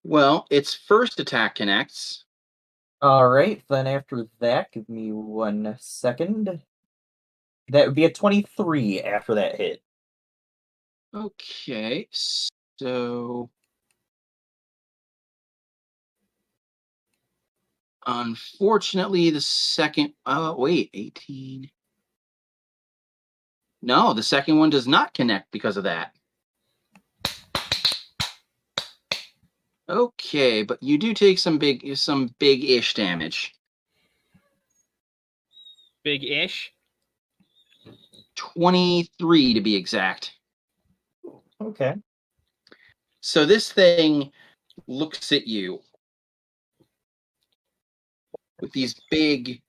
Well, its first attack connects. Alright, then after that, give me 1 second. That would be a 23 after that hit. Okay, so unfortunately, the second. Oh, wait, 18. No, the second one does not connect because of that. Okay, but you do take some big-ish damage. Big-ish? 23 to be exact. Okay. So this thing looks at you with these big,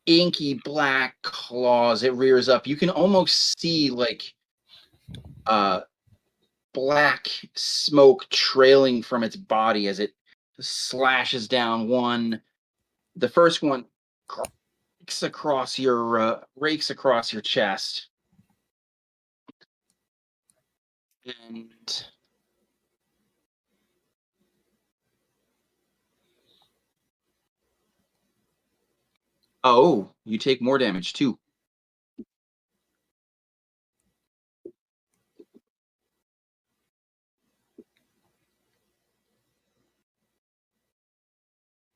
inky black claws. It rears up. You can almost see like black smoke trailing from its body as it slashes down one. The first one rakes across your chest. And oh, you take more damage too.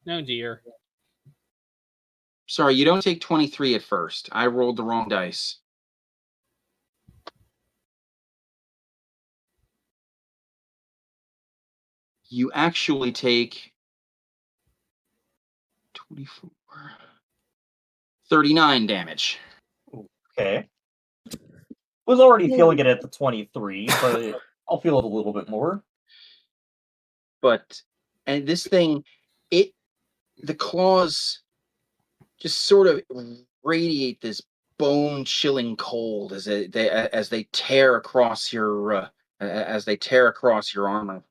No, dear. Sorry, you don't take 23 at first. I rolled the wrong dice. You actually take 24, 39 damage. Okay. Was already feeling it at the 23, but I'll feel it a little bit more. And this thing, the claws just sort of radiate this bone-chilling cold as they tear across your armor.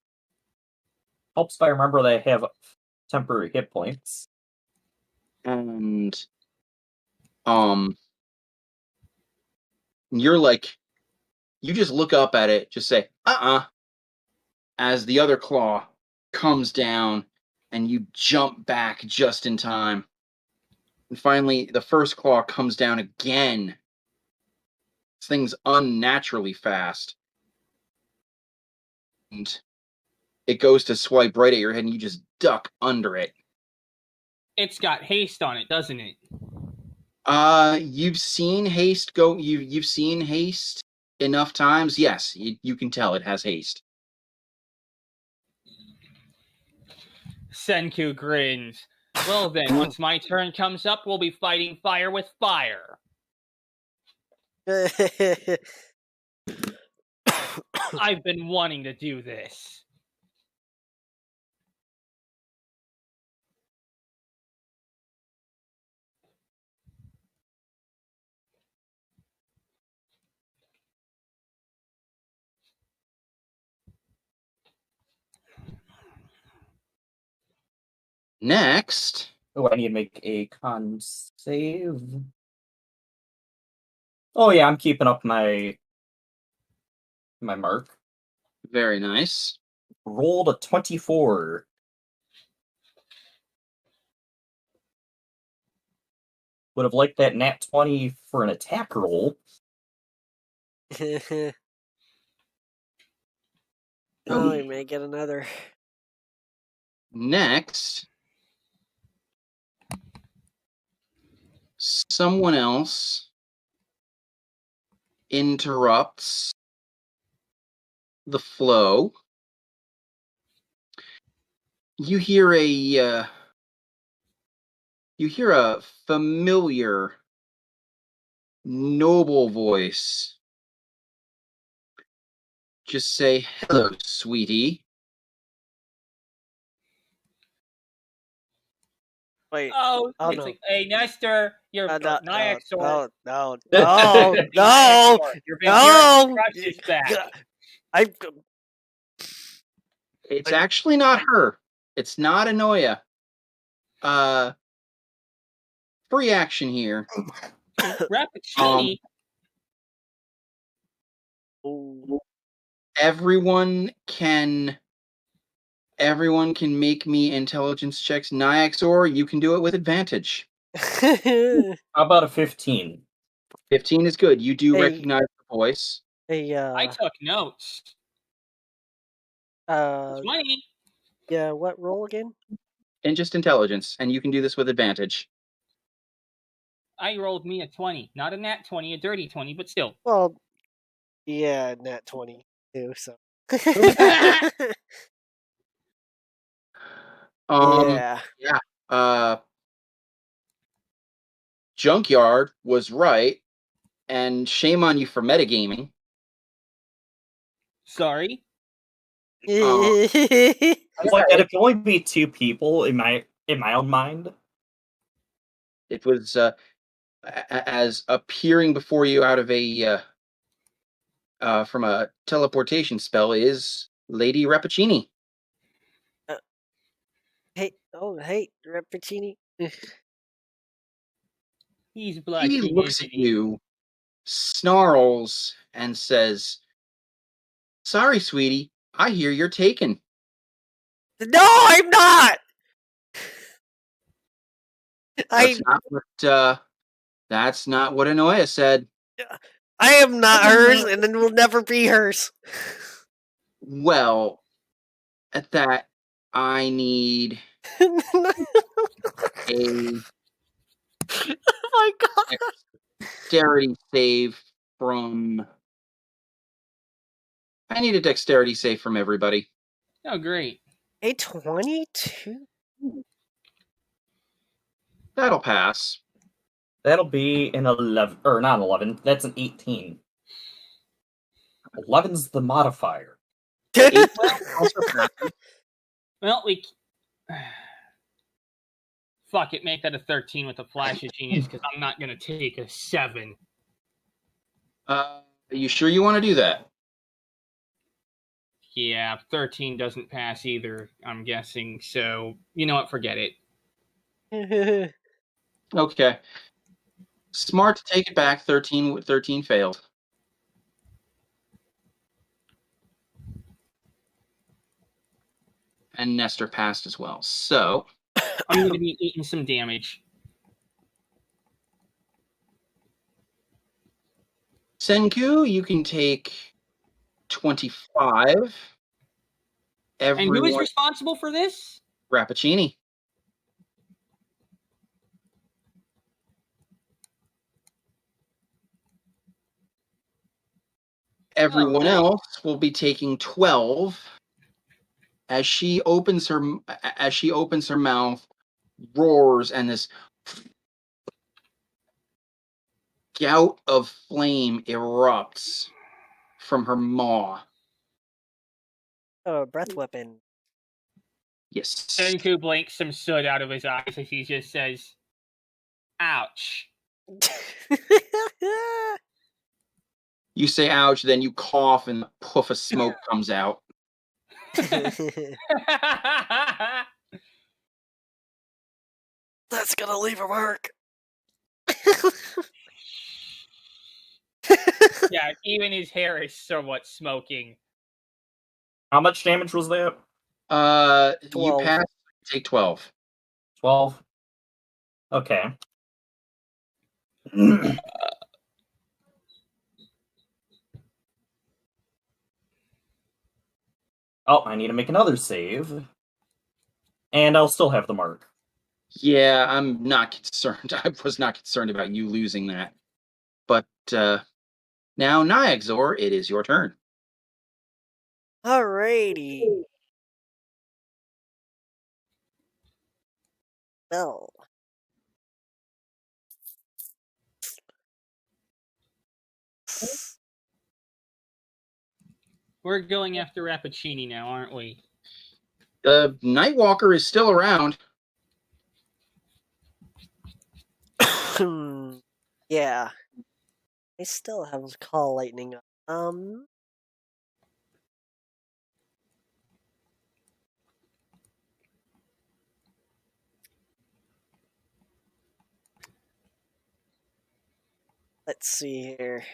Helps if I remember that I have temporary hit points. And you're like, you just look up at it, just say, as the other claw comes down, and you jump back just in time. And finally, the first claw comes down again. This thing's unnaturally fast. And it goes to swipe right at your head, and you just duck under it. It's got haste on it, doesn't it? You've seen haste go. You've seen haste enough times. Yes, you can tell it has haste. Senku grins. Well then, once my turn comes up, we'll be fighting fire with fire. I've been wanting to do this. Next. Oh, I need to make a con save. Oh yeah, I'm keeping up my mark. Very nice. Rolled a 24. Would have liked that nat 20 for an attack roll. Oh, we may get another. Next, someone else interrupts the flow. You hear a familiar, noble voice just say, "Hello, sweetie." Wait. Oh, Oh, it's no. like, hey, Nestor, you're Nyack sword. No. Your vampiric crush is back. I It's actually not her. It's not Anoya. Free action here. Rappuccini. Everyone can make me intelligence checks. Nyaxor, you can do it with advantage. How about a 15? 15 is good. You do Hey. recognize the voice. Hey, I took notes. 20. Yeah, what roll again? And just intelligence, and you can do this with advantage. I rolled me a 20. Not a nat 20, a dirty 20, but still. Well, yeah, nat 20 too, so. Yeah. Junkyard was right, and shame on you for metagaming. Sorry. It's like that it can only be 2 people in my own mind. It was as appearing before you out of a from a teleportation spell is Lady Rappuccini. Hey, Rappuccini. He's blushing. He looks at you, snarls, and says, "Sorry, sweetie. I hear you're taken." No, I'm not. That's not what Anoya said. I am not hers, and it will never be hers. Well, at that, I need Oh a my god. dexterity save from. I need a dexterity save from everybody. Oh, great. A 22? That'll pass. That'll be an 11, or not 11. That's an 18. 11's the modifier. Well, we. Fuck it, make that a 13 with a flash of genius, because I'm not going to take a 7. Are you sure you want to do that? Yeah, 13 doesn't pass either, I'm guessing, so you know what, forget it. Okay. Smart to take it back. 13 failed. And Nestor passed as well. So I'm going to be eating some damage. Senku, you can take 25. And who is responsible for this? Rappuccini. Everyone else will be taking 12. As she opens her mouth, roars, and this gout of flame erupts from her maw. Oh, a breath weapon. Yes. Senku blinks some soot out of his eyes as he just says, ouch. You say ouch, then you cough and a puff of smoke comes out. That's gonna leave a mark. Yeah, even his hair is somewhat smoking. How much damage was that? 12. You pass, take 12. 12. Okay. Oh, I need to make another save. And I'll still have the mark. Yeah, I'm not concerned. I was not concerned about you losing that. But now, Nyaxor, it is your turn. Alrighty. Well. We're going after Rappuccini now, aren't we? The Nightwalker is still around. Yeah. I still have Call Lightning up. Let's see here.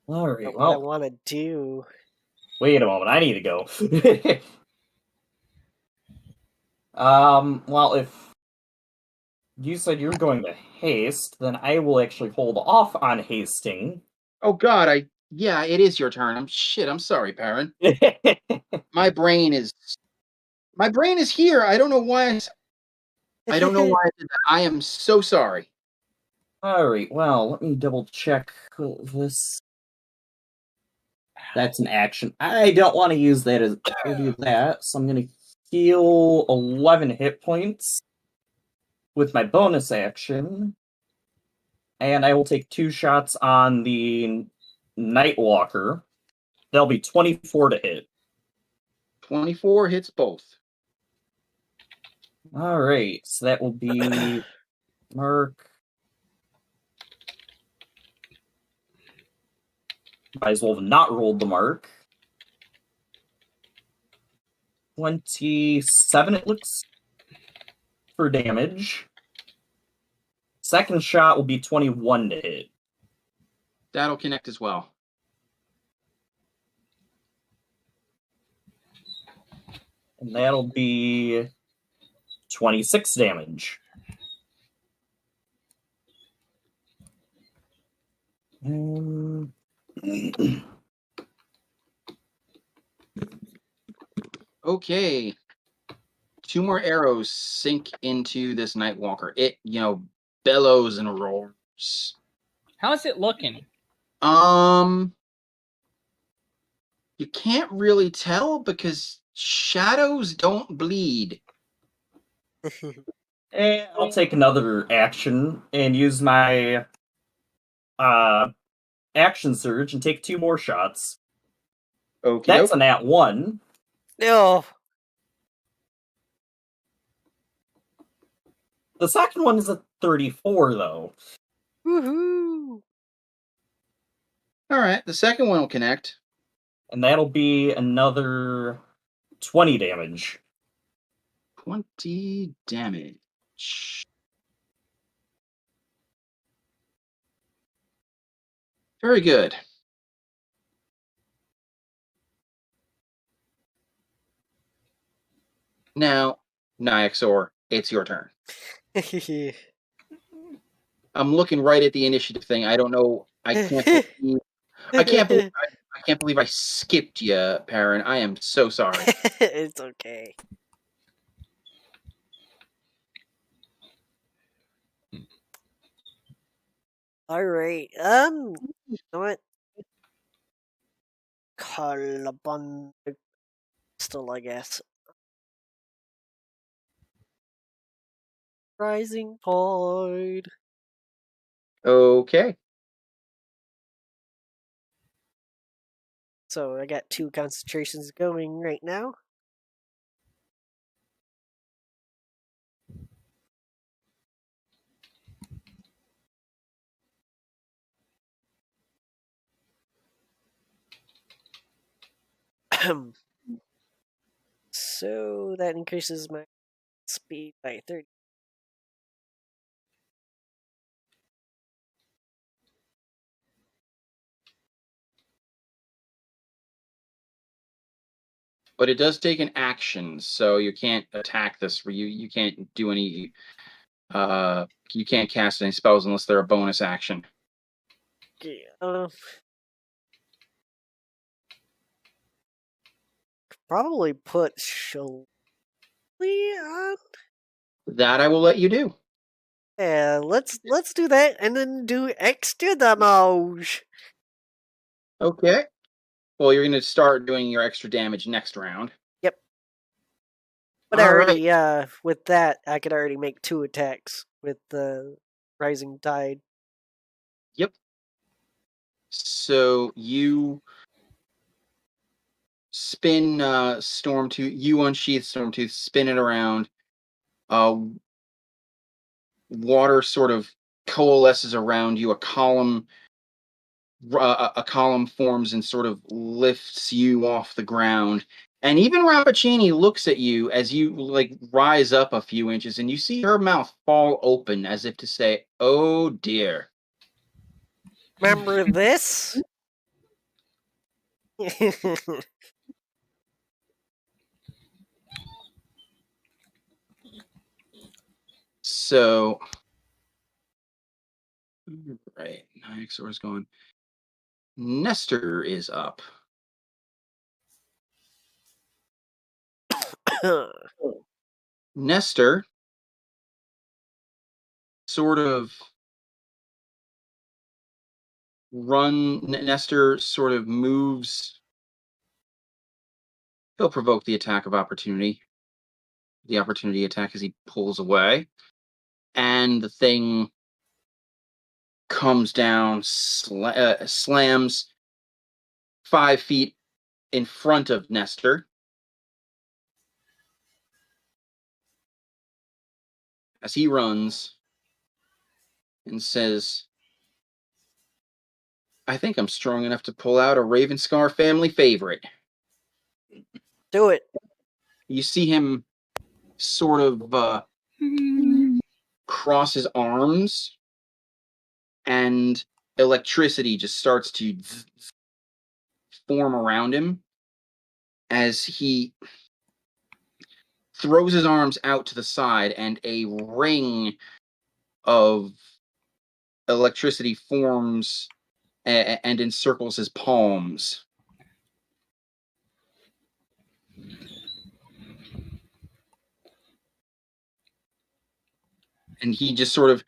All right. What I Well, want to do. wait a moment. I need to go. Well, if you said you're going to haste, then I will actually hold off on hasting. Oh God, yeah, it is your turn. I'm sorry, Perrin. My brain is here. I don't know why I don't know why I did that. I am so sorry. All right. Well, let me double check this. That's an action. I don't want to use that as do that, so I'm going to heal 11 hit points with my bonus action, and I will take 2 shots on the Nightwalker. That'll be 24 to hit. 24 hits both. All right, so that will be mark. Might as well have not rolled the mark. 27, it looks, for damage. Second shot will be 21 to hit. That'll connect as well. And that'll be 26 damage. Okay. 2 more arrows sink into this Nightwalker. It, bellows and roars. How's it looking? You can't really tell because shadows don't bleed. And I'll take another action and use my action surge and take 2 more shots. Okay. That's a nat 1. No. The second one is a 34, though. Woohoo! All right. The second one will connect. And that'll be another 20 damage. 20 damage. Very good. Now, Nyxor, it's your turn. I'm looking right at the initiative thing. I don't know. I can't believe I skipped you, Perrin. I am so sorry. It's okay. All right. You know what? Call upon the pistol, I guess. Rising Tide. Okay. So I got 2 concentrations going right now. So that increases my speed by 30. But it does take an action, so you can't attack this. You can't do any. You can't cast any spells unless they're a bonus action. Yeah. Probably put Shillelagh on. That I will let you do. Yeah, let's do that and then do extra damage. Okay. Well, you're going to start doing your extra damage next round. Yep. But I already, with that, I could already make 2 attacks with the Rising Tide. Yep. So you spin Stormtooth. You unsheath Stormtooth, spin it around. Water sort of coalesces around you. A column forms and sort of lifts you off the ground, And even Rappaccini looks at you as you like rise up a few inches, and you see her mouth fall open as if to say, "Oh dear." Remember this? So, right, Nyxor's going. Nestor is up. Nestor sort of Nestor sort of moves. He'll provoke the attack of opportunity. The opportunity attack as he pulls away. And the thing comes down, slams 5 feet in front of Nestor. As he runs and says, "I think I'm strong enough to pull out a Ravenscar family favorite." Do it. You see him sort of cross his arms, and electricity just starts to form around him as he throws his arms out to the side, and a ring of electricity forms and encircles his palms. And he just sort of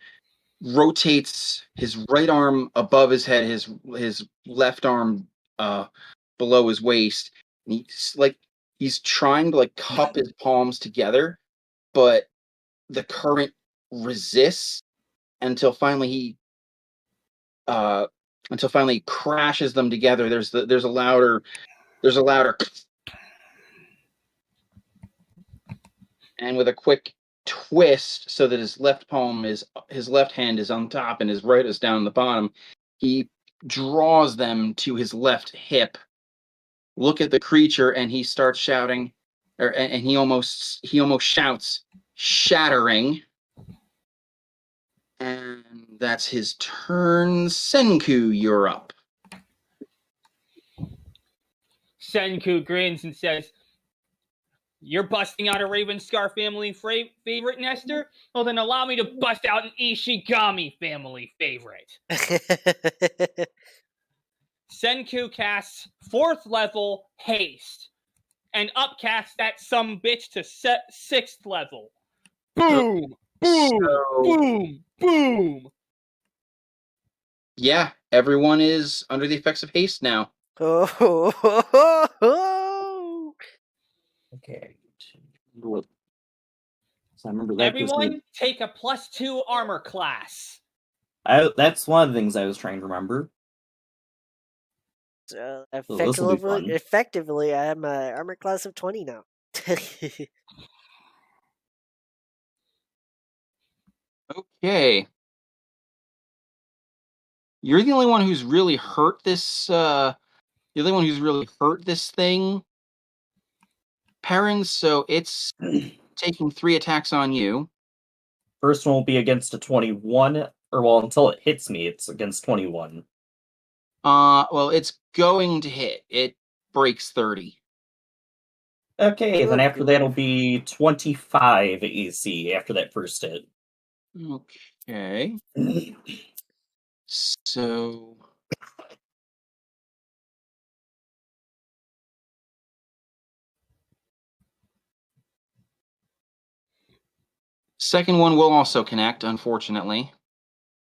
rotates his right arm above his head, his left arm below his waist. And he's trying to like cup his palms together, but the current resists until finally he crashes them together. There's a louder and with a quick twist so that his left hand is on top and his right is down the bottom, he draws them to his left hip. Look at the creature, and he starts shouting, and he almost shouts, "Shattering!" And that's his turn. Senku, you're up. Senku grins and says, "You're busting out a Ravenscar family favorite, Nestor? Well, then allow me to bust out an Ishigami family favorite." Senku casts 4th level haste and upcasts that some bitch to 6th level. Boom! Boom! Boom! Yeah, everyone is under the effects of haste now. Okay. So I remember that. Everyone, take a +2 armor class. That's one of the things I was trying to remember. Effectively, I am an armor class of 20 now. Okay. You're the only one who's really hurt this. You're the only one who's really hurt this thing, Perrin. So it's taking 3 attacks on you. First one will be against a 21, until it hits me, it's against 21. Well, it's going to hit. It breaks 30. Okay, then after that'll be 25 AC after that first hit. Okay. So second one will also connect, unfortunately.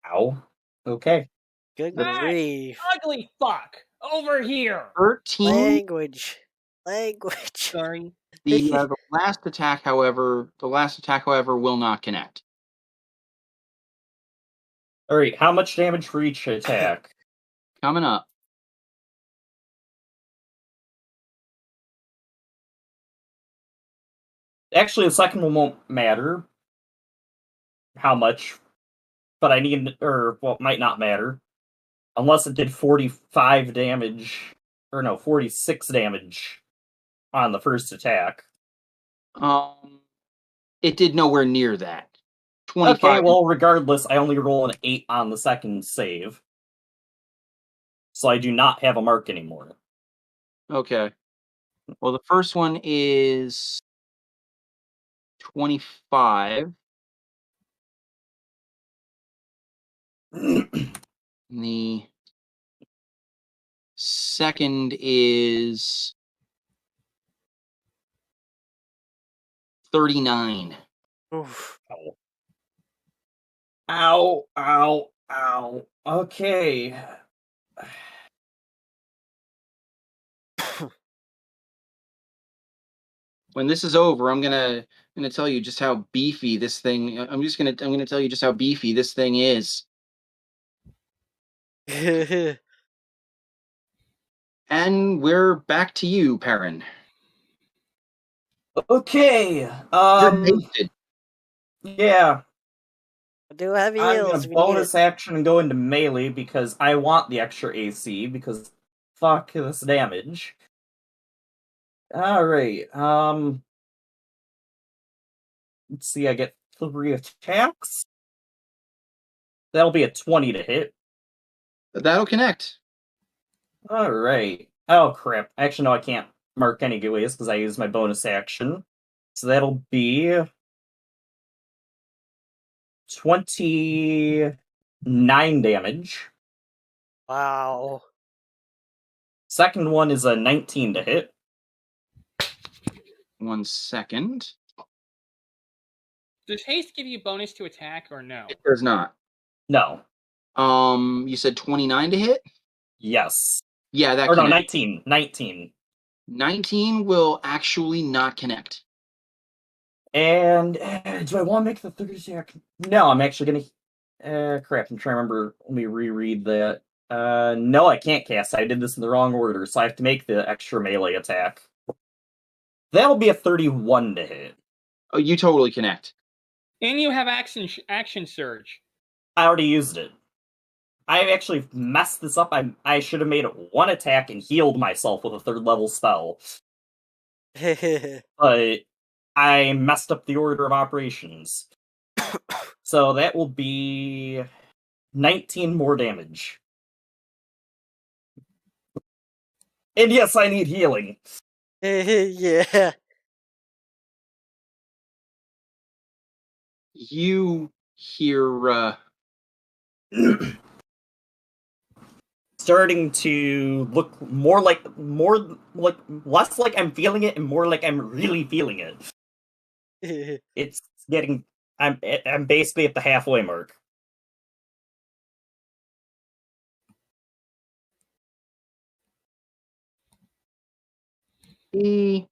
Ow. Okay. Good grief. Ugly fuck! Over here! 13. Language. Sorry. The last attack, however, will not connect. Alright, how much damage for each attack? Coming up. Actually, the second one won't matter how much, but might not matter. Unless it did 45 damage, 46 damage on the first attack. It did nowhere near that. 25. Okay, well, regardless, I only roll an 8 on the second save. So I do not have a mark anymore. Okay. Well, the first one is 25. The second is 39. Oof. Ow, ow, ow. Okay. When this is over, I'm gonna tell you just how beefy this thing. I'm gonna tell you just how beefy this thing is. And we're back to you, Perrin. Okay. You're baited. Yeah. Do heavy I'm heals. gonna if you need bonus it. action and go into melee because I want the extra AC because fuck this damage. Alright, let's see, I get 3 attacks. That'll be a 20 to hit. That'll connect. Alright. Oh crap. Actually, no, I can't mark anyways because I used my bonus action. So that'll be 29 damage. Wow. Second one is a 19 to hit. 1 second. Does haste give you bonus to attack or no? It does not. No. You said 29 to hit? Yes. Yeah, that Or no, connects. 19. 19. 19 will actually not connect. And do I want to make the third attack? No, I'm actually gonna. Crap! I'm trying to remember. Let me reread that. No, I can't cast. I did this in the wrong order, so I have to make the extra melee attack. That'll be a 31 to hit. Oh, you totally connect. And you have action surge. I already used it. I actually messed this up. I should have made it 1 attack and healed myself with a 3rd level spell. But I messed up the order of operations. So that will be 19 more damage. And yes, I need healing. Yeah. You hear Starting to look less like I'm feeling it and more like I'm really feeling it. It's getting I'm basically at the halfway mark. Rappaccini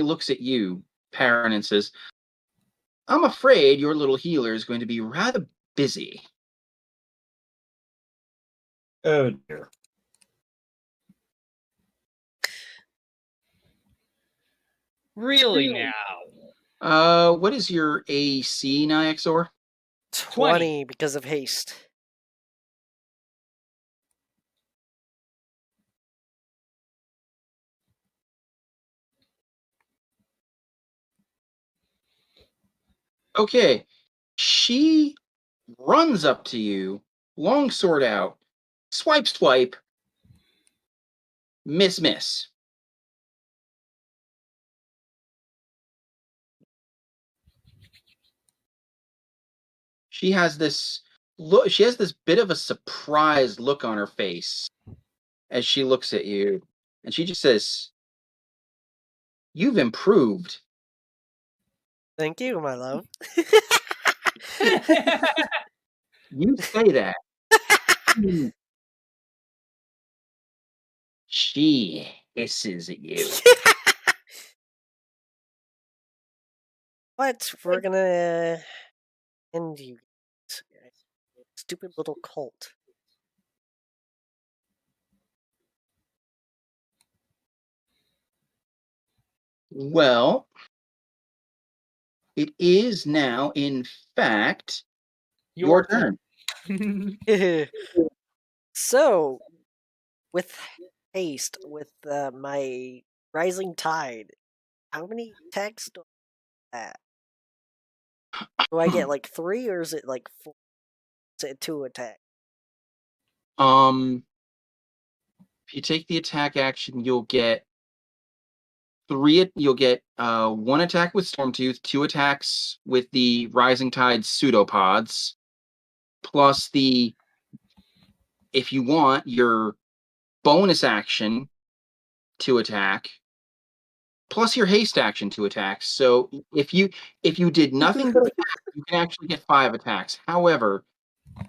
looks at you, Perrin, and says, I'm afraid your little healer is going to be rather busy. Oh dear. Really now? What is your AC, Nyxor? 20 because of haste. Okay. She runs up to you, long sword out, swipe, swipe, miss, miss. She has this look. She has this bit of a surprised look on her face as she looks at you, and she just says, "You've improved." Thank you, my love. You say that. She hisses at you. But we're gonna end you. Stupid little cult. Well, it is now, in fact, your turn. So, with haste with my rising tide. How many attacks do I have? Do I get like 3 or is it like 4? Is it 2 attack? If you take the attack action, you'll get 3. You'll get 1 attack with Stormtooth, 2 attacks with the Rising Tide pseudopods, plus if you want, your bonus action to attack, plus your haste action to attack. So if you did nothing but attack, you can actually get 5 attacks. However,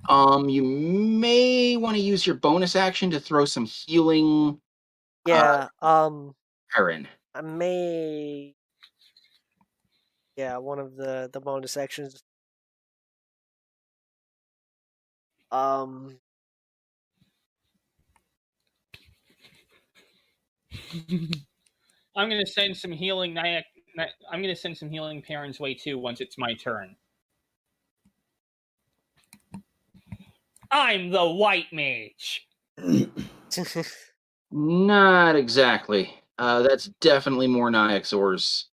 you may want to use your bonus action to throw some healing. Yeah. Aaron. I may. Yeah, one of the bonus actions. I'm gonna send some healing. I'm gonna send some healing Perrin's way too once it's my turn. I'm the white mage. Not exactly. That's definitely more Nyxor's.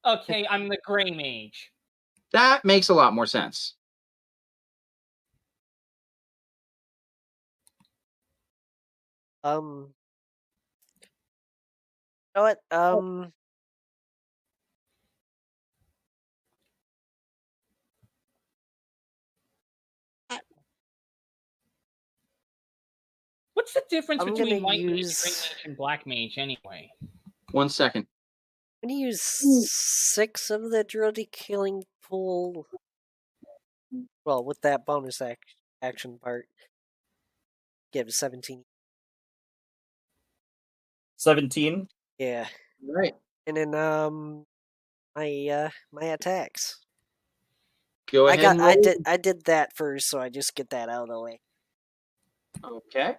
Okay, I'm the gray mage. That makes a lot more sense. You know what? What's the difference I'm between gonna white mage, use- gray mage, and black mage anyway? 1 second. I'm gonna use 6 of the Druidic Healing Pool. Well, with that bonus action part, give 17. 17. Yeah, Right. and then my attacks. Go ahead and roll. I did that first, so I just get that out of the way. Okay.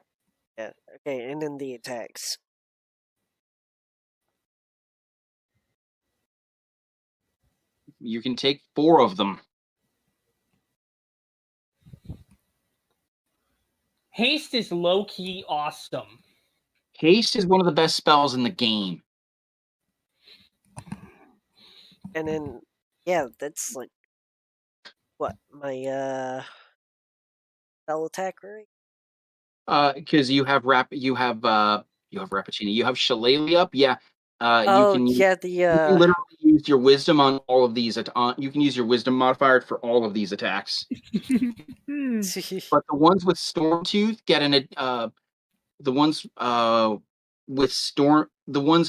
Yeah. Okay, and then the attacks. You can take 4 of them. Haste is low-key awesome. Haste is one of the best spells in the game. And then, yeah, that's like what my spell attack, right? Because you have Rappaccini, you have Shillelagh up. Yeah. Oh, you can yeah, you can literally use your wisdom on all of these. You can use your wisdom modifier for all of these attacks. But the ones with Stormtooth get the ones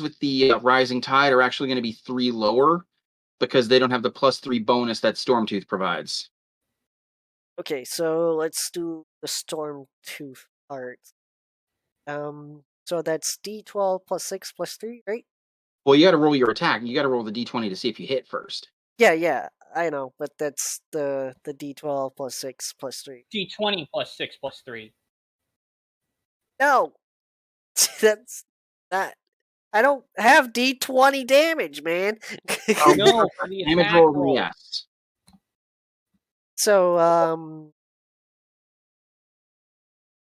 with the Rising Tide are actually going to be 3 lower because they don't have the +3 bonus that Stormtooth provides. Okay, so let's do the Storm Tooth part. So that's D12 plus 6 plus 3, right? Well, you got to roll your attack. You got to roll the D20 to see if you hit first. Yeah, I know, but that's the D12 plus 6 plus 3. D20 plus 6 plus 3. No! That's not. I don't have D20 damage, man. No, for the Damage attack roll, roll. yes. So,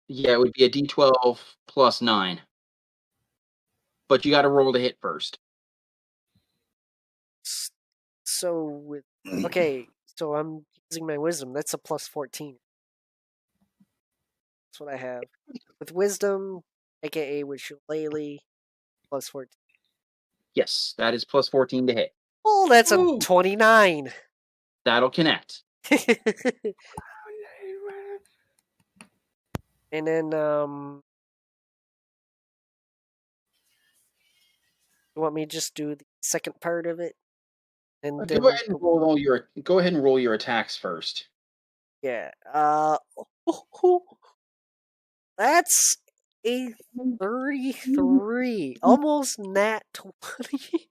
Yeah, it would be a D12 plus 9. But you got to roll to hit first. okay, so I'm using my wisdom. That's a plus 14. That's what I have. With wisdom, aka with Shillelagh, plus 14. Yes, that is plus 14 to hit. Oh, that's a Ooh. 29. That'll connect. And then, you want me to just do the second part of it? And then, Go ahead and roll your attacks first. yeah, that's a 33. Almost nat 20.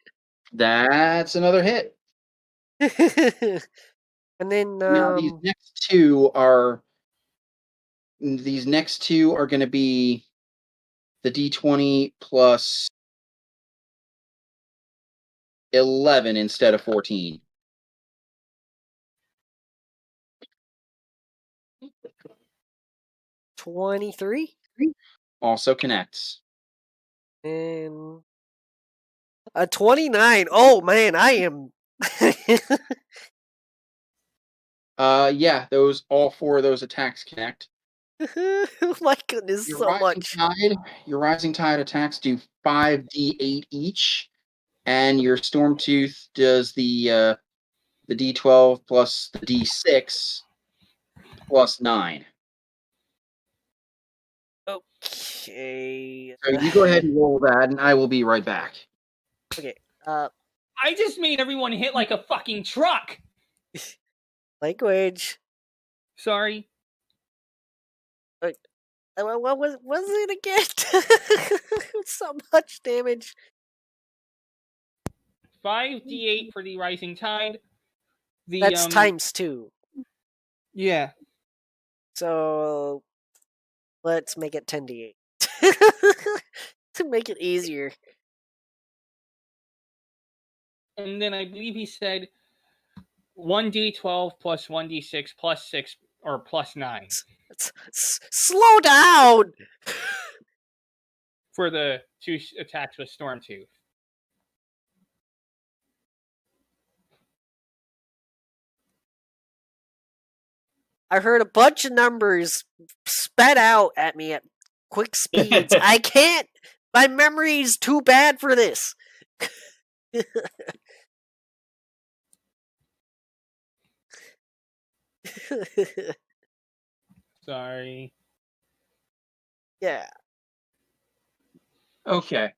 That's another hit. And then, Now these next two are going to be the D20 plus 11 instead of 14. $23. Also connects. And a 29. Oh man, I am. Yeah, all four of those attacks connect. Oh my goodness, so much. Your rising tide attacks do 5d8 each, and your storm tooth does the d12 plus the d6 plus 9. Okay. So you go ahead and roll that, and I will be right back. Okay. I just made everyone hit like a fucking truck. Language. Sorry. What was it again? So much damage. 5d8 for the rising tide. That's times 2. Yeah. So let's make it 10d8 to make it easier. And then I believe he said 1d12 plus 1d6 plus 6 or plus 9 Slow down. for the 2 attacks with Stormtooth. I heard a bunch of numbers sped out at me at quick speeds. I can't. My memory's too bad for this. Sorry. Yeah. Okay.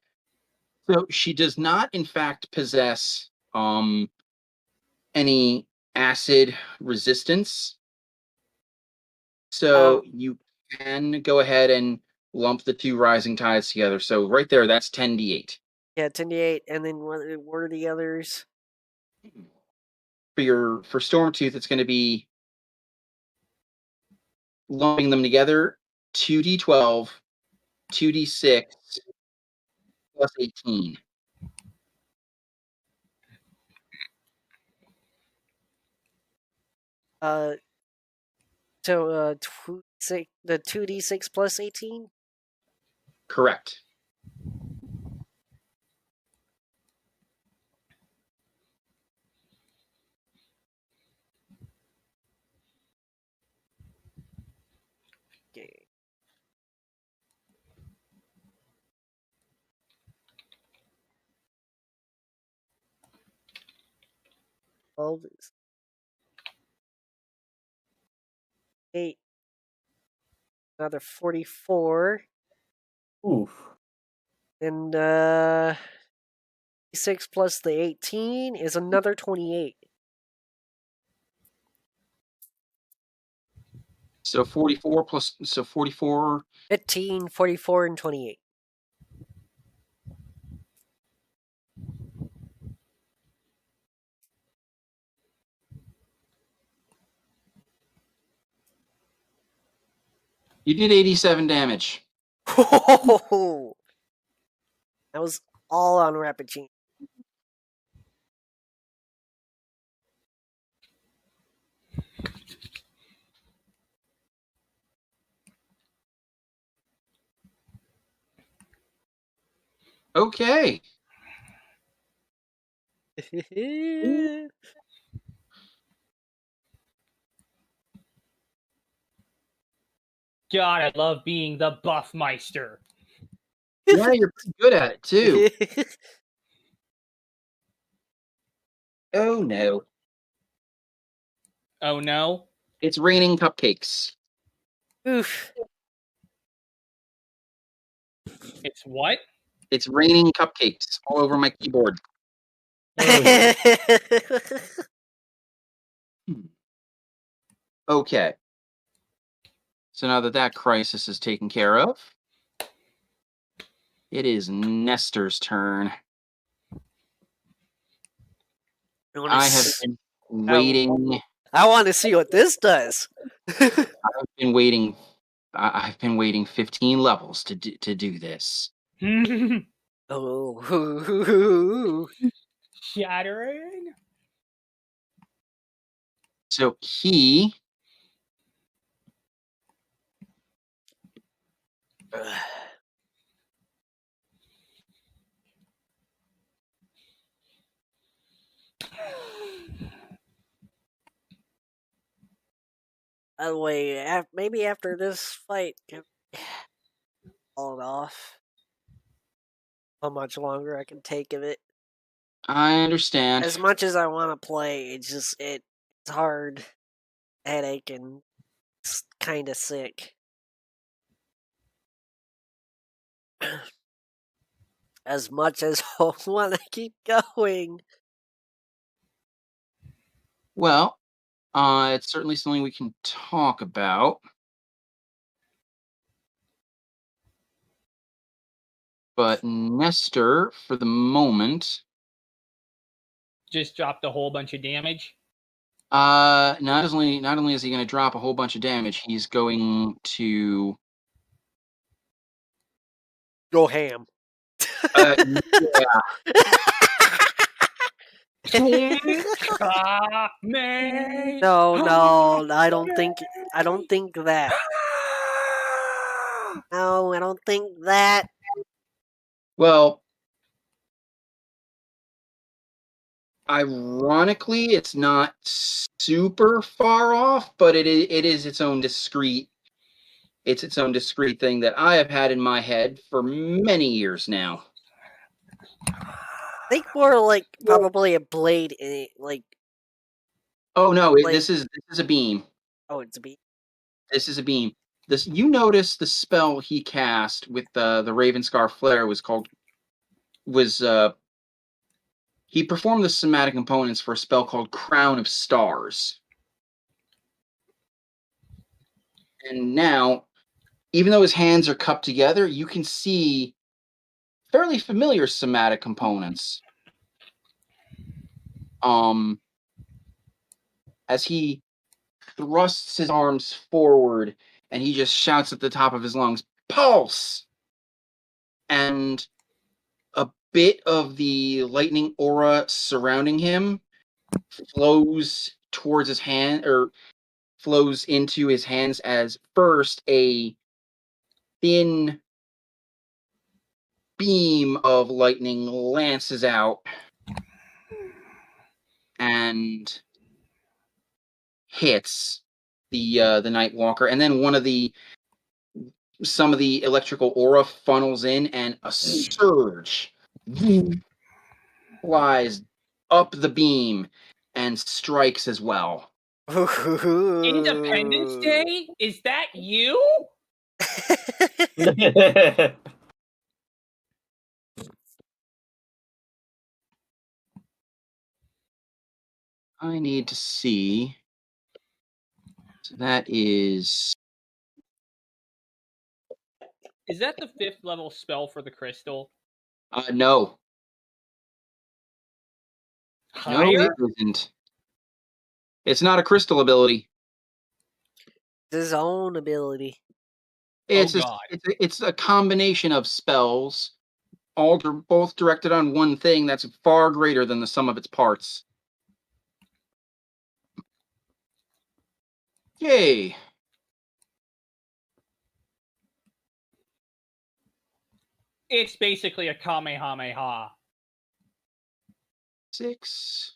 So she does not, in fact, possess any acid resistance. So you can go ahead and lump the 2 rising tides together. So right there, that's 10d8. Yeah, 10d8, and then what are the others? For Stormtooth, it's going to be lumping them together, 2d12, 2d6, plus 18. So the 2d6 plus 18? Correct. Okay. All this. 8. Another 44. Oof. And 6 plus the 18 is another 28. So 44. 15, 44, and 28. You did 87 damage. That was all on rapid change. Okay. God, I love being the Buffmeister. Yeah, you're pretty good at it, too. Oh, no. Oh no? It's raining cupcakes. Oof. It's what? It's raining cupcakes all over my keyboard. Okay. So now that crisis is taken care of, it is Nestor's turn. I have been waiting. I want to see what this does. I've been waiting 15 levels to do this. Oh. Shattering? So he By the way, maybe after this fight, call it off. How much longer I can take of it? I understand. As much as I want to play, it's hard. Headache and it's kind of sick. As much as I want to keep going. Well, it's certainly something we can talk about. But Nestor, for the moment, just dropped a whole bunch of damage. not only is he going to drop a whole bunch of damage, he's going to go ham. Yeah. No, I don't think that. No, I don't think that. Well, ironically, it's not super far off, but it is its own discrete. It's its own discrete thing that I have had in my head for many years now. I think more like probably a blade in it, like. Oh no! This is a beam. Oh, it's a beam. This is a beam. You notice the spell he cast with the Ravenscar Flare he performed the somatic components for a spell called Crown of Stars. And now, even though his hands are cupped together, you can see fairly familiar somatic components. As he thrusts his arms forward and he just shouts at the top of his lungs, "Pulse!" And a bit of the lightning aura surrounding him flows towards his hand, or flows into his hands as first a thin beam of lightning lances out and hits the Nightwalker, and then some of the electrical aura funnels in, and a surge flies up the beam and strikes as well. Independence Day? Is that you? I need to see. So that is. Is that the 5th level spell for the crystal? No. Higher? No, it isn't. It's not a crystal ability. His own ability. It's a combination of spells, both directed on one thing that's far greater than the sum of its parts. Yay! It's basically a Kamehameha. 6.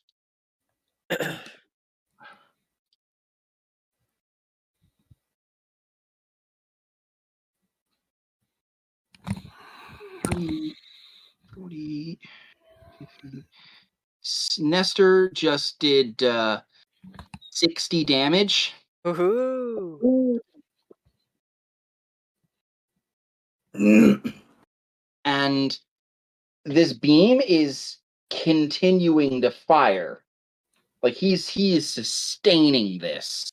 $40, $50. Nestor just did 60 damage. Woohoo! And this beam is continuing to fire. Like he is sustaining this.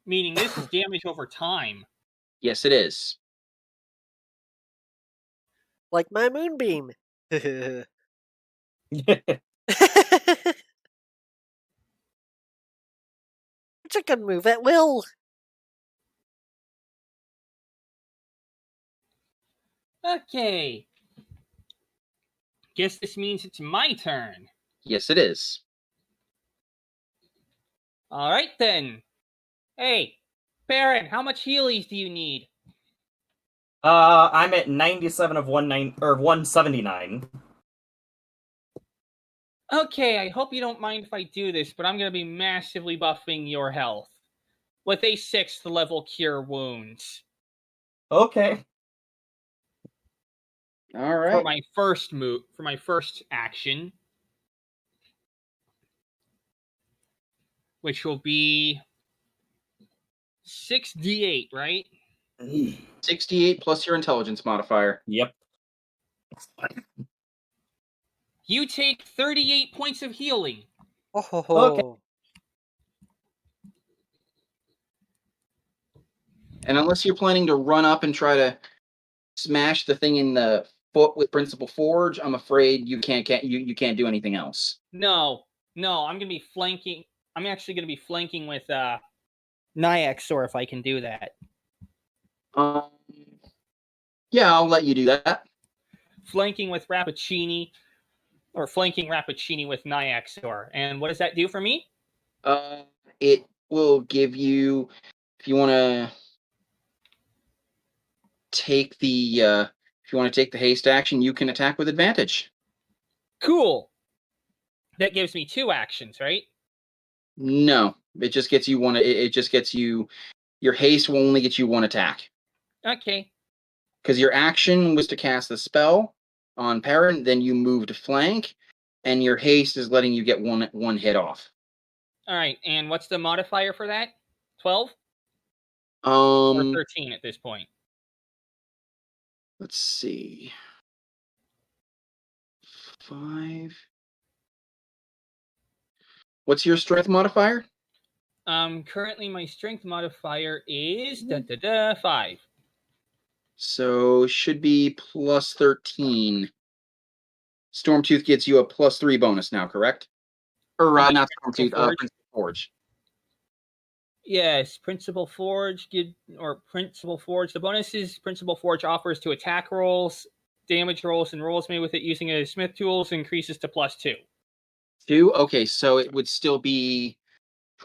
Meaning this is damage over time. Yes, it is. Like my moonbeam. Which I can move at will. Okay. Guess this means it's my turn. Yes, it is. Alright then. Hey, Baron, how much healies do you need? I'm at 97 of 179. Okay, I hope you don't mind if I do this, but I'm going to be massively buffing your health with a 6th level Cure Wounds. Okay. All right. For my first move, for my first action, which will be 6d8, right? 68 plus your intelligence modifier. Yep. You take 38 points of healing. Oh ho ho. Okay. And unless you're planning to run up and try to smash the thing in the foot with Principal Forge, I'm afraid you can't do anything else. No, I'm going to be flanking. I'm actually going to be flanking with Nyaxor if I can do that. Yeah, I'll let you do that. Flanking with Rappaccini, or flanking Rappaccini with Nyaxor. And what does that do for me? It will give you, if you want to take the haste action, you can attack with advantage. Cool. That gives me 2 actions, right? No, it just gets you one. It just gets you. Your haste will only get you 1 attack. Okay. Because your action was to cast the spell on Perrin, then you move to flank, and your haste is letting you get one hit off. All right. And what's the modifier for that? 12? Or 13 at this point? Let's see. 5. What's your strength modifier? Currently my strength modifier is 5. So should be plus 13. Stormtooth gets you a plus 3 bonus now, correct? Or not Stormtooth, Principal Forge. Yes, Principal Forge. Principal Forge. The bonuses Principal Forge offers to attack rolls, damage rolls, and rolls made with it using a Smith tools increases to plus 2. 2? Okay, so it would still be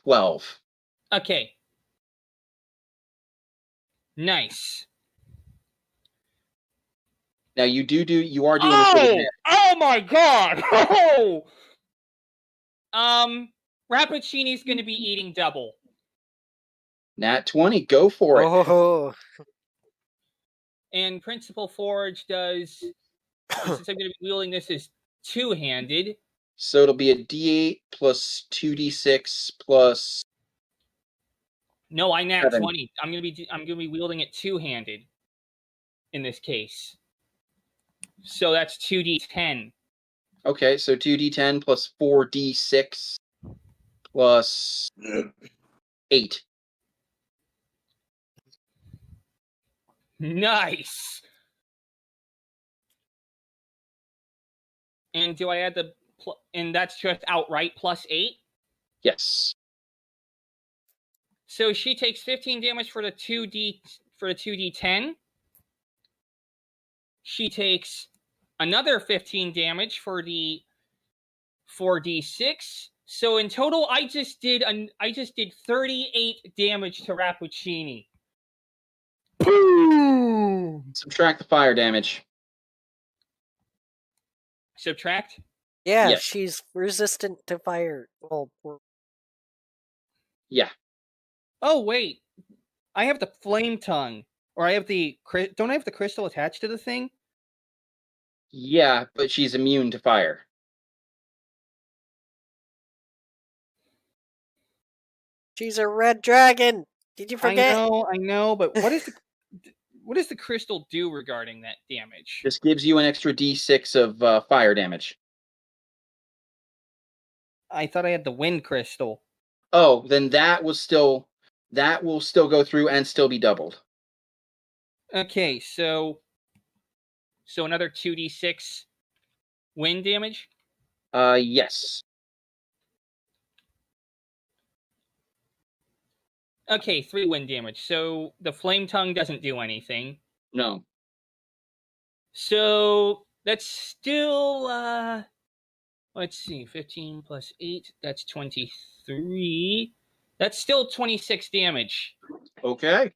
12. Okay. Nice. Now you are doing this with advantage. Oh my god! Oh! Rappaccini's going to be eating double. Nat 20, go for it. Oh. And Principal Forge does, since I'm going to be wielding this as 2-handed. So it'll be a D8 plus 2D6 plus. No, I nat 7. 20. I'm going to be wielding it 2-handed in this case. So that's 2d10. Okay, so 2d10 plus 4d6 plus 8. Nice. And do I add and that's just outright plus 8? Yes. So she takes 15 damage for the 2d10. She takes another 15 damage for the 4d6. So in total, I just did 38 damage to Rappaccini. Boom! Subtract the fire damage. Subtract? Yeah, Yes. she's resistant to fire. Well, Yeah. Oh, wait. I have the flame tongue. Or I have don't I have the crystal attached to the thing? Yeah, but she's immune to fire. she's a red dragon. Did you forget? I know, but what does the crystal do regarding that damage? This gives you an extra d6 of fire damage. I thought I had the wind crystal. Oh, then that will still go through and still be doubled. Okay, so another 2d6 wind damage? Yes. Okay, 3 wind damage. So the flame tongue doesn't do anything. No. So that's still let's see, 15 plus 8, that's 23. That's still 26 damage. Okay.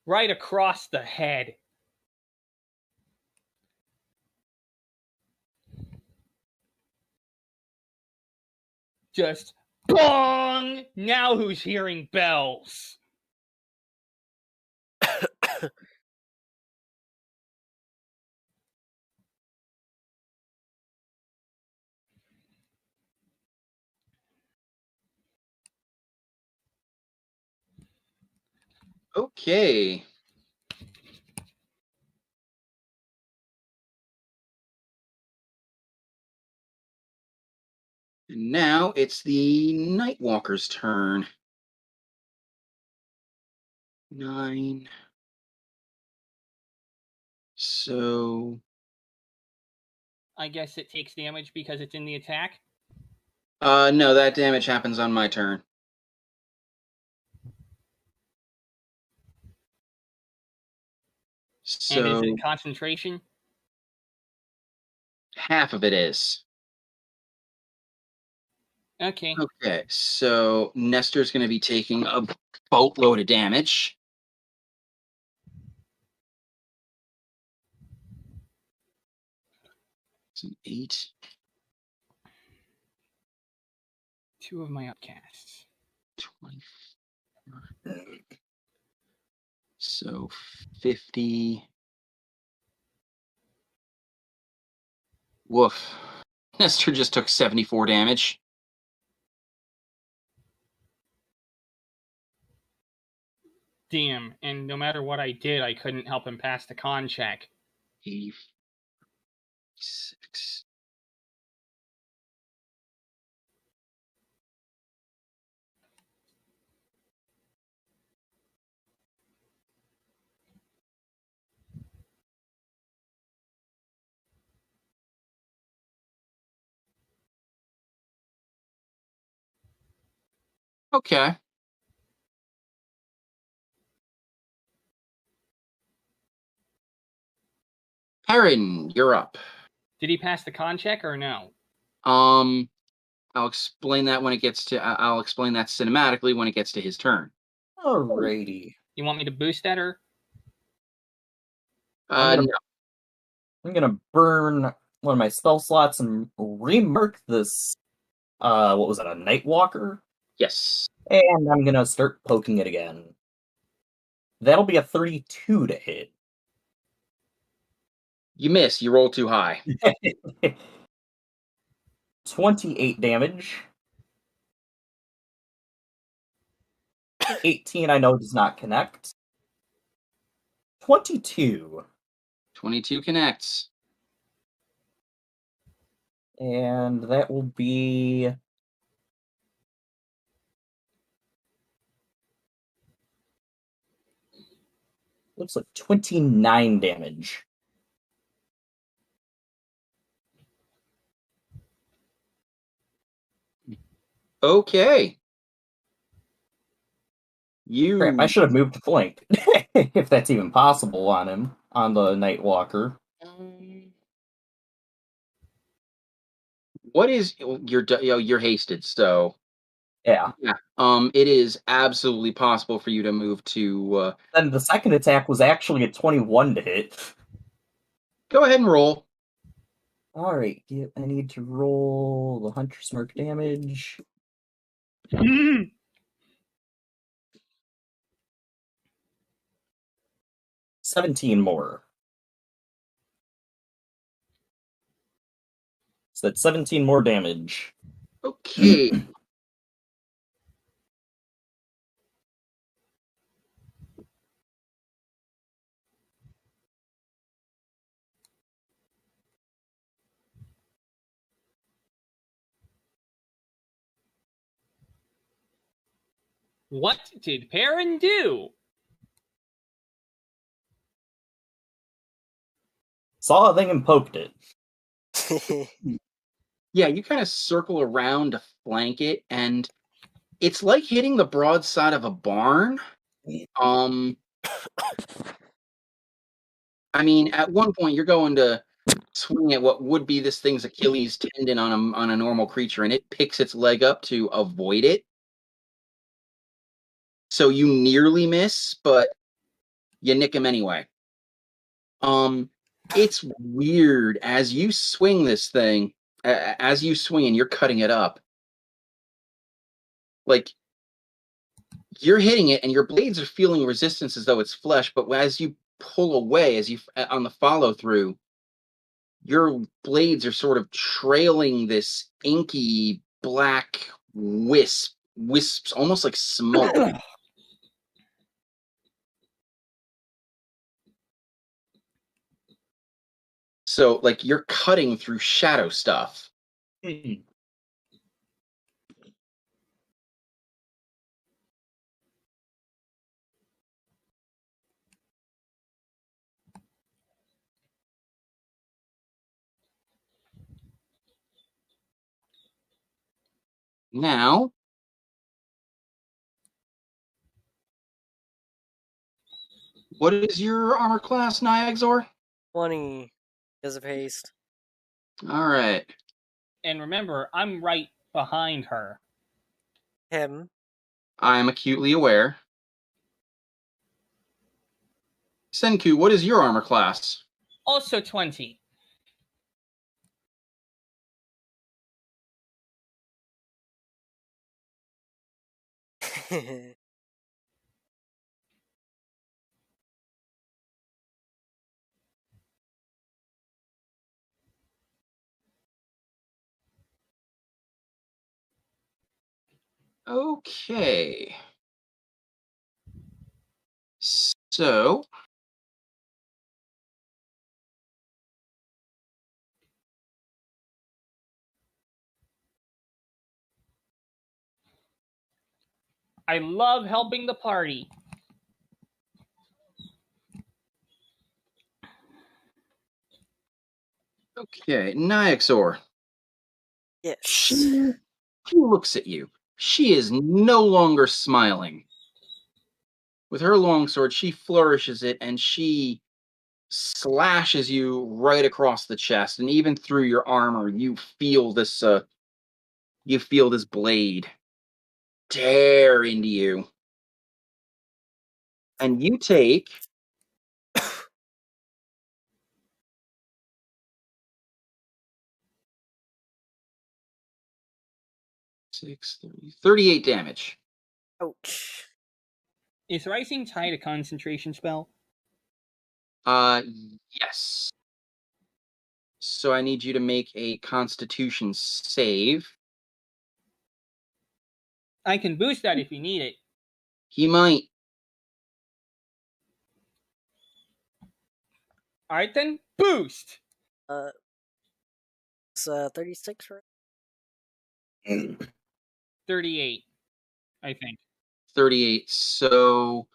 Right across the head. Just bong! Now who's hearing bells? Okay. And now it's the Nightwalker's turn. 9. So I guess it takes damage because it's in the attack. no, that damage happens on my turn. And is So it concentration? half of it is. Okay. Okay, so Nestor's going to be taking a boatload of damage. It's an 8. 2 of my upcasts. 24. So 50. Woof. Nestor just took 74 damage. Damn, and no matter what I did, I couldn't help him pass the con check. 86. Okay. Perrin, you're up. Did he pass the con check or no? I'll explain that when it gets to. I'll explain that cinematically when it gets to his turn. Alrighty. You want me to boost that or? I'm No. gonna burn one of my spell slots and remark this. What was it? A Nightwalker? Yes. And I'm gonna start poking it again. That'll be a 32 to hit. You miss. You roll too high. 28 damage. 18 I know does not connect. 22. 22 connects. And that will be... looks like 29 damage. Okay. Crap, I should have moved to flank. If that's even possible on him, on the Nightwalker. What is you're hasted, so Yeah. yeah. It is absolutely possible for you to move to. Then the second attack was actually a 21 to hit. Go ahead and roll. Alright, I need to roll the Hunter's Mark damage. 17 more. So that's 17 more damage. Okay. What did Perrin do? Saw a thing and poked it. Yeah, you kind of circle around to flank it, and it's like hitting the broadside of a barn. I mean, at one point you're going to swing at what would be this thing's Achilles tendon on a normal creature, and it picks its leg up to avoid it. So you nearly miss, but you nick him anyway. It's weird as you swing this thing, as you swing and you're cutting it up. like, you're hitting it, and your blades are feeling resistance as though it's flesh, but as you pull away, on the follow-through, your blades are sort of trailing this inky black wisps, almost like smoke. So, like, you're cutting through shadow stuff. Now, what is your armor class, Niagzor? 20 because of haste. All right. And remember, I'm right behind her. Him. I'm acutely aware. Senku, what is your armor class? Also 20. Okay. So, I love helping the party. okay, Niagzor. Yes. She looks at you. She is no longer smiling. With her longsword, she flourishes it, and she slashes you right across the chest, and even through your armor, you feel this blade tear into you. And you take 38 damage. Ouch. Is Rising Tide a concentration spell? Yes. So I need you to make a Constitution save. I can boost that if you need it. He might. Alright then, boost! It's 36, right? 38, I think. 38. So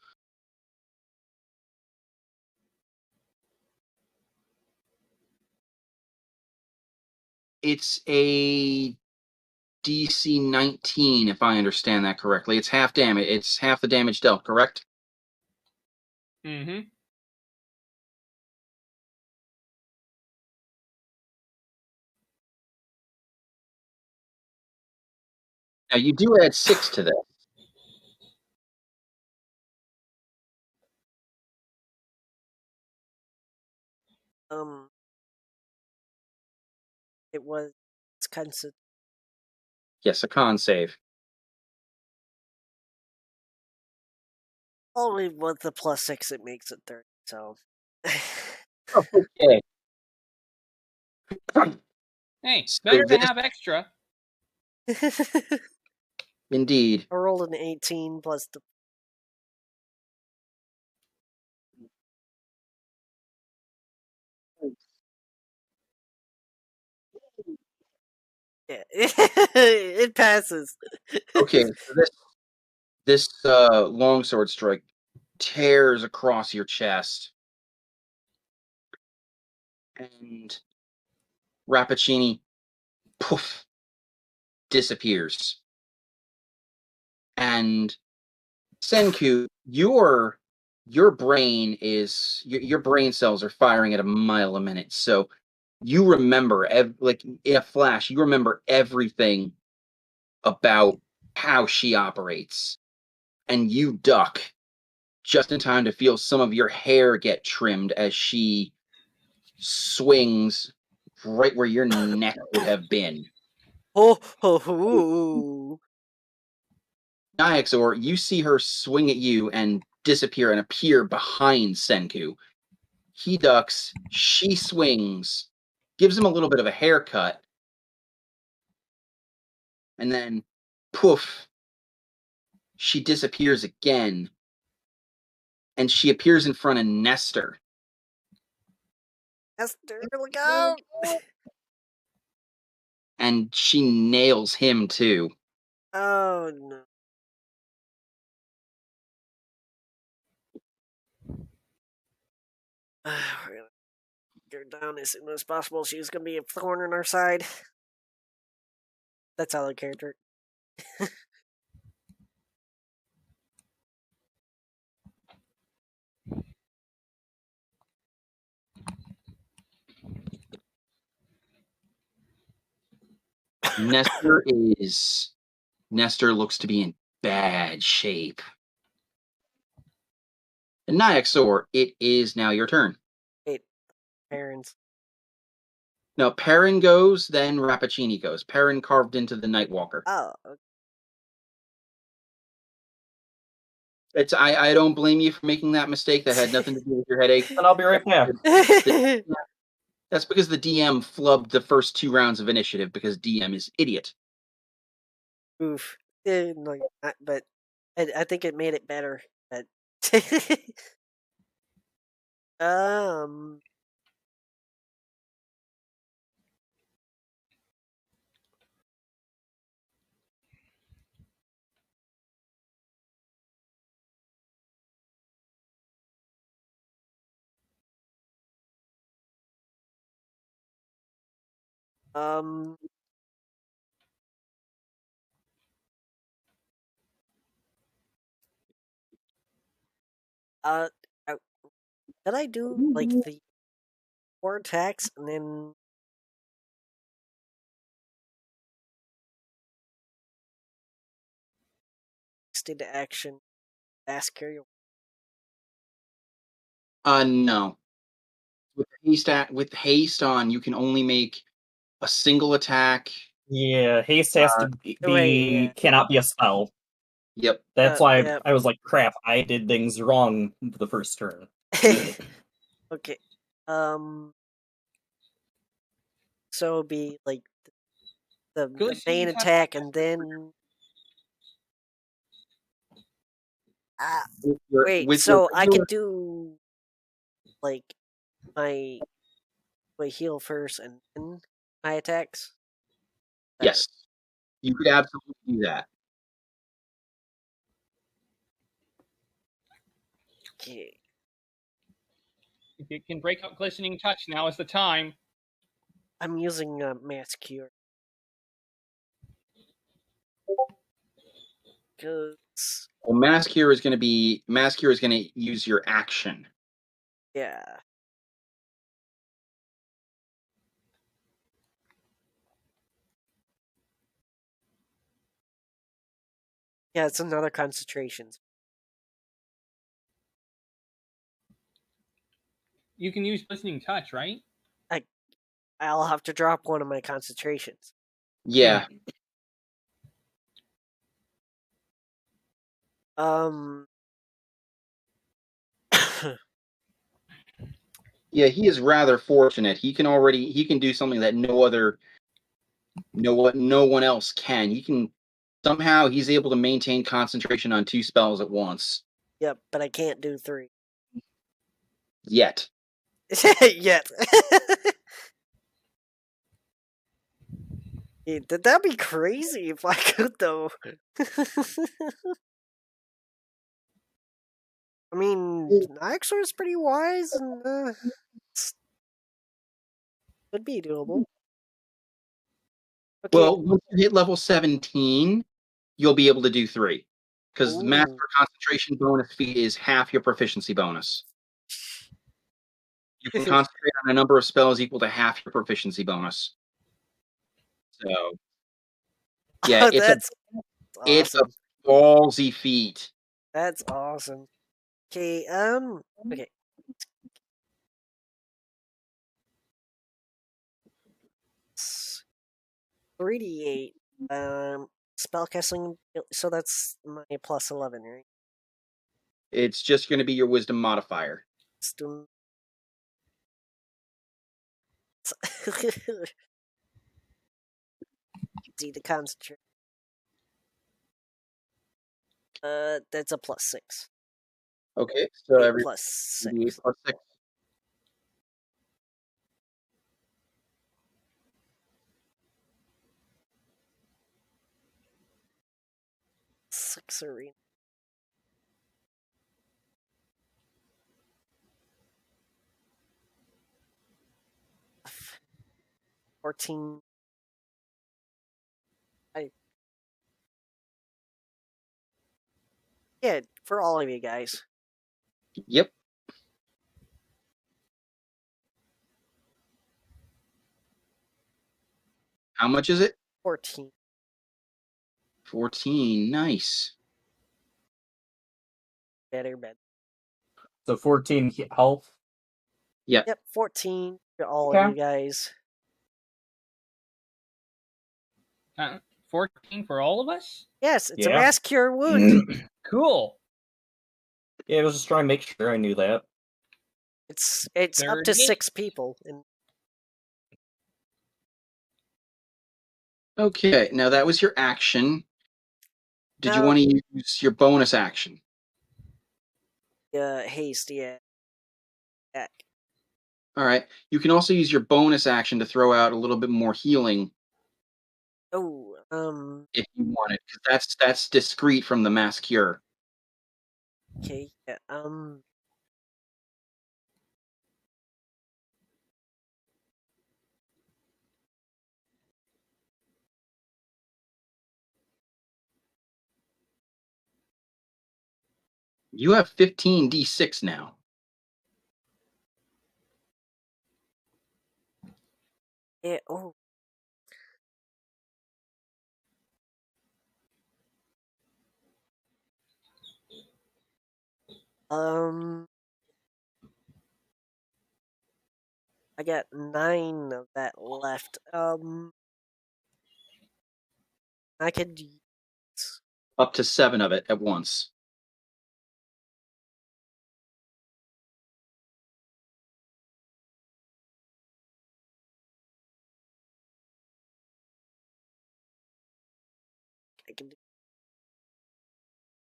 it's a DC 19, if I understand that correctly. It's half damage. It's half the damage dealt, correct? Mm-hmm. Now, you do add 6 to that. It's kind of Yes, a con save. only with the +6 it makes it 30, so Okay. Hey, So better to this- have extra. Indeed. I rolled an 18 plus the yeah. It passes. Okay, so this longsword strike tears across your chest. And Rappaccini, poof, disappears. And Senku, your brain is your brain cells are firing at a mile a minute. So you remember, like in a flash, you remember everything about how she operates, and you duck just in time to feel some of your hair get trimmed as she swings right where your neck would have been. Oh, ho, ho. Nyxor, you see her swing at you and disappear and appear behind Senku. He ducks, she swings, gives him a little bit of a haircut, and then poof, she disappears again. And she appears in front of Nestor. Esther, look out! And she nails him too. Oh no. We're gonna get her down as soon as possible. She's gonna be a thorn in our side. That's all the character. Nestor looks to be in bad shape. And Nyxor, it is now your turn. Wait, parents. No, Perrin goes, then Rappaccini goes. Perrin carved into the Nightwalker. Oh, okay. I don't blame you for making that mistake. That had nothing to do with your headache. And I'll be right back. That's because the DM flubbed the first 2 rounds of initiative because DM is idiot. Oof. No, but I think it made it better. But um. Um. Uh. Did I do like the 4 attacks and then did the action fast carry? No. With haste on, you can only make a single attack. Yeah, haste has to be Right, yeah. cannot be a spell. Yep. That's why Yep. I was like, crap, I did things wrong the first turn. Okay. So it'll be like the main attack and then. Wait, so I could do like my heal first and then my attacks? Yes. You could absolutely do that. Okay. If you can break out Glistening Touch, now is the time. I'm using Mass Cure. Because... Well, Mass Cure is going to use your action. Yeah. Yeah, it's another concentration. You can use Glistening Touch, right? I'll have to drop one of my concentrations. Yeah. Yeah, he is rather fortunate. He can do something that no one else can. He's able to maintain concentration on 2 spells at once. Yep, but I can't do 3. Yet. Yet. That'd be crazy if I could, though. I mean, Nyxor is pretty wise, and could be doable. Okay. Well, once you hit level 17, you'll be able to do 3. Because the Master Concentration bonus feat is half your proficiency bonus. You can concentrate on a number of spells equal to half your proficiency bonus. So, yeah, it's a ballsy feat. That's awesome. Okay, okay. 3d8. spellcasting. So that's my plus 11, right? It's just going to be your wisdom modifier. Wisdom. Easy to concentrate. That's a plus 6. Okay, so 8 every plus 6. D8 plus 6. 6 arena. $14. Yeah, for all of you guys. Yep. How much is it? 14. 14. Nice. Better. So 14 health. Yep. Yep, 14 for all Okay. of you guys. 14 for all of us? Yes, it's a Yeah. mass cure wound. Cool. Yeah, I was just trying to make sure I knew that. It's up to 30. 6 people. And Okay, now that was your action. Did you Now- want to use your bonus action? haste, yeah. All right. You can also use your bonus action to throw out a little bit more healing Oh, if you wanted, because that's discrete from the mass cure. okay, yeah, You have 15d6 now. yeah, oh. I got 9 of that left. I could use, Up to 7 of it at once.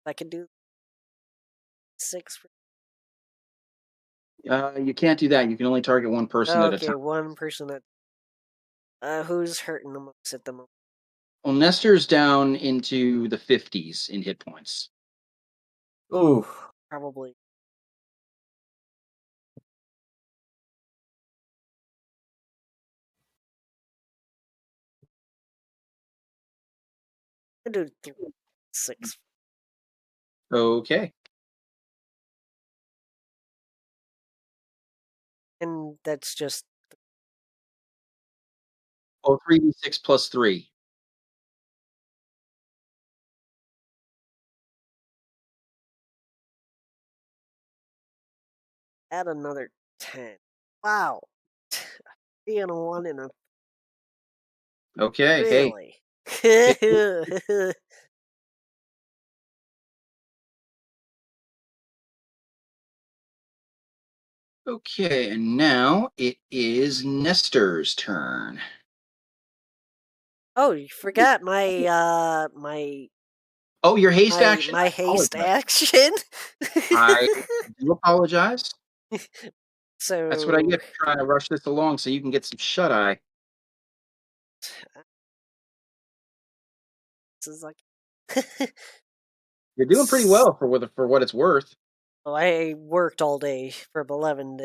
I can do 6 for, You can't do that. You can only target one person at a okay, time. one person who's hurting the most at the moment. Well, Nestor's down into the 50s in hit points. Ooh. Probably. I do 6. Okay. And that's just Oh, 3d6 plus 3. add another 10. Wow. 3 and a 1 and a Okay, really. Okay, and now it is Nestor's turn. Oh, you forgot my my Oh, your haste action? my I haste apologize. action. I do apologize. So That's what I get for trying to rush this along so you can get some shut-eye. this is like You're doing pretty well for what it's worth. well, I worked all day from 11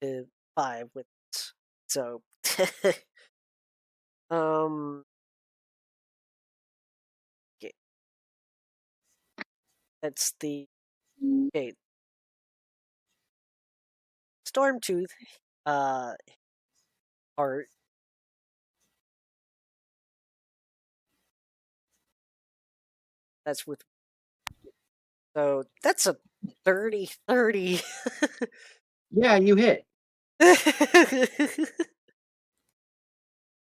to 5 with it. So okay. That's the okay. Stormtooth art. That's with so that's a 30-30. Yeah, you hit.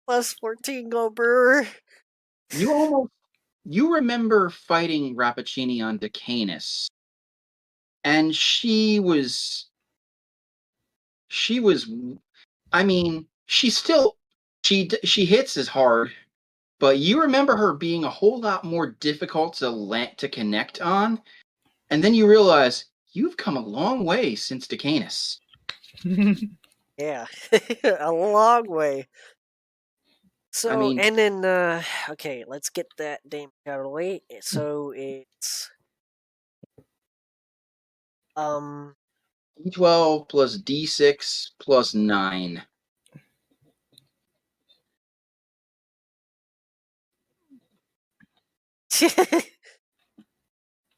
Plus 14 go Brewer. You you remember fighting Rappaccini on Decanus, and she I mean, she hits as hard, but you remember her being a whole lot more difficult to connect on, and then you realize you've come a long way since Decanus. Yeah, a long way. So, I mean, and then, okay, let's get that damage out of the way. So it's, D12 plus D6 plus 9.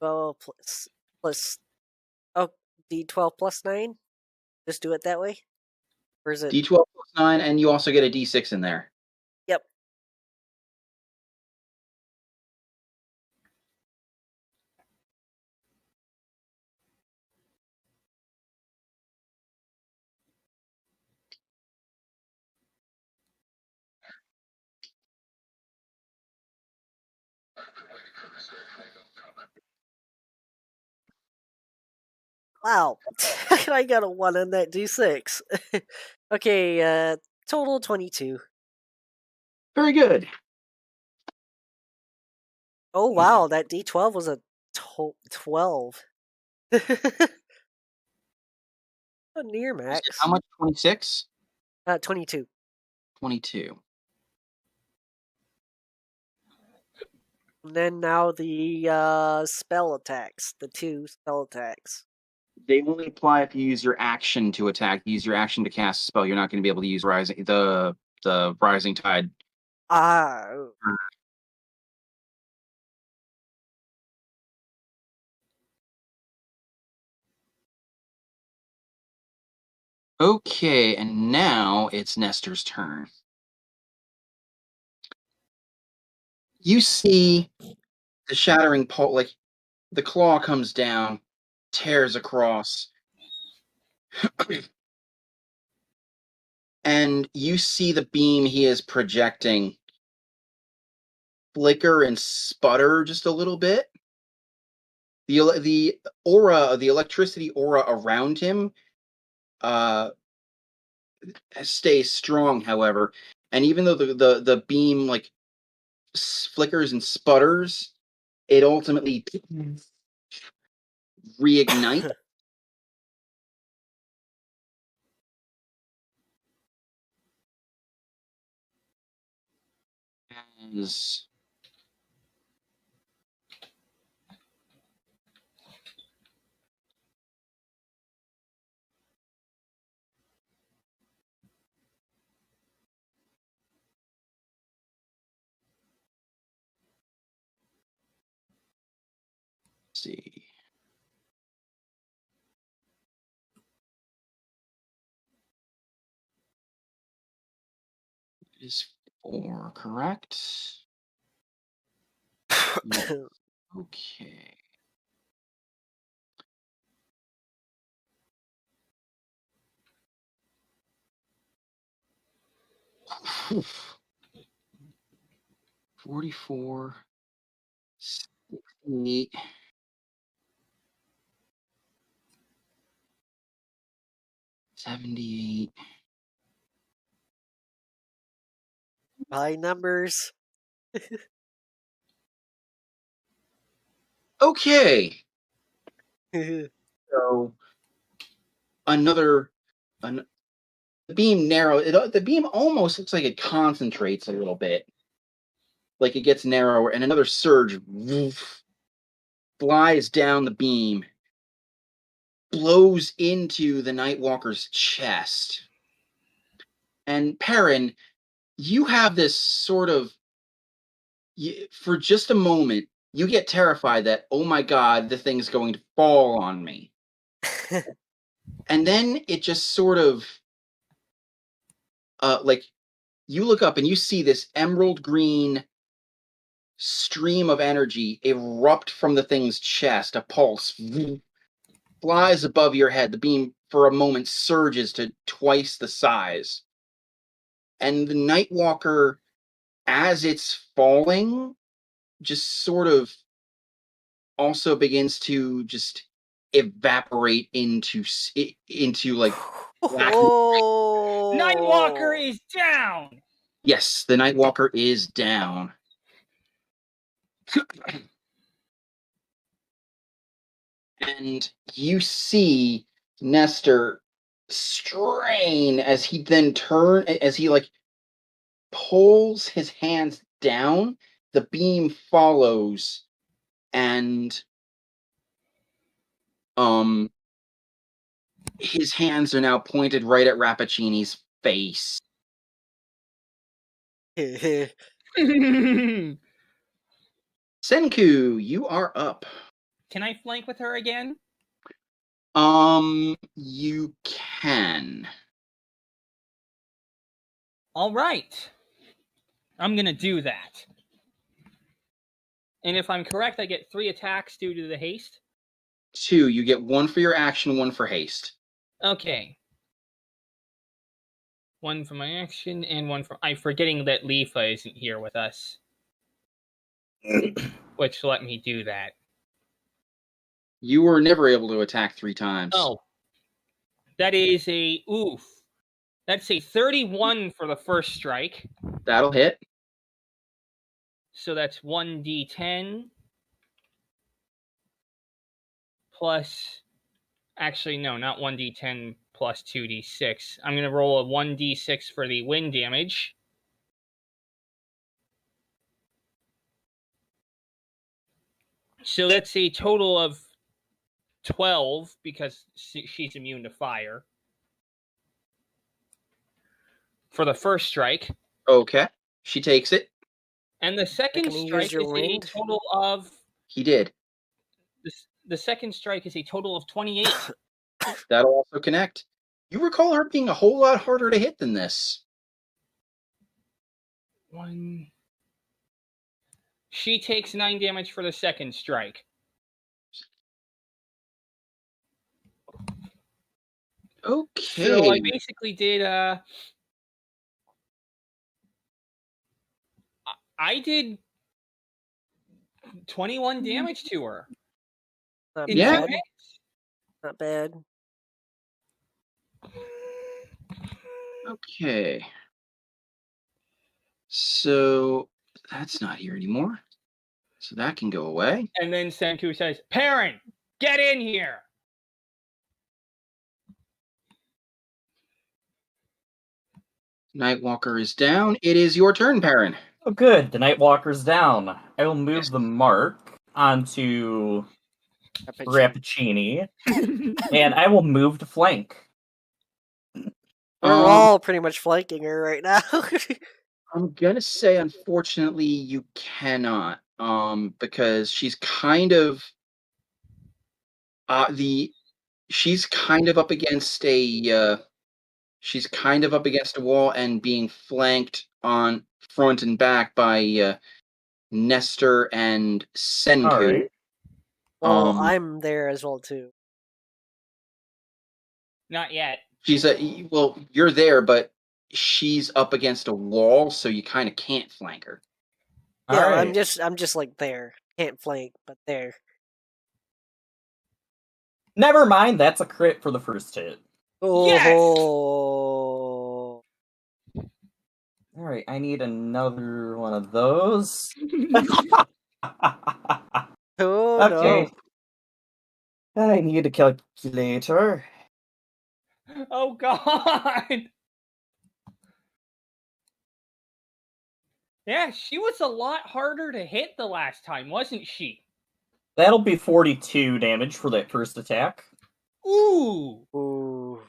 well, oh, D12 plus 9? Just do it that way? Or is it? D12 plus 9, and you also get a D6 in there. Yep. Wow. I got a 1 on that D6. Okay, total 22. Very good. Oh, wow, that D12 was a 12. A near max. How much? 26? 22. 22. And then now the spell attacks. The 2 spell attacks. They only apply if you use your action to attack. Use your action to cast a spell. You're not going to be able to use the Rising Tide. Ah. Okay, and now it's Nestor's turn. You see the shattering pole, like the claw comes down, tears across, and you see the beam he is projecting flicker and sputter just a little bit. The aura, the electricity aura around him, stays strong, however, and even though the beam like flickers and sputters, it ultimately reignites. As see. It is 4, correct? Yes. Okay. Oof. 44, 68, 78. High numbers. Okay. So the beam the beam almost looks like it concentrates a little bit, like it gets narrower, and another surge flies down the beam, blows into the Nightwalker's chest. And Perrin, you have this sort of, for just a moment, you get terrified that, oh my god, the thing's going to fall on me. And then it just sort of, like, you look up and you see this emerald green stream of energy erupt from the thing's chest. A pulse flies above your head. The beam, for a moment, surges to twice the size. And the Nightwalker, as it's falling, just sort of also begins to just evaporate into like black. Oh, Nightwalker is down. Yes, the Nightwalker is down. And you see Nestor strain as he like pulls his hands down, the beam follows, and his hands are now pointed right at Rappaccini's face. Can Senku, you are up. I flank with her again? You can. All right. I'm going to do that. And if I'm correct, I get 3 attacks due to the haste? 2. You get 1 for your action, 1 for haste. Okay. 1 for my action and 1 for... I'm forgetting that Leafa isn't here with us. Which let me do that. You were never able to attack 3 times. Oh. That is a... Oof. That's a 31 for the first strike. That'll hit. So that's 1d10 plus... Actually, no, not 1d10 plus 2d6. I'm going to roll a 1d6 for the wind damage. So that's a total of 12 because she's immune to fire. For the first strike. Okay. She takes it. And the second Can you strike use your is wind? a total of... He did. The second strike is a total of 28. That'll also connect. You recall her being a whole lot harder to hit than this. 1. She takes 9 damage for the second strike. Okay. So I basically did... I did 21 damage to her. not In Yeah. 2 bad. hits. Not bad. Okay. So that's not here anymore. So that can go away. And then Senku says, Perrin, get in here! Nightwalker is down. It is your turn, Perrin. Oh, good. The Nightwalker's down. I will move Yes. the mark onto Rappaccini, and I will move to flank. We're all pretty much flanking her right now. I'm gonna say, unfortunately, you cannot. Because she's kind of she's kind of up against a wall and being flanked on front and back by Nestor and Senku. All right. Well, I'm there as well too. Not yet. You're there, but she's up against a wall, so you kind of can't flank her. Yeah, All right. I'm just like there. Can't flank, but there. Never mind. That's a crit for the first hit. Yes! Oh. All right. I need another one of those. Oh Okay. no. I need a calculator. Oh, God! Yeah, she was a lot harder to hit the last time, wasn't she? That'll be 42 damage for that first attack. Ooh! Ooh.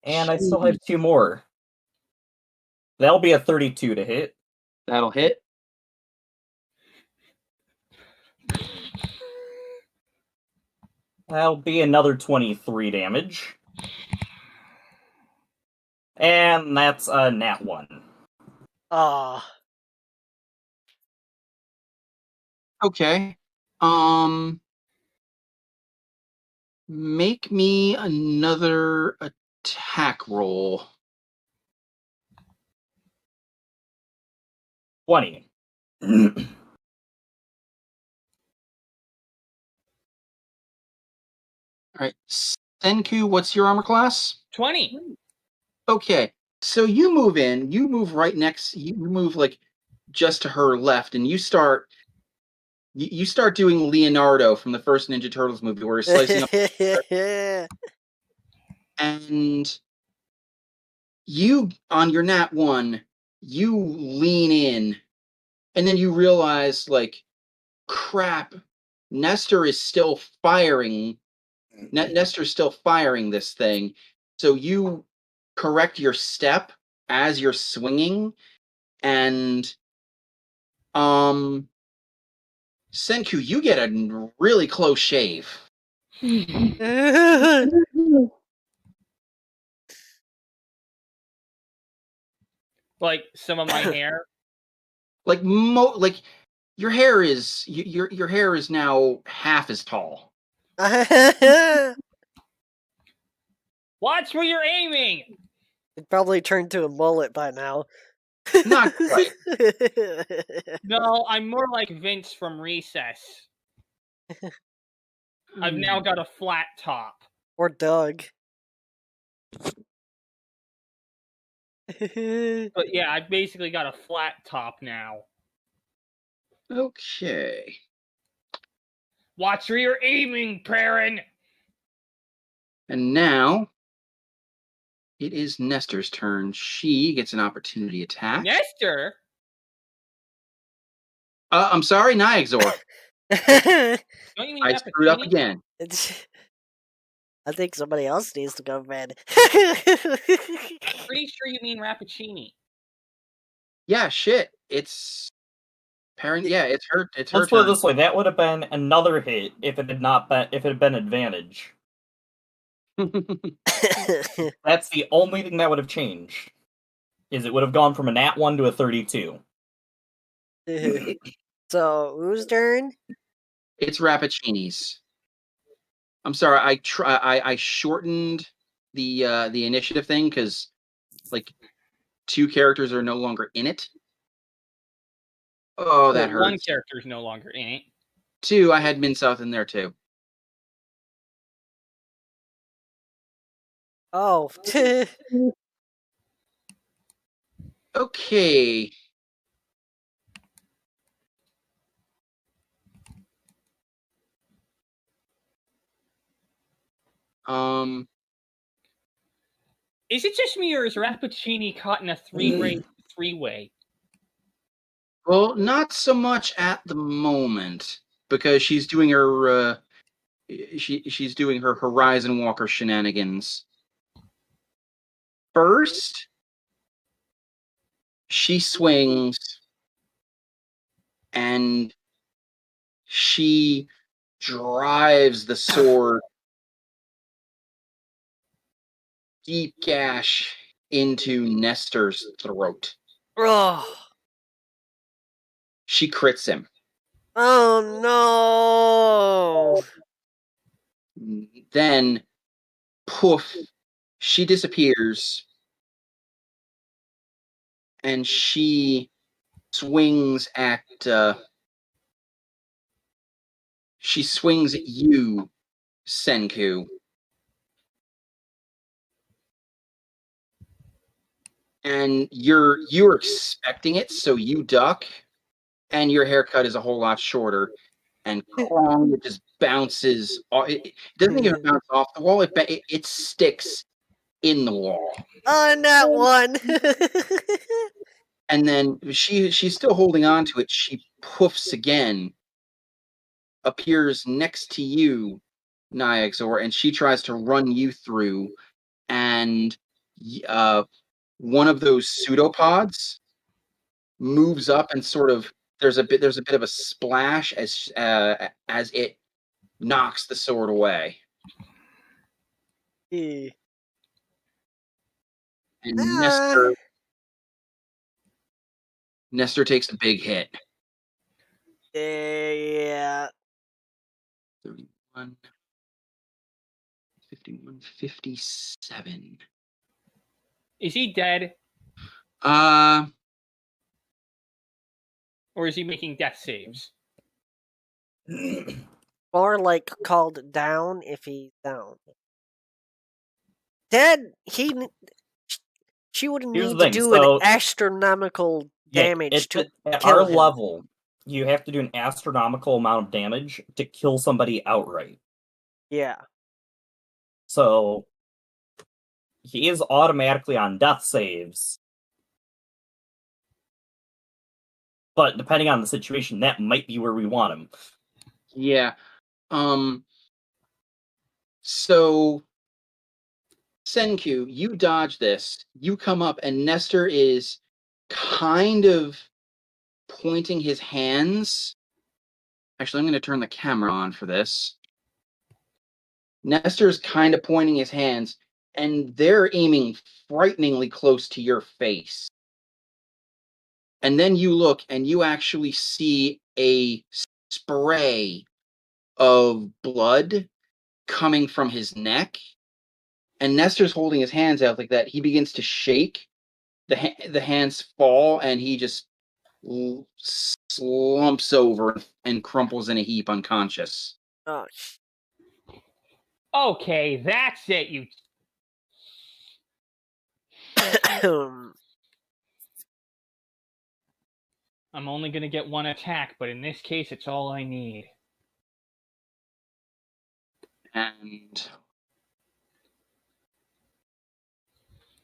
And I still have 2 more. That'll be a 32 to hit. That'll hit. That'll be another 23 damage. And that's a nat 1. Ah. Okay. Make me another attack roll. 20. All right, Senku, what's your armor class? 20. Okay, so you move in. You move right next. You move like just to her left, and you start doing Leonardo from the first Ninja Turtles movie, where he's slicing up, and you on your nat 1, you lean in, and then you realize, like, crap, Nestor is still firing. Nestor's still firing this thing. So you correct your step as you're swinging, and Senku, you get a really close shave. Like some of my hair. Like your hair is your hair is now half as tall. Watch where you're aiming. It probably turned to a mullet by now. Not quite. No, I'm more like Vince from Recess. I've now got a flat top. Or Doug. But yeah, I've basically got a flat top now. Okay. Watch where you're aiming, Perrin. And now it is Nestor's turn. She gets an opportunity attack. Nestor? I'm sorry, Niaxor. Don't you mean I screwed up Rappaccini? again. I think somebody else needs to go to bed. Pretty sure you mean Rappaccini. Yeah, shit. It's parent. Yeah, it's her. It's her Let's put it turn. this way: that would have been another hit if it had been advantage. That's the only thing that would have changed. Is it would have gone from a nat 1 to a 32. So, whose turn? It's Rappaccini's. I'm sorry. I shortened the initiative thing because like 2 characters are no longer in it. Oh, that hurts. 1 character is no longer in it. 2, I had Min-South in there too. Oh. Okay. Is it just me or is Rappaccini caught in a three-way? Well, not so much at the moment because she's doing her she's doing her Horizon Walker shenanigans. First, she swings and she drives the sword deep gash into Nestor's throat. Oh. She crits him. Oh no! Then, poof, she disappears. And she swings at you, Senku. And you're expecting it, so you duck, and your haircut is a whole lot shorter, and it just bounces. It doesn't even bounce off the wall. It sticks in the wall. On that one. And then she's still holding on to it. She poofs again, appears next to you, Niaxor, and she tries to run you through. And one of those pseudopods moves up and sort of there's a bit of a splash as it knocks the sword away. And Nestor takes a big hit. Yeah. 31, 51, 57. Is he dead? Or is he making death saves? Or, like, called down if he's down. Dead, she would Here's need the to thing, do so- an astronomical damage to at kill our him. level, you have to do an astronomical amount of damage to kill somebody outright. Yeah. So he is automatically on death saves. But depending on the situation, that might be where we want him. Yeah. So Senku, you dodge this. You come up, and Nestor is kind of pointing his hands. Actually, I'm going to turn the camera on for this. Nestor's kind of pointing his hands, and they're aiming frighteningly close to your face. And then you look, and you actually see a spray of blood coming from his neck. And Nestor's holding his hands out like that. He begins to shake. The hands fall, and he just slumps over and crumples in a heap unconscious. Oh, Okay, that's it, you. I'm only gonna get one attack, but in this case, it's all I need. And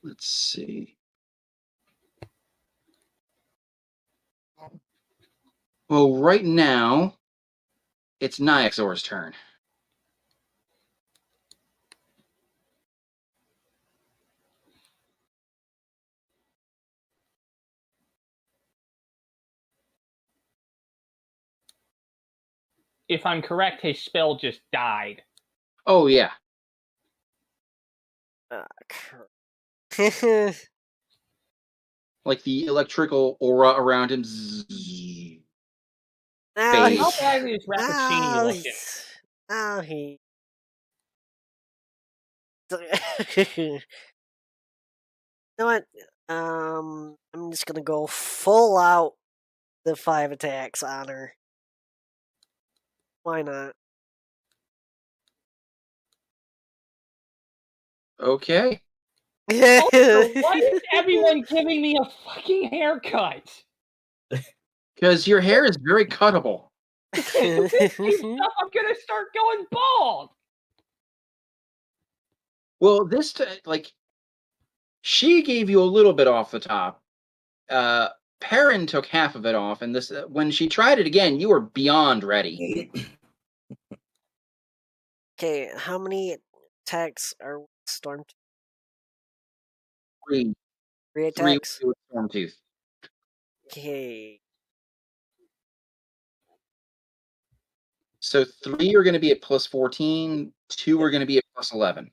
let's see. Well, right now, it's Nyxor's turn. If I'm correct, his spell just died. Oh, yeah. Like the electrical aura around him. Zzz. Now Fade. How badly is Rappuccini looking? Now he. You know what? I'm just gonna go full out the 5 attacks on her. Why not? Okay. Also, why is everyone giving me a fucking haircut? Because your hair is very cuttable. If this keeps up, I'm gonna start going bald. Well, she gave you a little bit off the top. Perrin took half of it off, and this when she tried it again, you were beyond ready. Okay, how many attacks are Storm? Three 3 attacks? with Stormtooth. Okay. So 3 are going to be at plus 14, 2 are going to be at plus 11.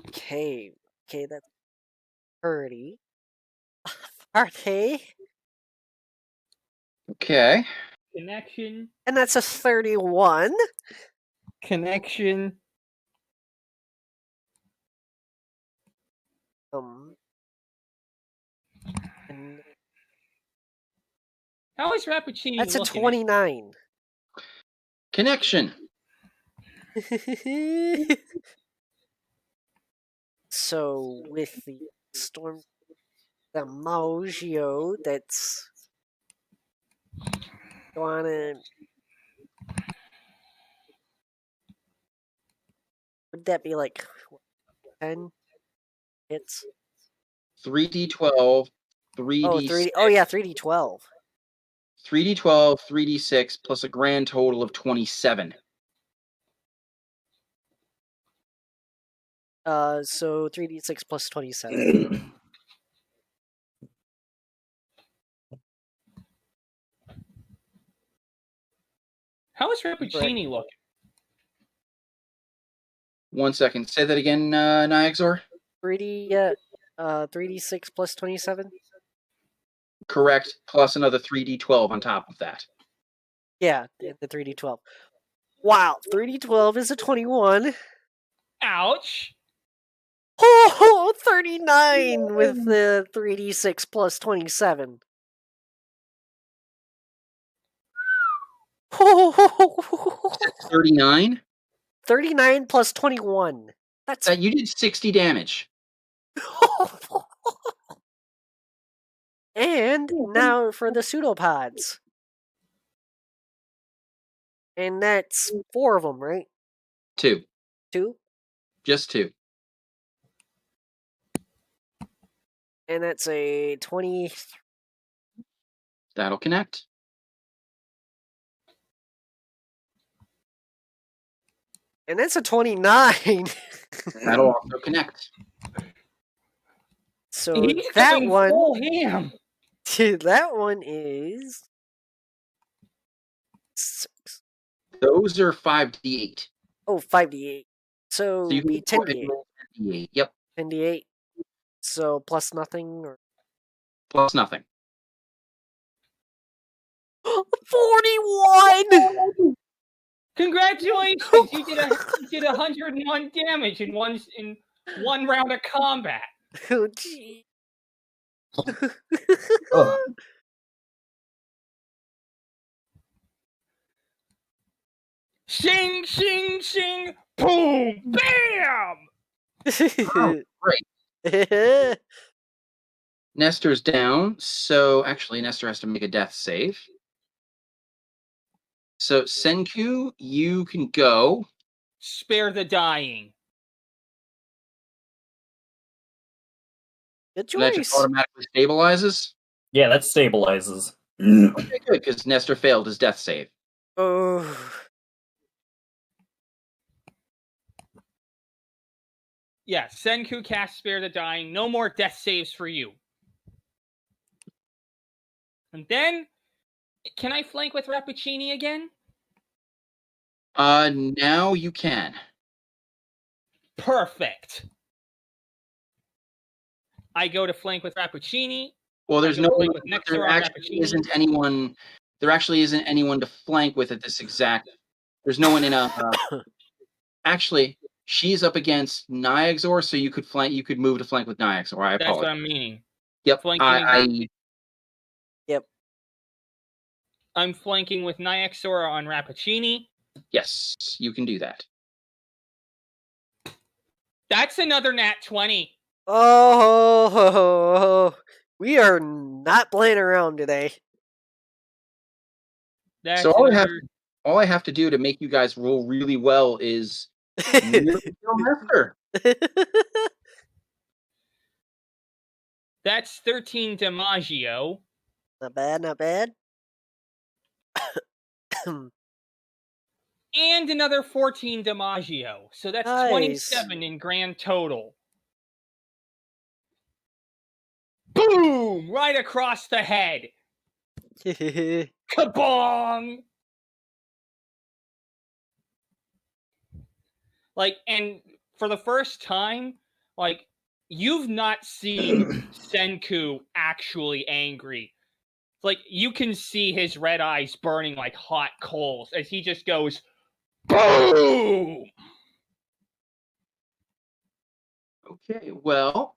Okay, that's pretty. Party. Okay. Connection. And that's a 31. Connection. And How is Rappuccini that's a looking? 29. Connection. So with the storm, the Mogio, that's wanna. Would that be like 10 hits? 3d12, 3d6. Oh, 3D. Oh yeah, 3d12. 3d12, 3d6, plus a grand total of 27. So 3d6 plus 27. How is Rappuccini looking? 1 second. Say that again, Nyxor. 3d6 plus 27. Correct. Plus another 3d12 on top of that. Yeah, the 3d12. Wow, 3d12 is a 21. Ouch! Oh, 39 with the 3d6 plus 27. That's 39. 39 plus 21. That's You did 60 damage. And now for the pseudopods. And that's 4 of them, right? 2. 2? Just 2. And that's a 20. That'll connect. And that's a 29. That'll also connect. So He's that going one, full ham. that one is 6. Those are 5d8. Oh, 5d8. So, So you be can go ahead 10d8. and roll 10d8. Yep. 10d8. So plus nothing or Plus nothing. 41. Congratulations! You did 101 damage in one round of combat. Oh, gee. Ugh. Shing, shing, shing, boom, bam! Oh, great. Nestor's down, so actually Nestor has to make a death save. So Senku, you can go. Spare the dying. Good And that just choice. automatically stabilizes. Yeah, that stabilizes. Okay, good, because Nestor failed his death save. Oh. Yeah, Senku cast Spare the Dying. No more death saves for you. And then, can I flank with Rappuccini again? Now you can. Perfect. I go to flank with Rappuccini. Well, there's I go no. flank with Nexor There on actually Rappuccini. isn't anyone. There actually isn't anyone to flank with at this exact. There's no one in a. Actually, she's up against Nyxor, so you could flank. You could move to flank with Nyxor. I That's apologize. what I'm meaning. Yep. Flanking Yep. I'm flanking with Nyxor on Rappuccini. Yes, you can do that. That's another nat 20. Oh, we are not playing around today. That's So another... all I have to do to make you guys roll really well is really kill Nestor. That's 13 Dimaggio. Not bad, not bad. And another 14 Dimaggio. So that's Nice. 27 in grand total. Boom! Right across the head. Kabong! Like, and for the first time, like, you've not seen Senku actually angry. Like, you can see his red eyes burning like hot coals as he just goes, boom! Okay, well,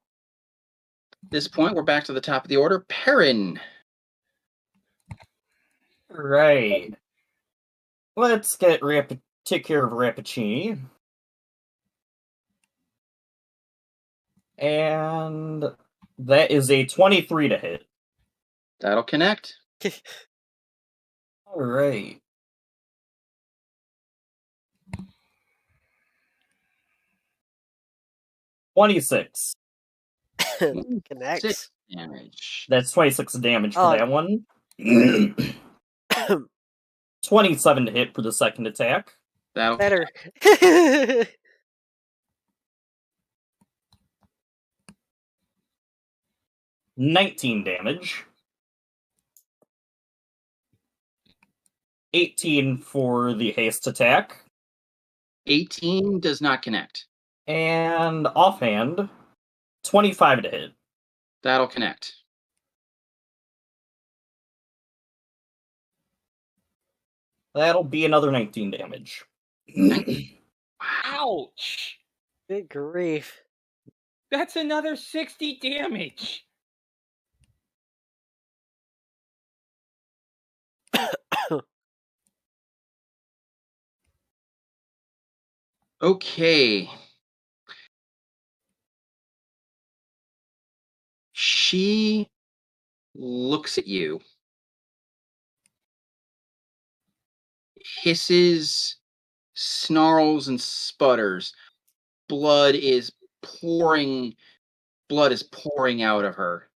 at this point, we're back to the top of the order. Perrin. Right. Let's take care of Rappuccini. And that is a 23 to hit. That'll connect. All right. $26. Connects. 6 damage. That's 26 damage for Oh. that one. 27 to hit for the second attack. That'll Better. 19 damage. 18 for the haste attack. 18 does not connect. And offhand, 25 to hit. That'll connect. That'll be another 19 damage. Ouch! Good grief. That's another 60 damage. Okay. She looks at you, hisses, snarls, and sputters. Blood is pouring out of her.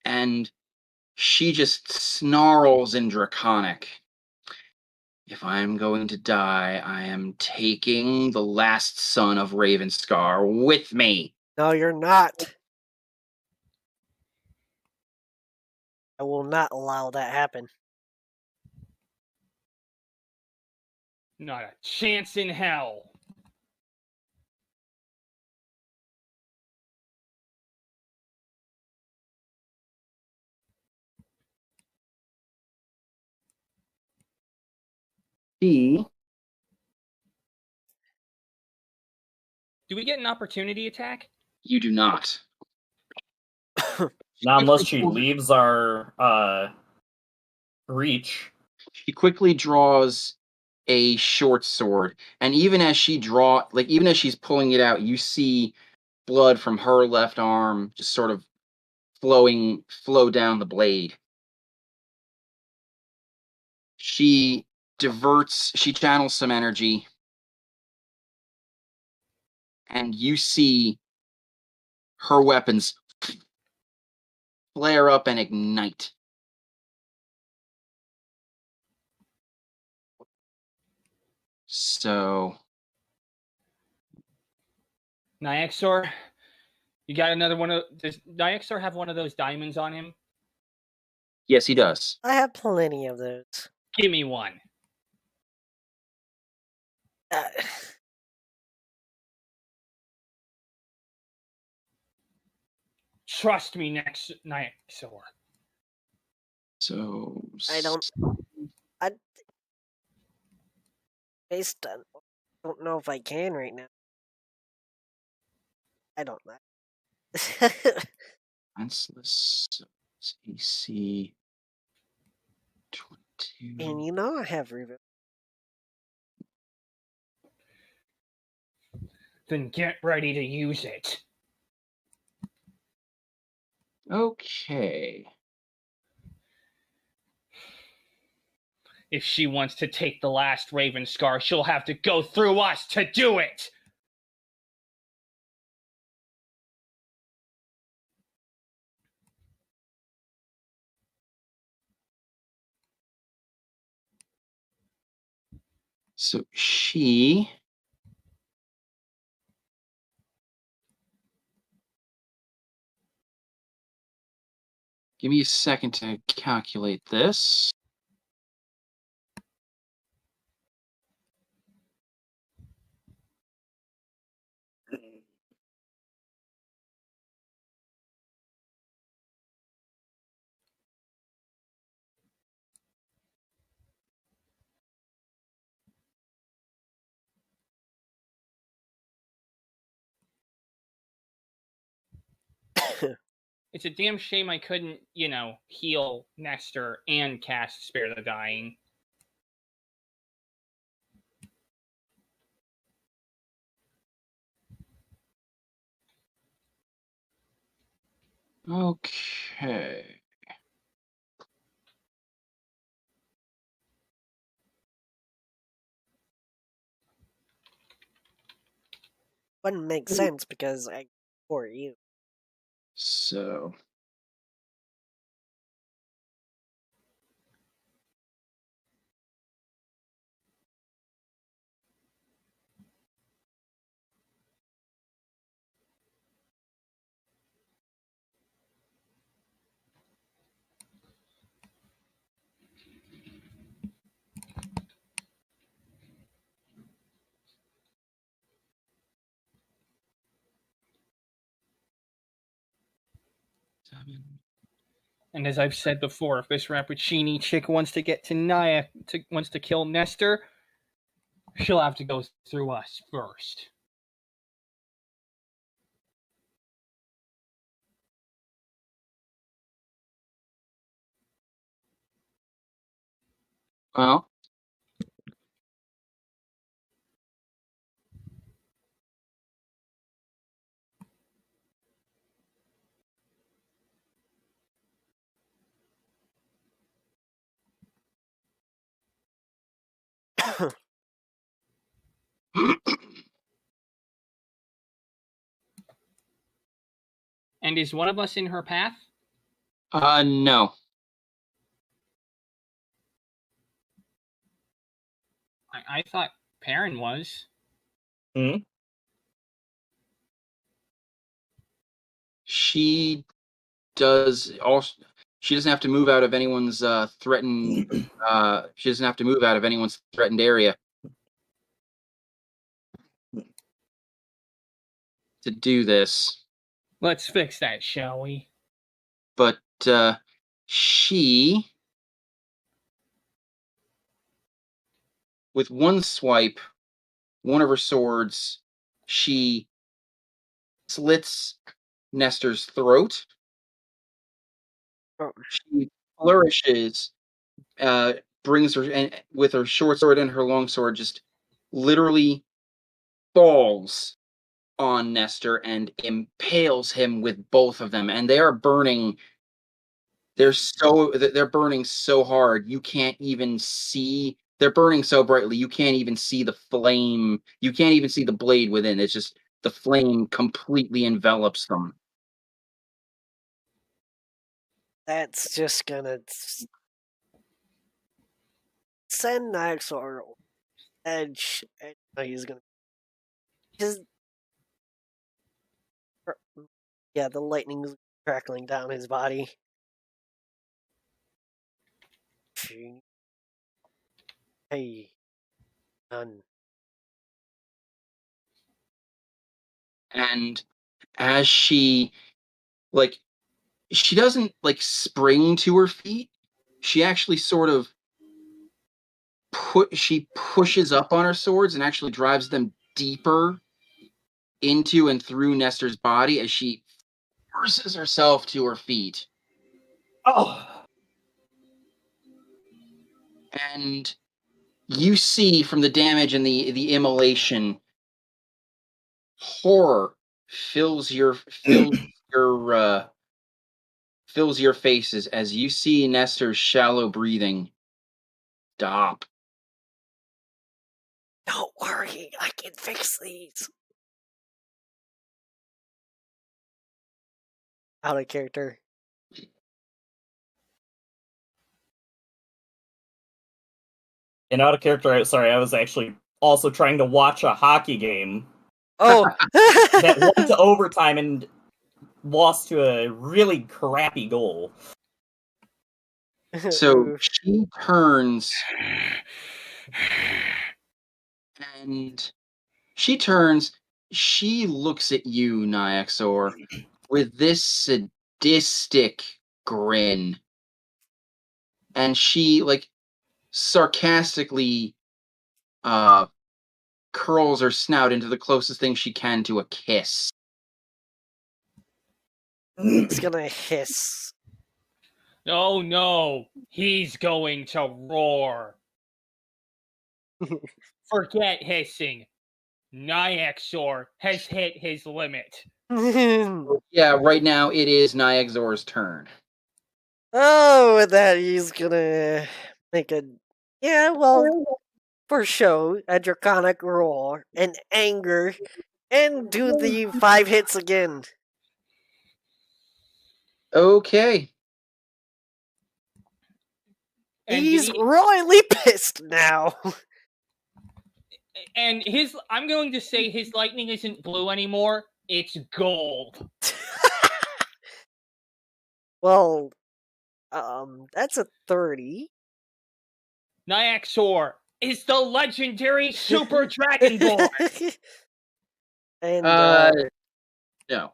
And she just snarls in Draconic. If I am going to die, I am taking the last son of Ravenscar with me. No, you're not. I will not allow that happen. Not a chance in hell. She Do we get an opportunity attack? You do not. Not unless she leaves our reach. She quickly draws a short sword, and even as she's pulling it out, you see blood from her left arm just sort of flow down the blade. She channels some energy, and you see her weapons flare up and ignite. So, Nyaxor, you got another one of... Does Nyaxor have one of those diamonds on him? yes, he does. I have plenty of those. Give me one. Trust me, Nyaxor. So, I based on, I don't know if I can right now. I don't know. defenseless. So it's AC 22. And you know I have revenge. Then get ready to use it. Okay. If she wants to take the last Ravenscar, she'll have to go through us to do it! So she give me a second to calculate this. It's a damn shame I couldn't, heal Nestor and cast Spare the Dying. Okay. Wouldn't make sense because I for you. So And as I've said before, if this Rappuccini chick wants to get to wants to kill Nestor, she'll have to go through us first. well, And is one of us in her path? No. I thought Perrin was. Hmm? She does also. She doesn't have to move out of anyone's threatened. She doesn't have to move out of anyone's threatened area to do this. Let's fix that, shall we? But she, with one swipe, one of her swords, she slits Nestor's throat. Oh. She flourishes, brings her, and with her short sword and her long sword, just literally falls on Nestor and impales him with both of them. And they are burning. They're burning so hard you can't even see. They're burning so brightly you can't even see the flame. You can't even see the blade within. It's just the flame completely envelops them. That's just gonna send Naxor edge. He's gonna. Yeah, the lightning's crackling down his body. Hey, none. And as she doesn't spring to her feet. She actually sort of she pushes up on her swords and actually drives them deeper into and through Nestor's body as she forces herself to her feet. Oh! And you see from the damage and the immolation, horror fills your faces as you see Nestor's shallow breathing stop. Don't worry, I can fix these. Out of character. And out of character, I was actually also trying to watch a hockey game Oh! that went to overtime and lost to a really crappy goal. So she turns and she looks at you, Nyaxor, with this sadistic grin. And she sarcastically curls her snout into the closest thing she can to a kiss. He's gonna hiss. Oh no, he's going to roar. Forget hissing. Nyaxor has hit his limit. Yeah, right now it is Nyaxor's turn. Oh, with that he's gonna make a for show, a draconic roar and anger, and do the 5 hits again. Okay. And He's royally pissed now. And I'm going to say his lightning isn't blue anymore. It's gold. Well, that's a 30. Nyaxor is the legendary Super Dragon Boy. And no.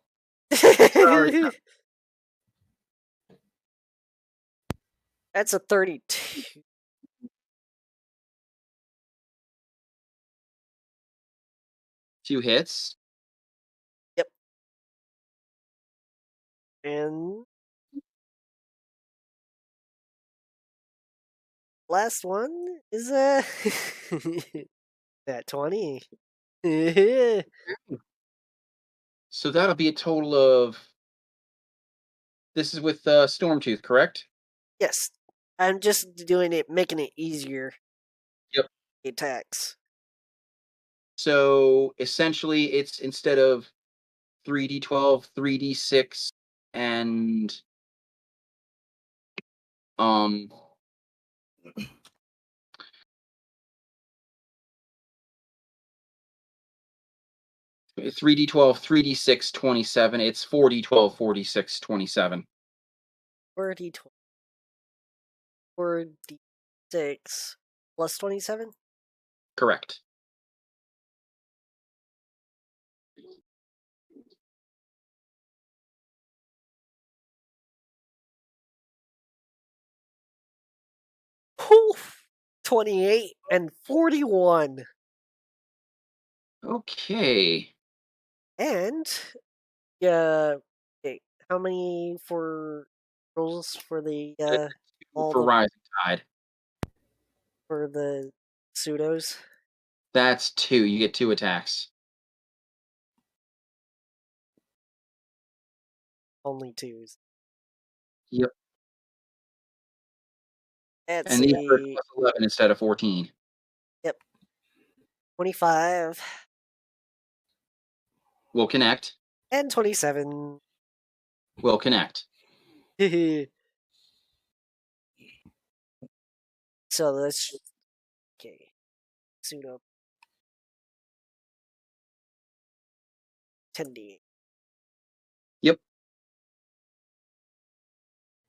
That's a 32. 2 hits. Yep. And last one is that 20. So that'll be a total of. This is with Stormtooth, correct? Yes. I'm just doing it, making it easier. Yep. attacks. So essentially, it's instead of 3d12, 3d6, and 3d12, 3d6, 27. It's 4d12, 46, 27. 4d12. 4d6 plus 27? Correct. Whew. 28 and 41. Okay. And yeah, okay, how many for rolls for the all For the Rising Tide. for the pseudos? That's 2. You get 2 attacks. Only 2s. Yep. Let's And these are see. plus 11 instead of 14. Yep. 25 Will connect. and 27. Will connect. So let's okay. Pseudo 10d. Yep.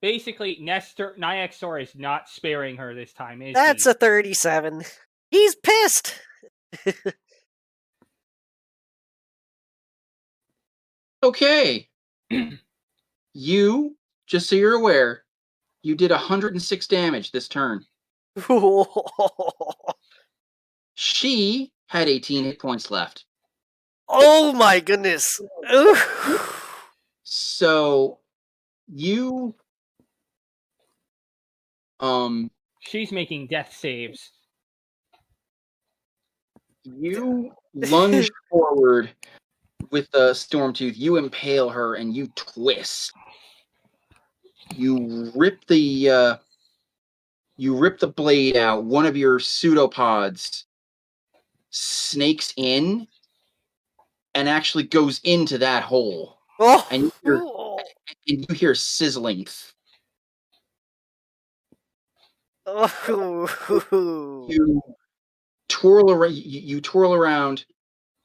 Basically, Nyexor is not sparing her this time, is That's he? a 37. He's pissed. Okay. You, just so you're aware, you did 106 damage this turn. She had 18 hit points left. Oh my goodness. So you She's making death saves. you lunge forward with the Stormtooth. You impale her and you twist. You rip the blade out. One of your pseudopods snakes in and actually goes into that hole. Oh. And you hear sizzling. You twirl around. You twirl around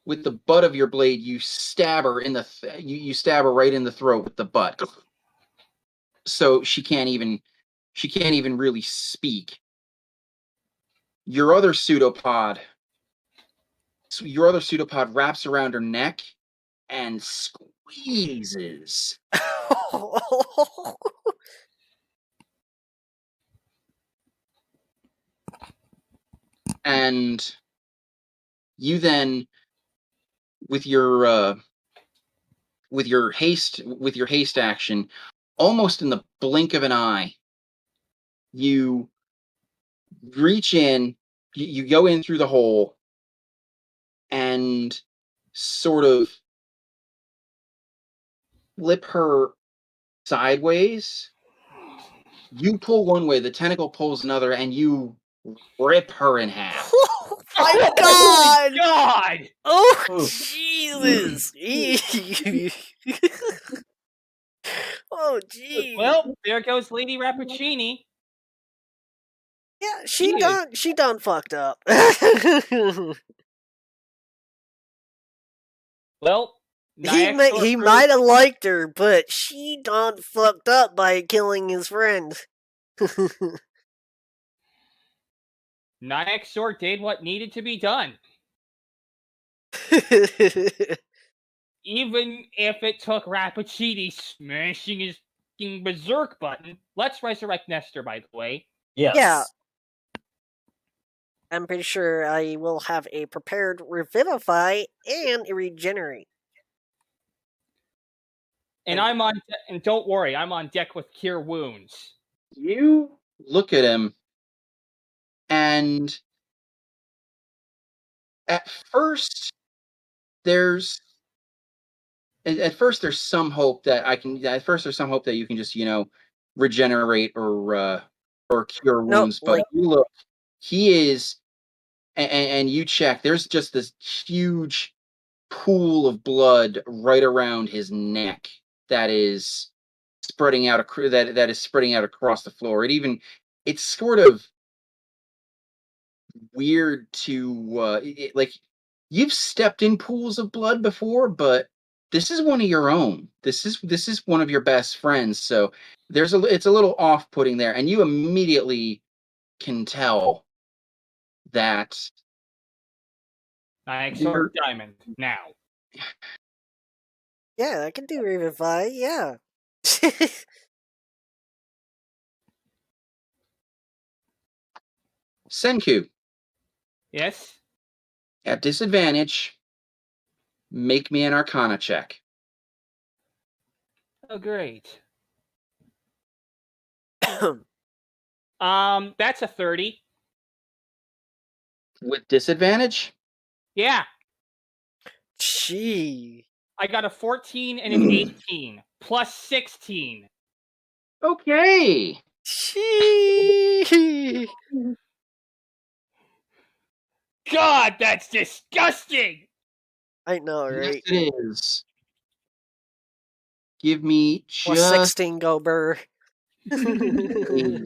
with the butt of your blade. You stab her in the. You stab her right in the throat with the butt. So she can't even really speak. Your other pseudopod wraps around her neck and squeezes. And you then, with your haste action, almost in the blink of an eye, you reach in, you go in through the hole, and sort of flip her sideways. You pull one way, the tentacle pulls another, and you rip her in half. Oh my god! God! Oh Jesus! Oh jeez. Well, there goes Lady Rappuccini. Yeah, Jeez. she done fucked up. Well, he Nyexor might have liked her, but she done fucked up by killing his friend. Nyexor did what needed to be done. Even if it took Rappuccini smashing his berserk button. Let's resurrect Nestor, by the way. Yes. Yeah. I'm pretty sure I will have a prepared revivify and a regenerate. And and don't worry, I'm on deck with cure wounds. You look at him, and at first there's some hope that you can just, regenerate or cure wounds. But you look, he is and you check. There's just this huge pool of blood right around his neck that is spreading out that is spreading out across the floor. It's sort of weird to like you've stepped in pools of blood before, but this is one of your own. This is one of your best friends. So it's a little off-putting there, and you immediately can tell that I exhort Diamond now. Yeah, I can do Revivify, yeah. Senku, Yes? at disadvantage, make me an Arcana check. Oh, great. That's a 30. With disadvantage? Yeah. Gee. I got a 14 and an 18. Plus 16. Okay. Gee. God, that's disgusting! I know, right? Yes, it is. Give me Plus just 16, go Burr. a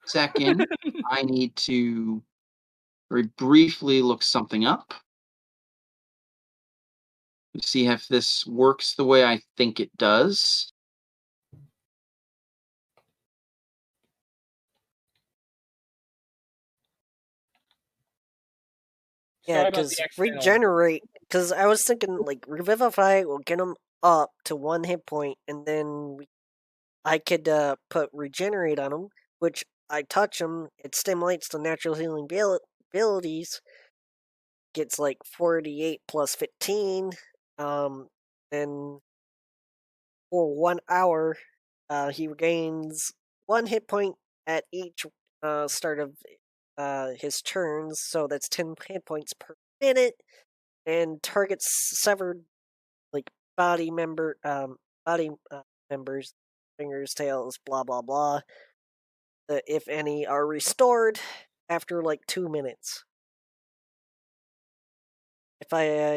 second. I need to very briefly look something up. Let's see if this works the way I think it does. Yeah, because regenerate. Because I was thinking, like, Revivify will get him up to 1 hit point, and then I could put Regenerate on him, which I touch him, it stimulates the natural healing abilities. Gets like 48 plus 15. And for 1 hour, he regains 1 hit point at each start of his turns, so that's 10 hit points per minute, and targets severed like body members, fingers, tails, blah blah blah. If any are restored after like 2 minutes. If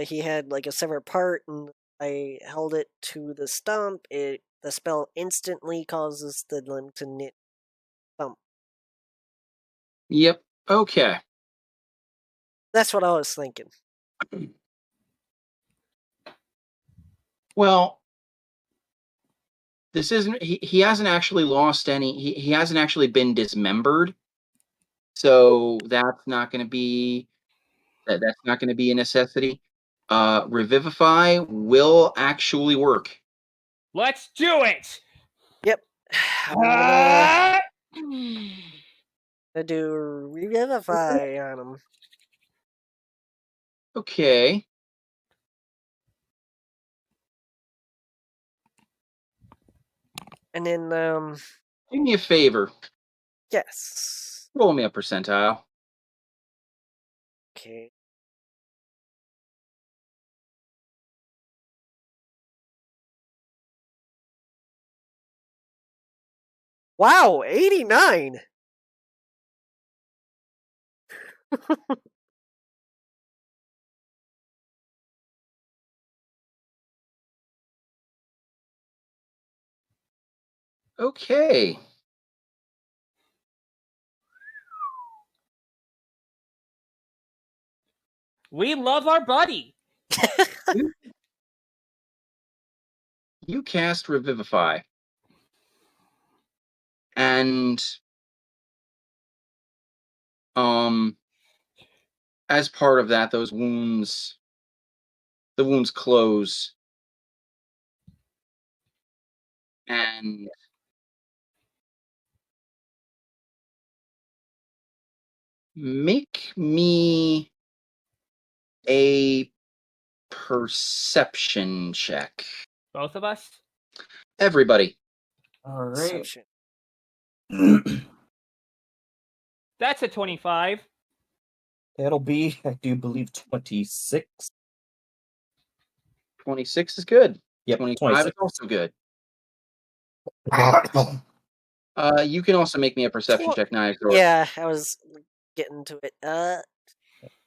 he had like a severed part and I held it to the stump, the spell instantly causes the limb to knit thump. Yep. Okay. That's what I was thinking. Well, this isn't. He hasn't actually lost any. He hasn't actually been dismembered, so that's not going to be. That's not going to be a necessity. Revivify will actually work. Let's do it! Yep. I'm gonna do Revivify on him. Okay. And then, Do me a favor. yes. Roll me a percentile. Okay. Wow, 89! Okay. We love our buddy. You cast Revivify. And as part of that, the wounds close. And make me a perception check. Both of us? Everybody. All right. Perception. That's a 25. That'll be, I do believe, 26. 26 is good. Yep, 25 26. is also good. You can also make me a perception check now. Yeah, I was getting to it.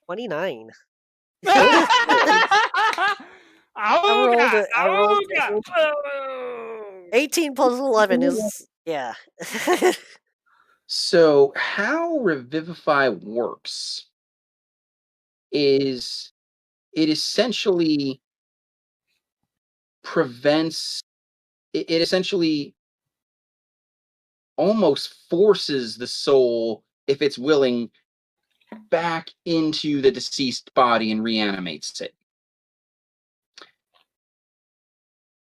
29. Auga! I rolled Auga! 18 plus 11 is, yeah. So, how Revivify works is it essentially prevents, it essentially almost forces the soul, if it's willing, back into the deceased body and reanimates it.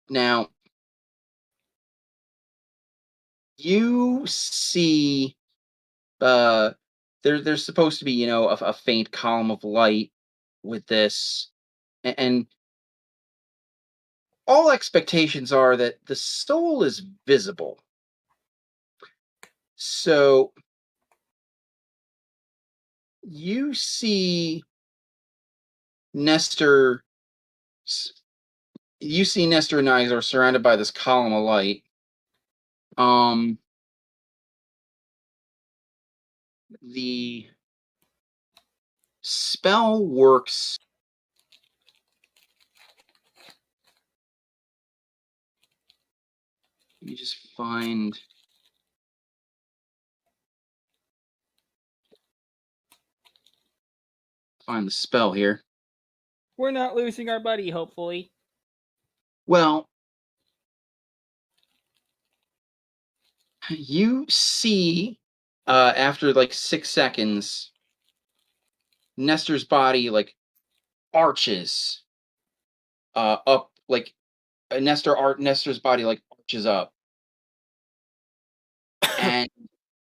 Now, you see, there's supposed to be, you know, a faint column of light with this, and all expectations are that the soul is visible. So you see Nestor. You see Nestor and I are surrounded by this column of light. The spell works. Let me just find the spell here. We're not losing our buddy, hopefully. Well, you see, after like 6 seconds, Nestor's body like arches up, like Nestor's body like arches up, and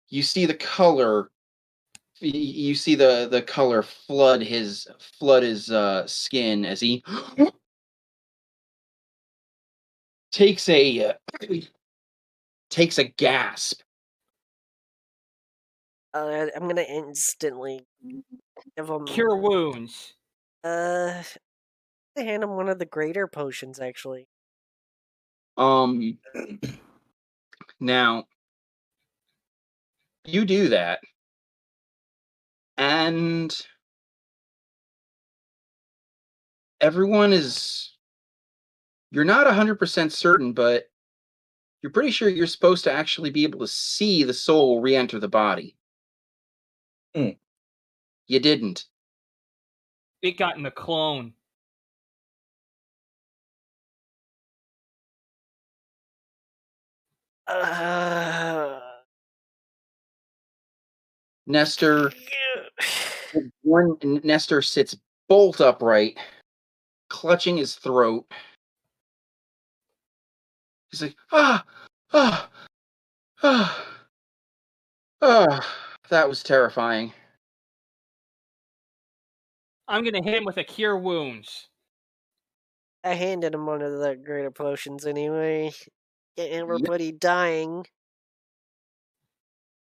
you see the color. You see the color flood his skin as he takes a gasp. I'm gonna instantly give him Cure wounds. I hand him one of the greater potions, actually. Now you do that, and everyone is. You're not 100% certain, but you're pretty sure you're supposed to actually be able to see the soul re-enter the body. You didn't. It got in the clone. Nestor sits bolt upright, clutching his throat. He's like, that was terrifying. I'm gonna hit him with a cure wounds. I handed him one of the greater potions anyway. Get everybody dying.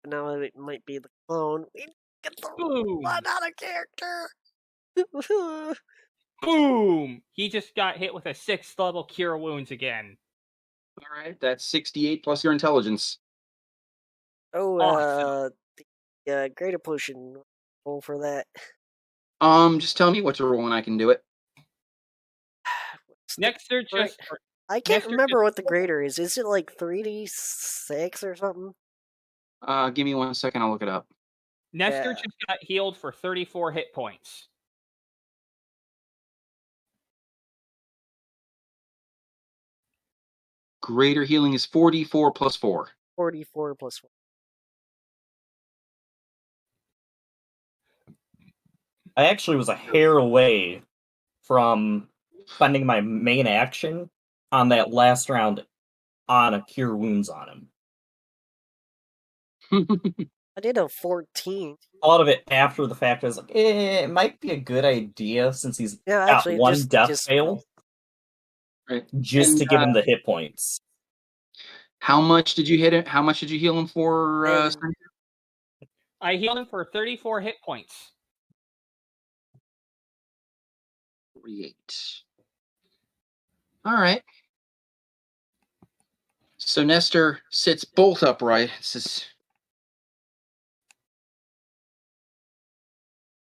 But now it might be the clone. We get the Boom! blood out of character. Boom! He just got hit with a 6th level cure wounds again. All right, that's 68 plus your intelligence. Oh, Awesome. the greater potion roll for that. Just tell me what to roll and I can do it. Nestor just. I can't Nestor remember just- what the greater is. Is it like 3d6 or something? Give me 1 second, I'll look it up. Nestor just got healed for 34 hit points. Greater healing is 44 plus 4. 44 plus 4. I actually was a hair away from spending my main action on that last round on a cure wounds on him. I did a 14. A lot of it after the fact I was like, it might be a good idea since he's got one death fail. Right. Just to give him the hit points. How much did you hit it? How much did you heal him for? I healed him for 34 hit points. 48. All right. So Nestor sits bolt upright. Says,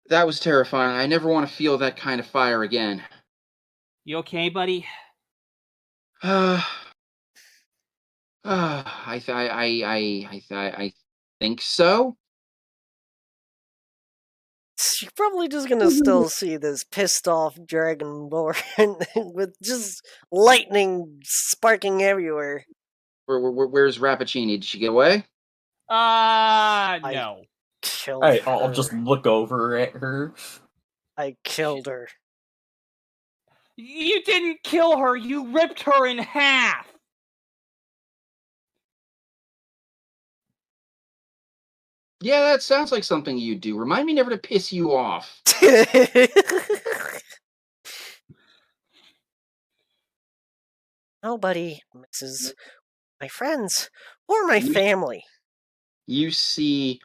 That was terrifying. I never want to feel that kind of fire again. You okay, buddy? I think so. You're probably just gonna still see this pissed off Dragonborn with just lightning sparking everywhere. Where's Rappaccini? Did she get away? No. Killed Alright, her. I'll just look over at her. I killed her. You didn't kill her. You ripped her in half. Yeah, that sounds like something you do. Remind me never to piss you off. Nobody misses my friends or my family. You see,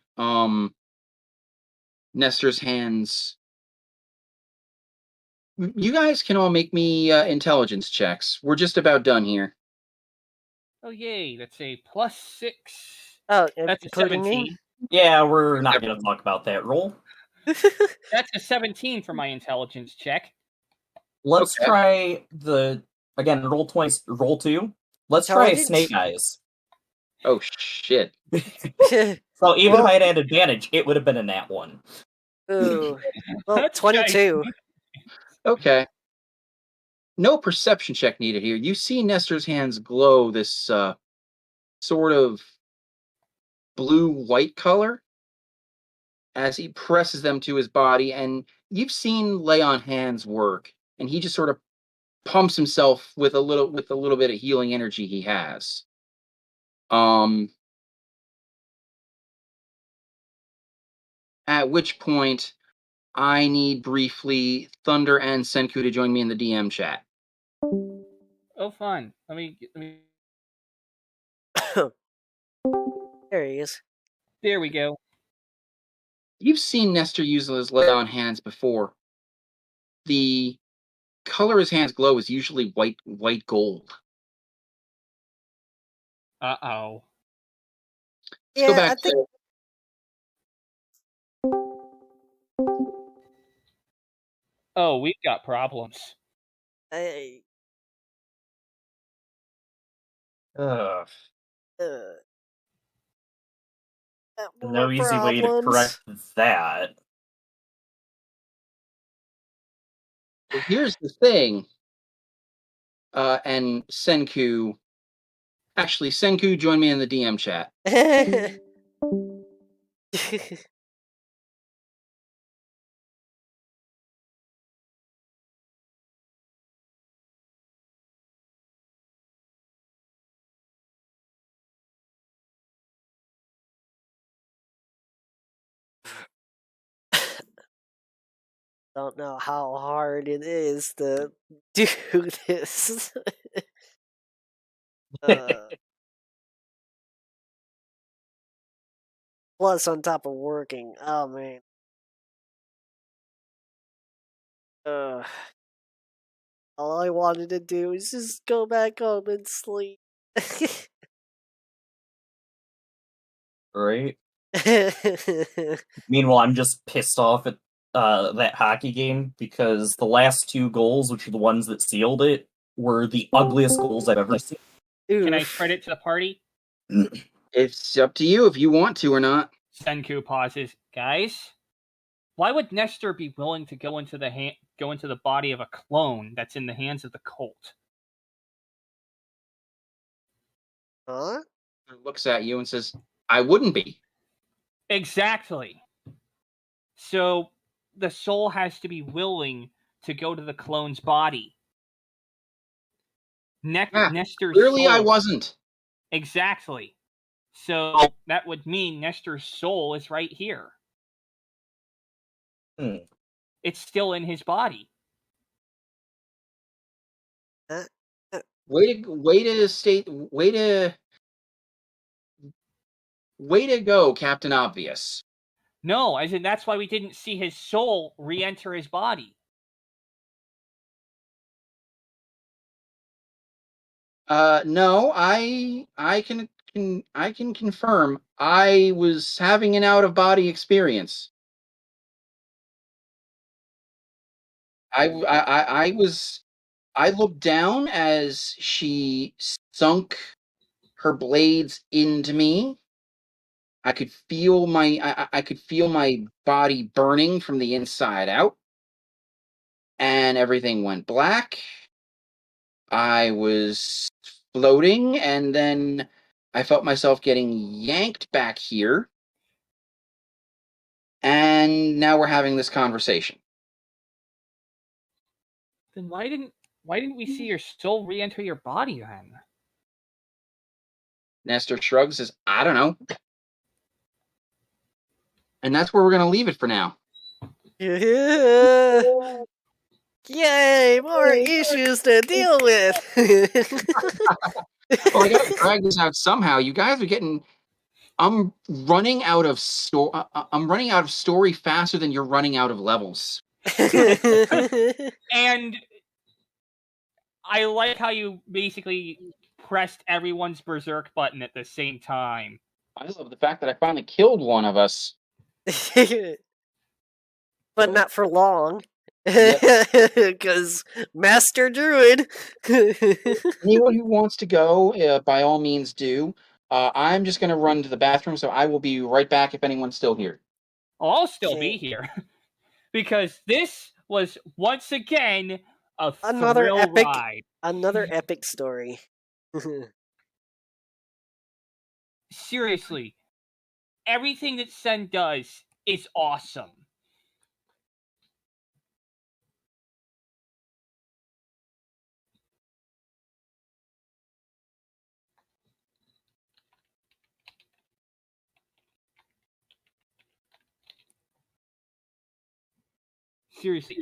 Nestor's hands. You guys can all make me intelligence checks. We're just about done here. Oh, yay. That's a +6. Oh, That's a including 17. me? Yeah, we're not going to talk about that roll. That's a 17 for my intelligence check. Let's Okay. try again, roll 2. Let's try Intelligence? Snake Eyes. Oh, shit. So even Well- if I had advantage, it would have been a nat 1. Ooh. Well, That's 22. Okay. No perception check needed here. You see Nestor's hands glow this sort of blue-white color as he presses them to his body, and you've seen Leon Hand's work, and he just sort of pumps himself with a little bit of healing energy he has. At which point I need briefly Thunder and Senku to join me in the DM chat. Oh, fun. Let me. There he is. There we go. You've seen Nestor use those Leon hands before. The color his hands glow is usually white gold. Uh-oh. Let's go Yeah, back I think Oh, we've got problems. I, Ugh. No more easy way to problems. correct that. Well, here's the thing. And Senku. Actually, Senku, join me in the DM chat. Don't know how hard it is to do this. Plus, on top of working, oh man. All I wanted to do is just go back home and sleep. Right? Meanwhile, I'm just pissed off at that hockey game because the last 2 goals, which are the ones that sealed it, were the ugliest goals I've ever seen. Can I Oof. spread it to the party? It's up to you if you want to or not. Senku pauses. Guys, why would Nestor be willing to go into the body of a clone that's in the hands of the cult? Huh? He looks at you and says, I wouldn't be. Exactly. So the soul has to be willing to go to the clone's body. Nestor's Clearly, soul. I wasn't. Exactly. So that would mean Nestor's soul is right here. It's still in his body. Way to go, Captain Obvious. No, as in that's why we didn't see his soul re-enter his body. No, I can confirm I was having an out of body experience. I looked down as she sunk her blades into me. I could feel I could feel my body burning from the inside out, and everything went black. I was floating, and then I felt myself getting yanked back here, and now we're having this conversation. Then why didn't we see your soul re-enter your body then? Nestor shrugs, says, I don't know. And that's where we're going to leave it for now. Yay, more issues to deal with. Well, I got to drag this out somehow. You guys are getting. I'm running out of I'm running out of story faster than you're running out of levels. And I like how you basically pressed everyone's berserk button at the same time. I love the fact that I finally killed one of us. But not for long. Because Master Druid. Anyone who wants to go, by all means do. I'm just going to run to the bathroom, so I will be right back if anyone's still here. I'll still be here. Because this was, once again, another thrill epic ride. Another epic story. Seriously, everything that Sen does is awesome. Seriously,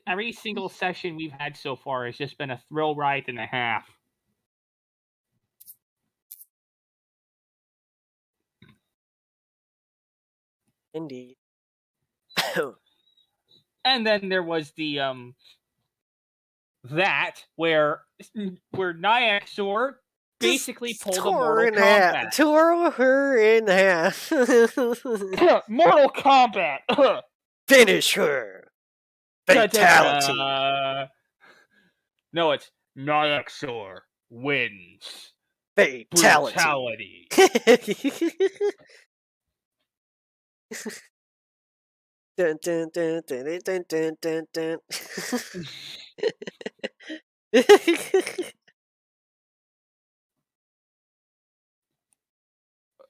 every single session we've had so far has just been a thrill ride and a half. Indeed. And then there was the that where Nyaxor basically pulled a Mortal Kombat. Tore her in half. Mortal Kombat. Finish her. Fatality. No, it's Nyaxor wins. Fatality. Dun, dun, dun, dun, dun, dun, dun, dun.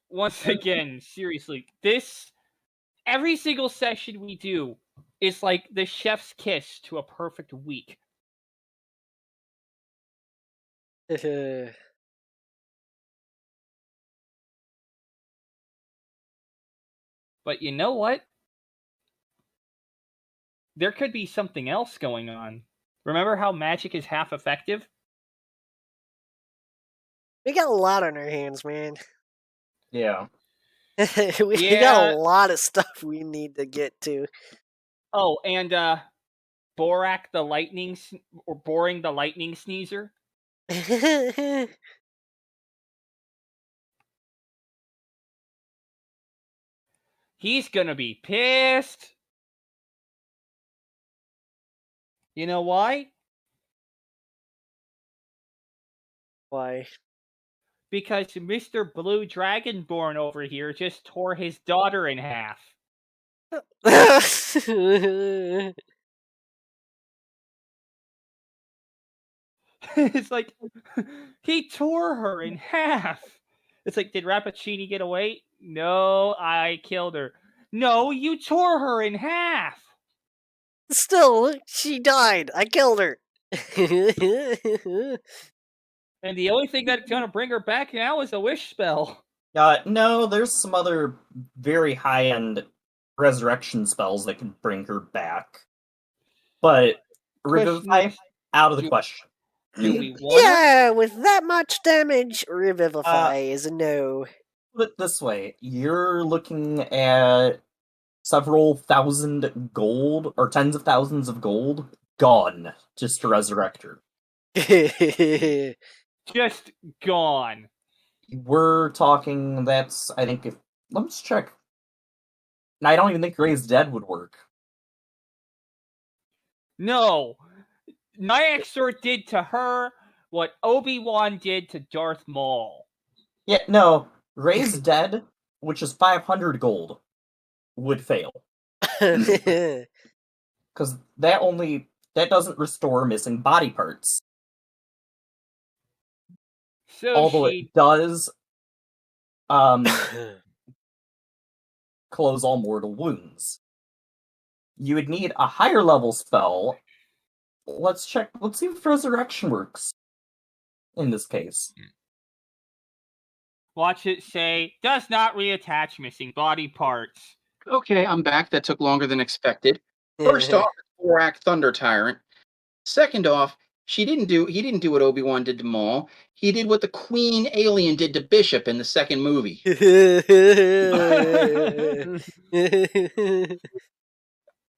Once again, seriously, every single session we do is like the chef's kiss to a perfect week. But you know what? There could be something else going on. Remember how magic is half effective? We got a lot on our hands, man. Yeah. we got a lot of stuff we need to get to. Oh, and Boring the lightning sneezer. He's gonna be pissed. You know why? Why? Because Mr. Blue Dragonborn over here just tore his daughter in half. It's like, he tore her in half. It's like, did Rappaccini get away? No, I killed her. No, you tore her in half. Still, she died. I killed her. And the only thing that's gonna bring her back now is a wish spell. No, there's some other very high-end resurrection spells that can bring her back. But Revivify, out of the question. Do we want Yeah, with that much damage, Revivify is a no. Put it this way, you're looking at several thousand gold, or tens of thousands of gold, gone just to resurrect her. Just gone. We're talking, that's, I think, let's check. I don't even think Raised Dead would work. No, Nyxor did to her what Obi-Wan did to Darth Maul. Yeah, no. Raise dead, which is 500 gold, would fail. Because that doesn't restore missing body parts. So Although it does close all mortal wounds. You would need a higher level spell. Let's see if Resurrection works in this case. Watch it say, does not reattach missing body parts. Okay, I'm back. That took longer than expected. First off, 4-act Thunder Tyrant. Second off, he didn't do what Obi-Wan did to Maul. He did what the Queen Alien did to Bishop in the second movie.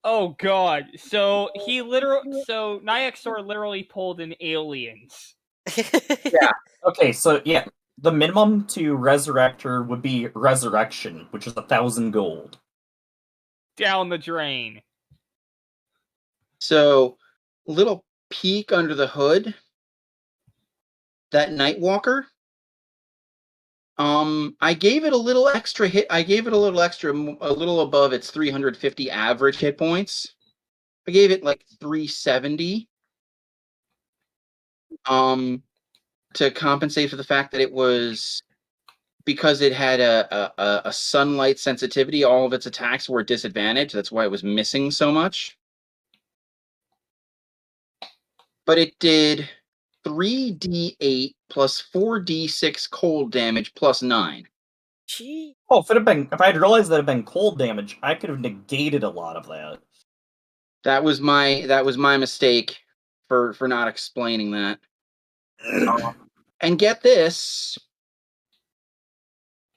Oh god. So Nyxor literally pulled in aliens. Yeah. Okay, so yeah, the minimum to resurrect her would be Resurrection, which is 1,000 gold. Down the drain. So, little peek under the hood. That Nightwalker. I gave it a little extra hit. I gave it a little above its 350 average hit points. I gave it like 370. To compensate for the fact that it was, because it had a sunlight sensitivity, all of its attacks were at disadvantage. That's why it was missing so much. But it did 3d8 plus 4d6 cold damage plus 9. Gee. Oh, if I'd realized that it had been cold damage, I could have negated a lot of that. That was my mistake for not explaining that. And get this.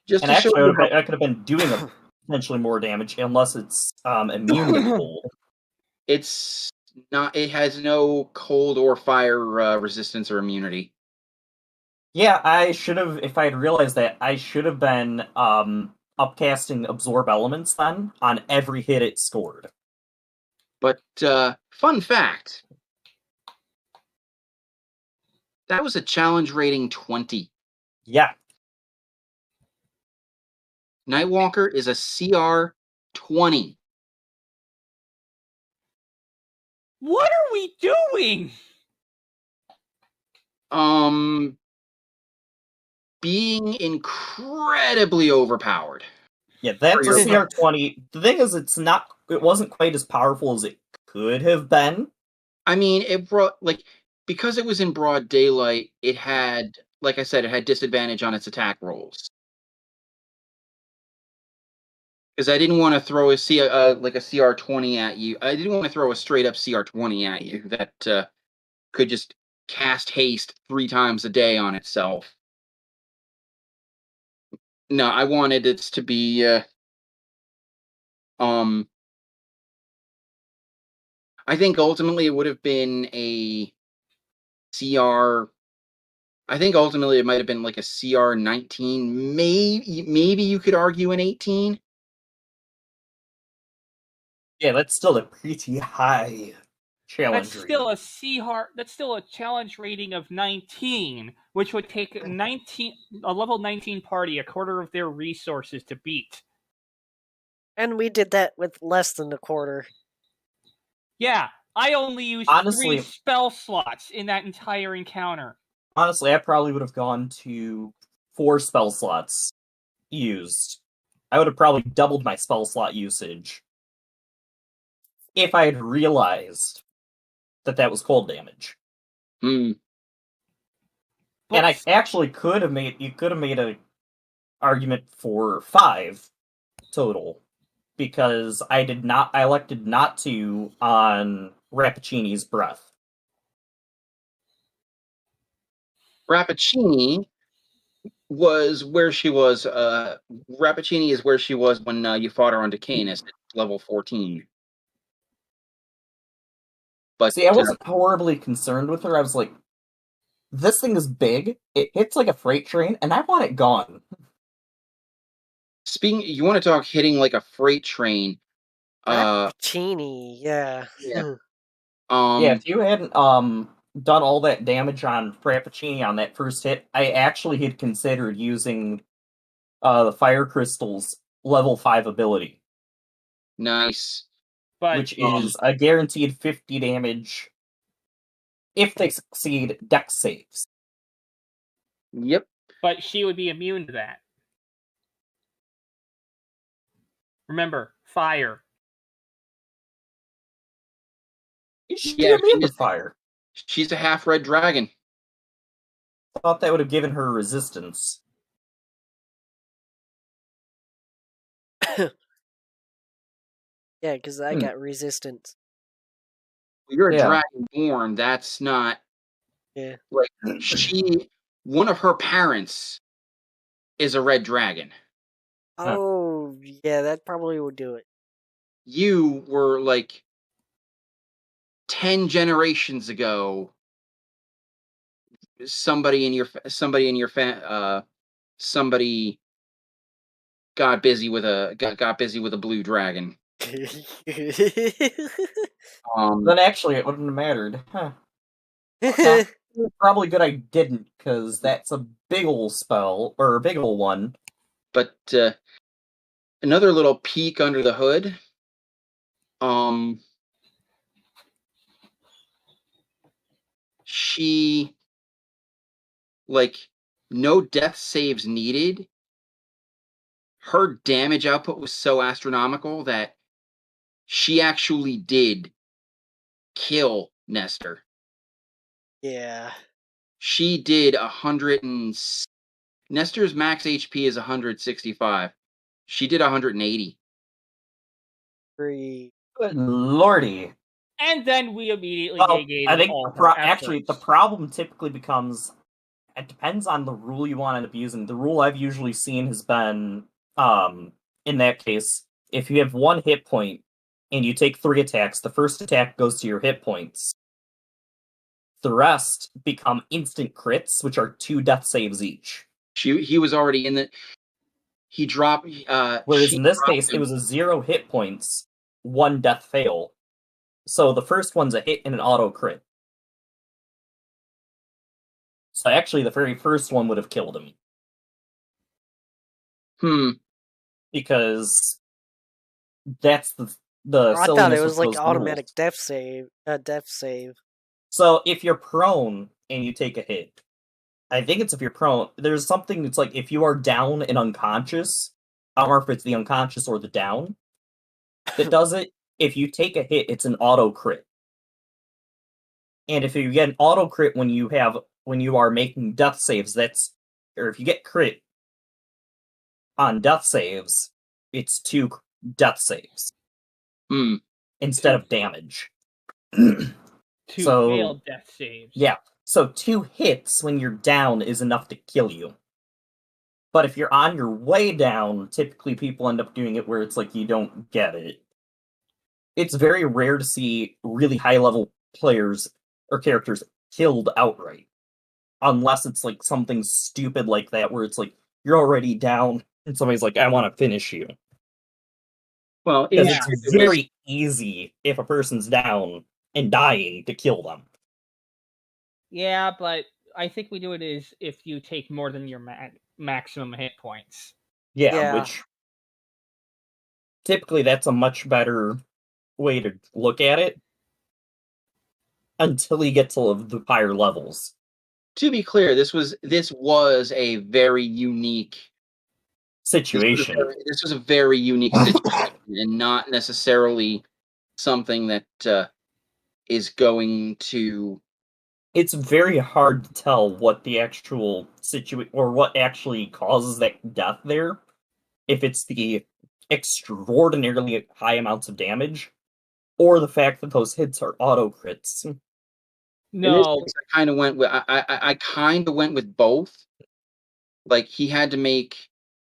Just and to actually, show you I could have been doing potentially more damage unless it's immune to cold. It's not. It has no cold or fire resistance or immunity. Yeah, I should have. If I had realized that, I should have been upcasting Absorb Elements then on every hit it scored. But fun fact. That was a challenge rating 20. Yeah. Nightwalker is a CR 20. What are we doing? Being incredibly overpowered. Yeah, that's a CR 20. The thing is, it wasn't quite as powerful as it could have been. I mean, because it was in broad daylight, it had, like I said, it had disadvantage on its attack rolls. Because I didn't want to throw a CR 20 at you. I didn't want to throw a straight up CR 20 at you that could just cast haste 3 times a day on itself. No, I wanted it to be I think ultimately it would have been a CR. I think ultimately it might have been like a CR 19. Maybe you could argue an 18. Yeah, that's still a pretty high challenge rating. That's still a challenge rating of 19, which would take a level 19 party a quarter of their resources to beat. And we did that with less than a quarter. Yeah, I only used 3 spell slots in that entire encounter. Honestly, I probably would have gone to 4 spell slots used. I would have probably doubled my spell slot usage if I had realized that was cold damage. Hmm. And I actually could have made an argument for 5 total, because I elected not to on Rappaccini's breath. Rappaccini was where she was. Rappaccini is where she was when you fought her on Decanus at level 14. But see, I wasn't horribly concerned with her. I was like, this thing is big. It hits like a freight train, and I want it gone. You want to talk hitting like a freight train? Rappaccini, yeah. Yeah, if you hadn't done all that damage on Frappuccini on that first hit, I actually had considered using the Fire Crystal's level 5 ability, nice. But which is a guaranteed 50 damage if they succeed dex saves. Yep. but she would be immune to that. Remember, fire. She's Yeah, immune to fire. She's a half red dragon. I thought that would have given her resistance. Yeah, because I got resistance. You're a Yeah. dragonborn. That's not Yeah. like one of her parents is a red dragon. Oh, yeah, that probably would do it. You were like 10 generations ago. Somebody got busy with a blue dragon. Then actually, it wouldn't have mattered. Huh. Probably good I didn't, because that's a big ol' spell, or a big ol' one. But another little peek under the hood. She, like, no death saves needed. Her damage output was so astronomical that she actually did kill Nestor. Yeah. She did 100 and... Nestor's max HP is 165. She did 180. Good lordy. And then we immediately Well, negated I think all her actually the efforts. problem typically becomes, it depends on the rule you want to end up using. The rule I've usually seen has been, in that case, if you have 1 hit point and you take 3 attacks, the first attack goes to your hit points. The rest become instant crits, which are 2 death saves each. He was already in the... He dropped... Whereas in this case, it was a 0 hit points, 1 death fail. So the first one's a hit and an auto crit. So actually, the very first one would have killed him. Because that's the I thought silliness it was with like those automatic rules. death save. So if you're prone and you take a hit, I think it's if you're prone. There's something that's like if you are down and unconscious. I don't know if it's the unconscious or the down that does it. If you take a hit, it's an auto crit. And if you get an auto crit when you are making death saves, or if you get crit on death saves, it's 2 death saves instead of damage. 2 failed death saves. Yeah, so 2 hits when you're down is enough to kill you. But if you're on your way down, typically people end up doing it where it's like you don't get it. It's very rare to see really high-level players or characters killed outright. Unless it's like something stupid like that, where it's like, you're already down, and somebody's like, I want to finish you. Well, Because it's very easy, if a person's down and dying, to kill them. Yeah, but I think we do it is if you take more than your maximum hit points. Yeah, which... typically that's a much better way to look at it. Until you get to the higher levels. To be clear, this was a very unique situation. This was a very unique situation, and not necessarily something that is going to... It's very hard to tell what the actual situation, or what actually causes that death there. If it's the extraordinarily high amounts of damage, or the fact that those hits are auto crits. No, I kind of went with both. Like, he had to make...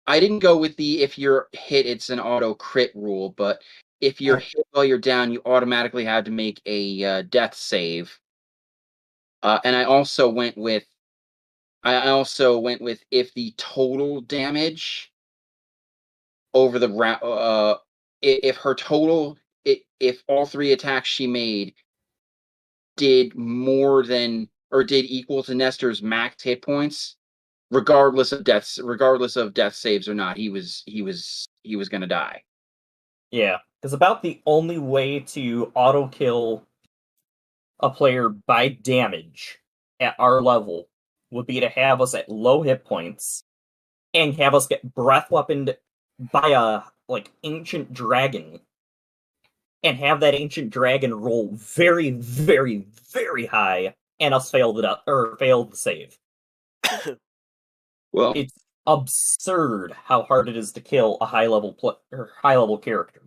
I didn't go with the if you're hit, it's an auto crit rule, but if you're hit while you're down, you automatically have to make a death save. And I also went with if the total damage over the round, if all 3 attacks she made did more than or did equal to Nestor's max hit points, regardless of death saves or not. He was going to die. Yeah, because about the only way to auto kill a player by damage at our level would be to have us at low hit points and have us get breath weaponed by a ancient dragon, and have that ancient dragon roll very, very, very high, and us fail the save. Well, It's absurd how hard it is to kill a high level character.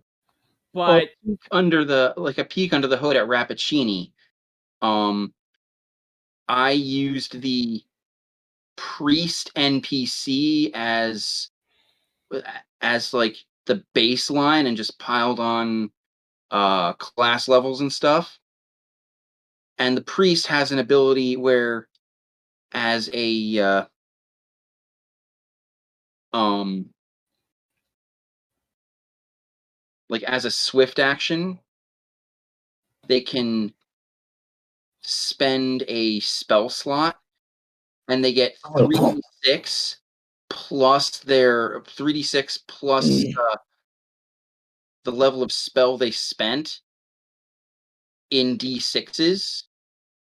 But under the a peek under the hood at Rappaccini, I used the priest NPC as like the baseline and just piled on class levels and stuff. And the priest has an ability where, as a as a swift action, they can spend a spell slot, and they get 3d6 plus their 3d6 plus the level of spell they spent in d6s.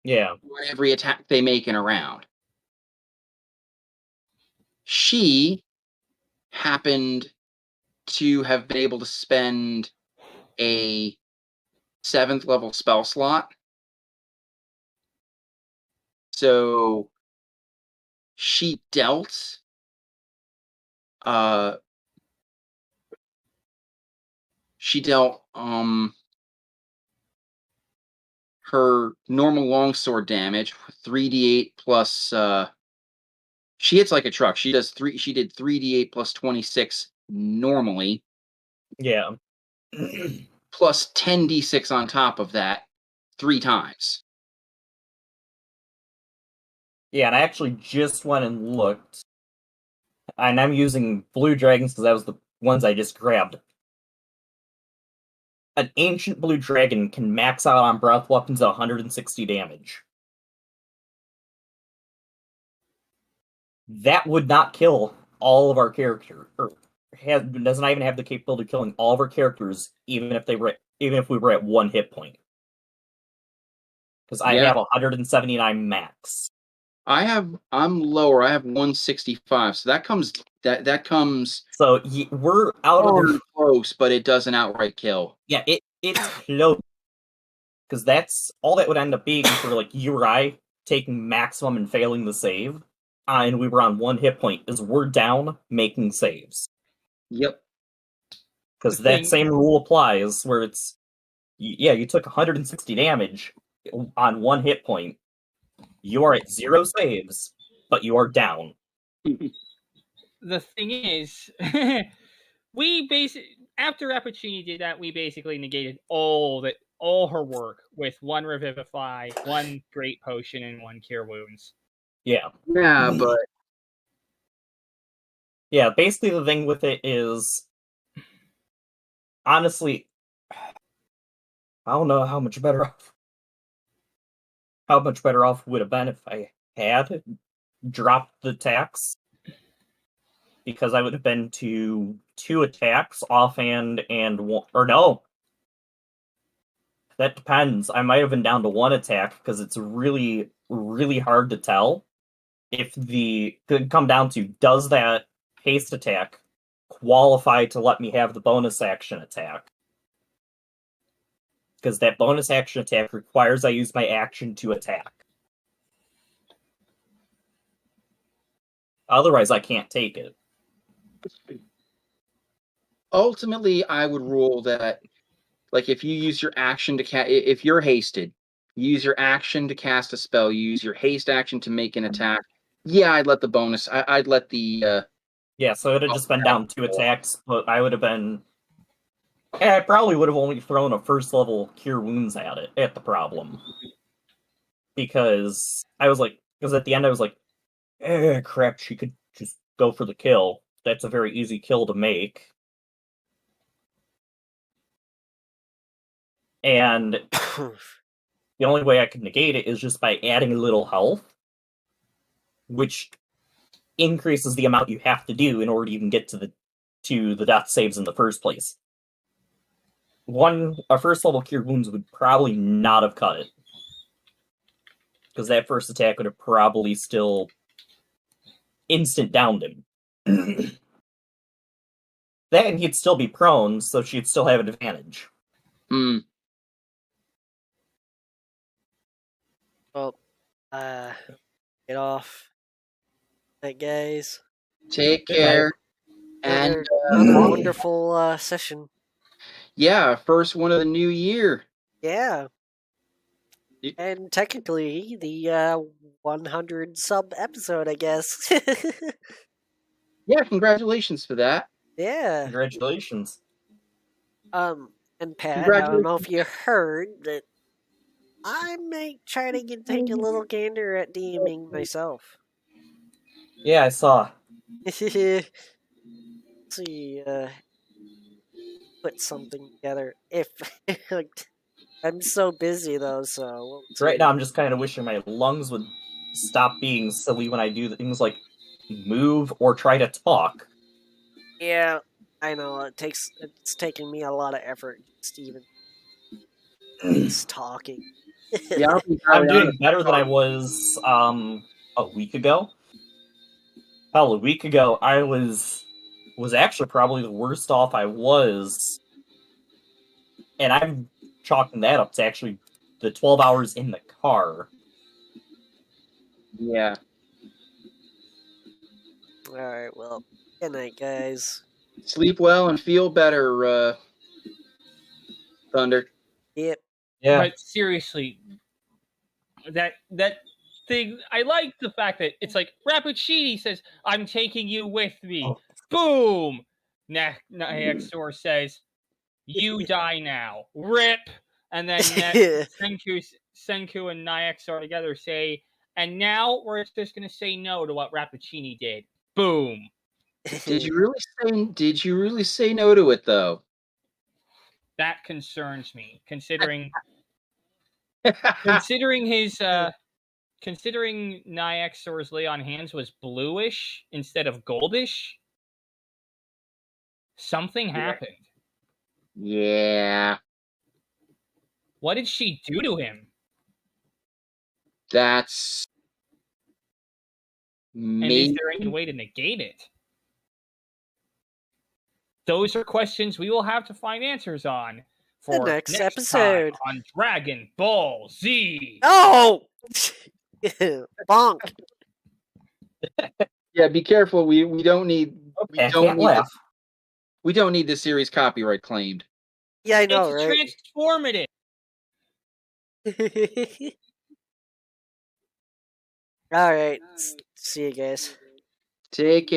Yeah. For every attack they make in a round. She happened to have been able to spend a 7th level spell slot. So she dealt her normal longsword damage, 3d8 plus she hits like a truck. She did 3d8 plus 26 normally. Yeah. Plus 10d6 on top of that 3 times. Yeah, and I actually just went and looked, and I'm using blue dragons because that was the ones I just grabbed. An ancient blue dragon can max out on breath weapons at 160 damage. That would not kill all of our characters, or does not even have the capability of killing all of our characters, even if we were at 1 hit point. Because I have 179 max. I'm lower. I have 165. So that comes. So we're out of the close, but it doesn't outright kill. Yeah, it's close. Because that's all that would end up being for you or I taking maximum and failing the save, and we were on 1 hit point. Is we're down making saves. Yep. Because that same rule applies where it's you took 160 damage on 1 hit point. You are at 0 saves, but you are down. The thing is, after Rappaccini did that, we basically negated all her work with 1 Revivify, 1 Great Potion, and 1 Cure Wounds. Yeah. Yeah, but yeah, basically the thing with it is, honestly, I don't know how much better off would have been if I had dropped the attacks, because I would have been to 2 attacks offhand and 1, or no. That depends. I might have been down to 1 attack because it's really, really hard to tell if could come down to, does that haste attack qualify to let me have the bonus action attack? Because that bonus action attack requires I use my action to attack. Otherwise, I can't take it. Ultimately, I would rule that, if you use your action to if you're hasted, you use your action to cast a spell, you use your haste action to make an attack. Yeah, I'd let the bonus. I'd let the. Yeah, so it would have just been down 2 attacks, but I would have been. I probably would have only thrown a 1st level Cure Wounds at the problem. Because at the end I was like, crap, she could just go for the kill. That's a very easy kill to make. And The only way I can negate it is just by adding a little health, which increases the amount you have to do in order to even get to the death saves in the first place. A first level Cure Wounds would probably not have cut it. Because that first attack would have probably still instant downed him. Then he'd still be prone, so she'd still have an advantage. Hmm. Well, get off. Right, guys. Take care. And Another wonderful session. yeah, first one of the new year. Yeah. And technically, the 100 sub episode, I guess. Yeah, congratulations for that. Yeah. Congratulations. And Pat, I don't know if you heard that I might try to take a little gander at DMing myself. Yeah, I saw. See, put something together. If I'm so busy though, so we'll Right now I'm just kind of wishing my lungs would stop being silly when I do things like move or try to talk. Yeah, I know it's taking me a lot of effort just even just talking. Yeah, I'm doing better than I was a week ago. Hell, a week ago I was actually probably the worst off I was, and I'm chalking that up to actually the 12 hours in the car. Yeah. Alright, well, good night, guys. Sleep well and feel better, Thunder. Yep. Yeah. But seriously, that thing, I like the fact that it's like Rappuccini says, "I'm taking you with me." Oh. Boom. Naexor says, "You die now." Rip. And then Senku and Naexor together say, "And now we're just going to say no to what Rappuccini did." Boom. Did you really say no to it though? That concerns me, considering his considering Naexor's lay on hands was bluish instead of goldish. Something happened. Yeah. What did she do to him? That's And is there any way to negate it? Those are questions we will have to find answers on for the next time episode on Dragon Ball Z. Oh! Bonk. Yeah, be careful. We don't need Okay, I can't laugh. We don't need this series copyright claimed. Yeah, I know, It's right? transformative. Alright. See you guys. Take care.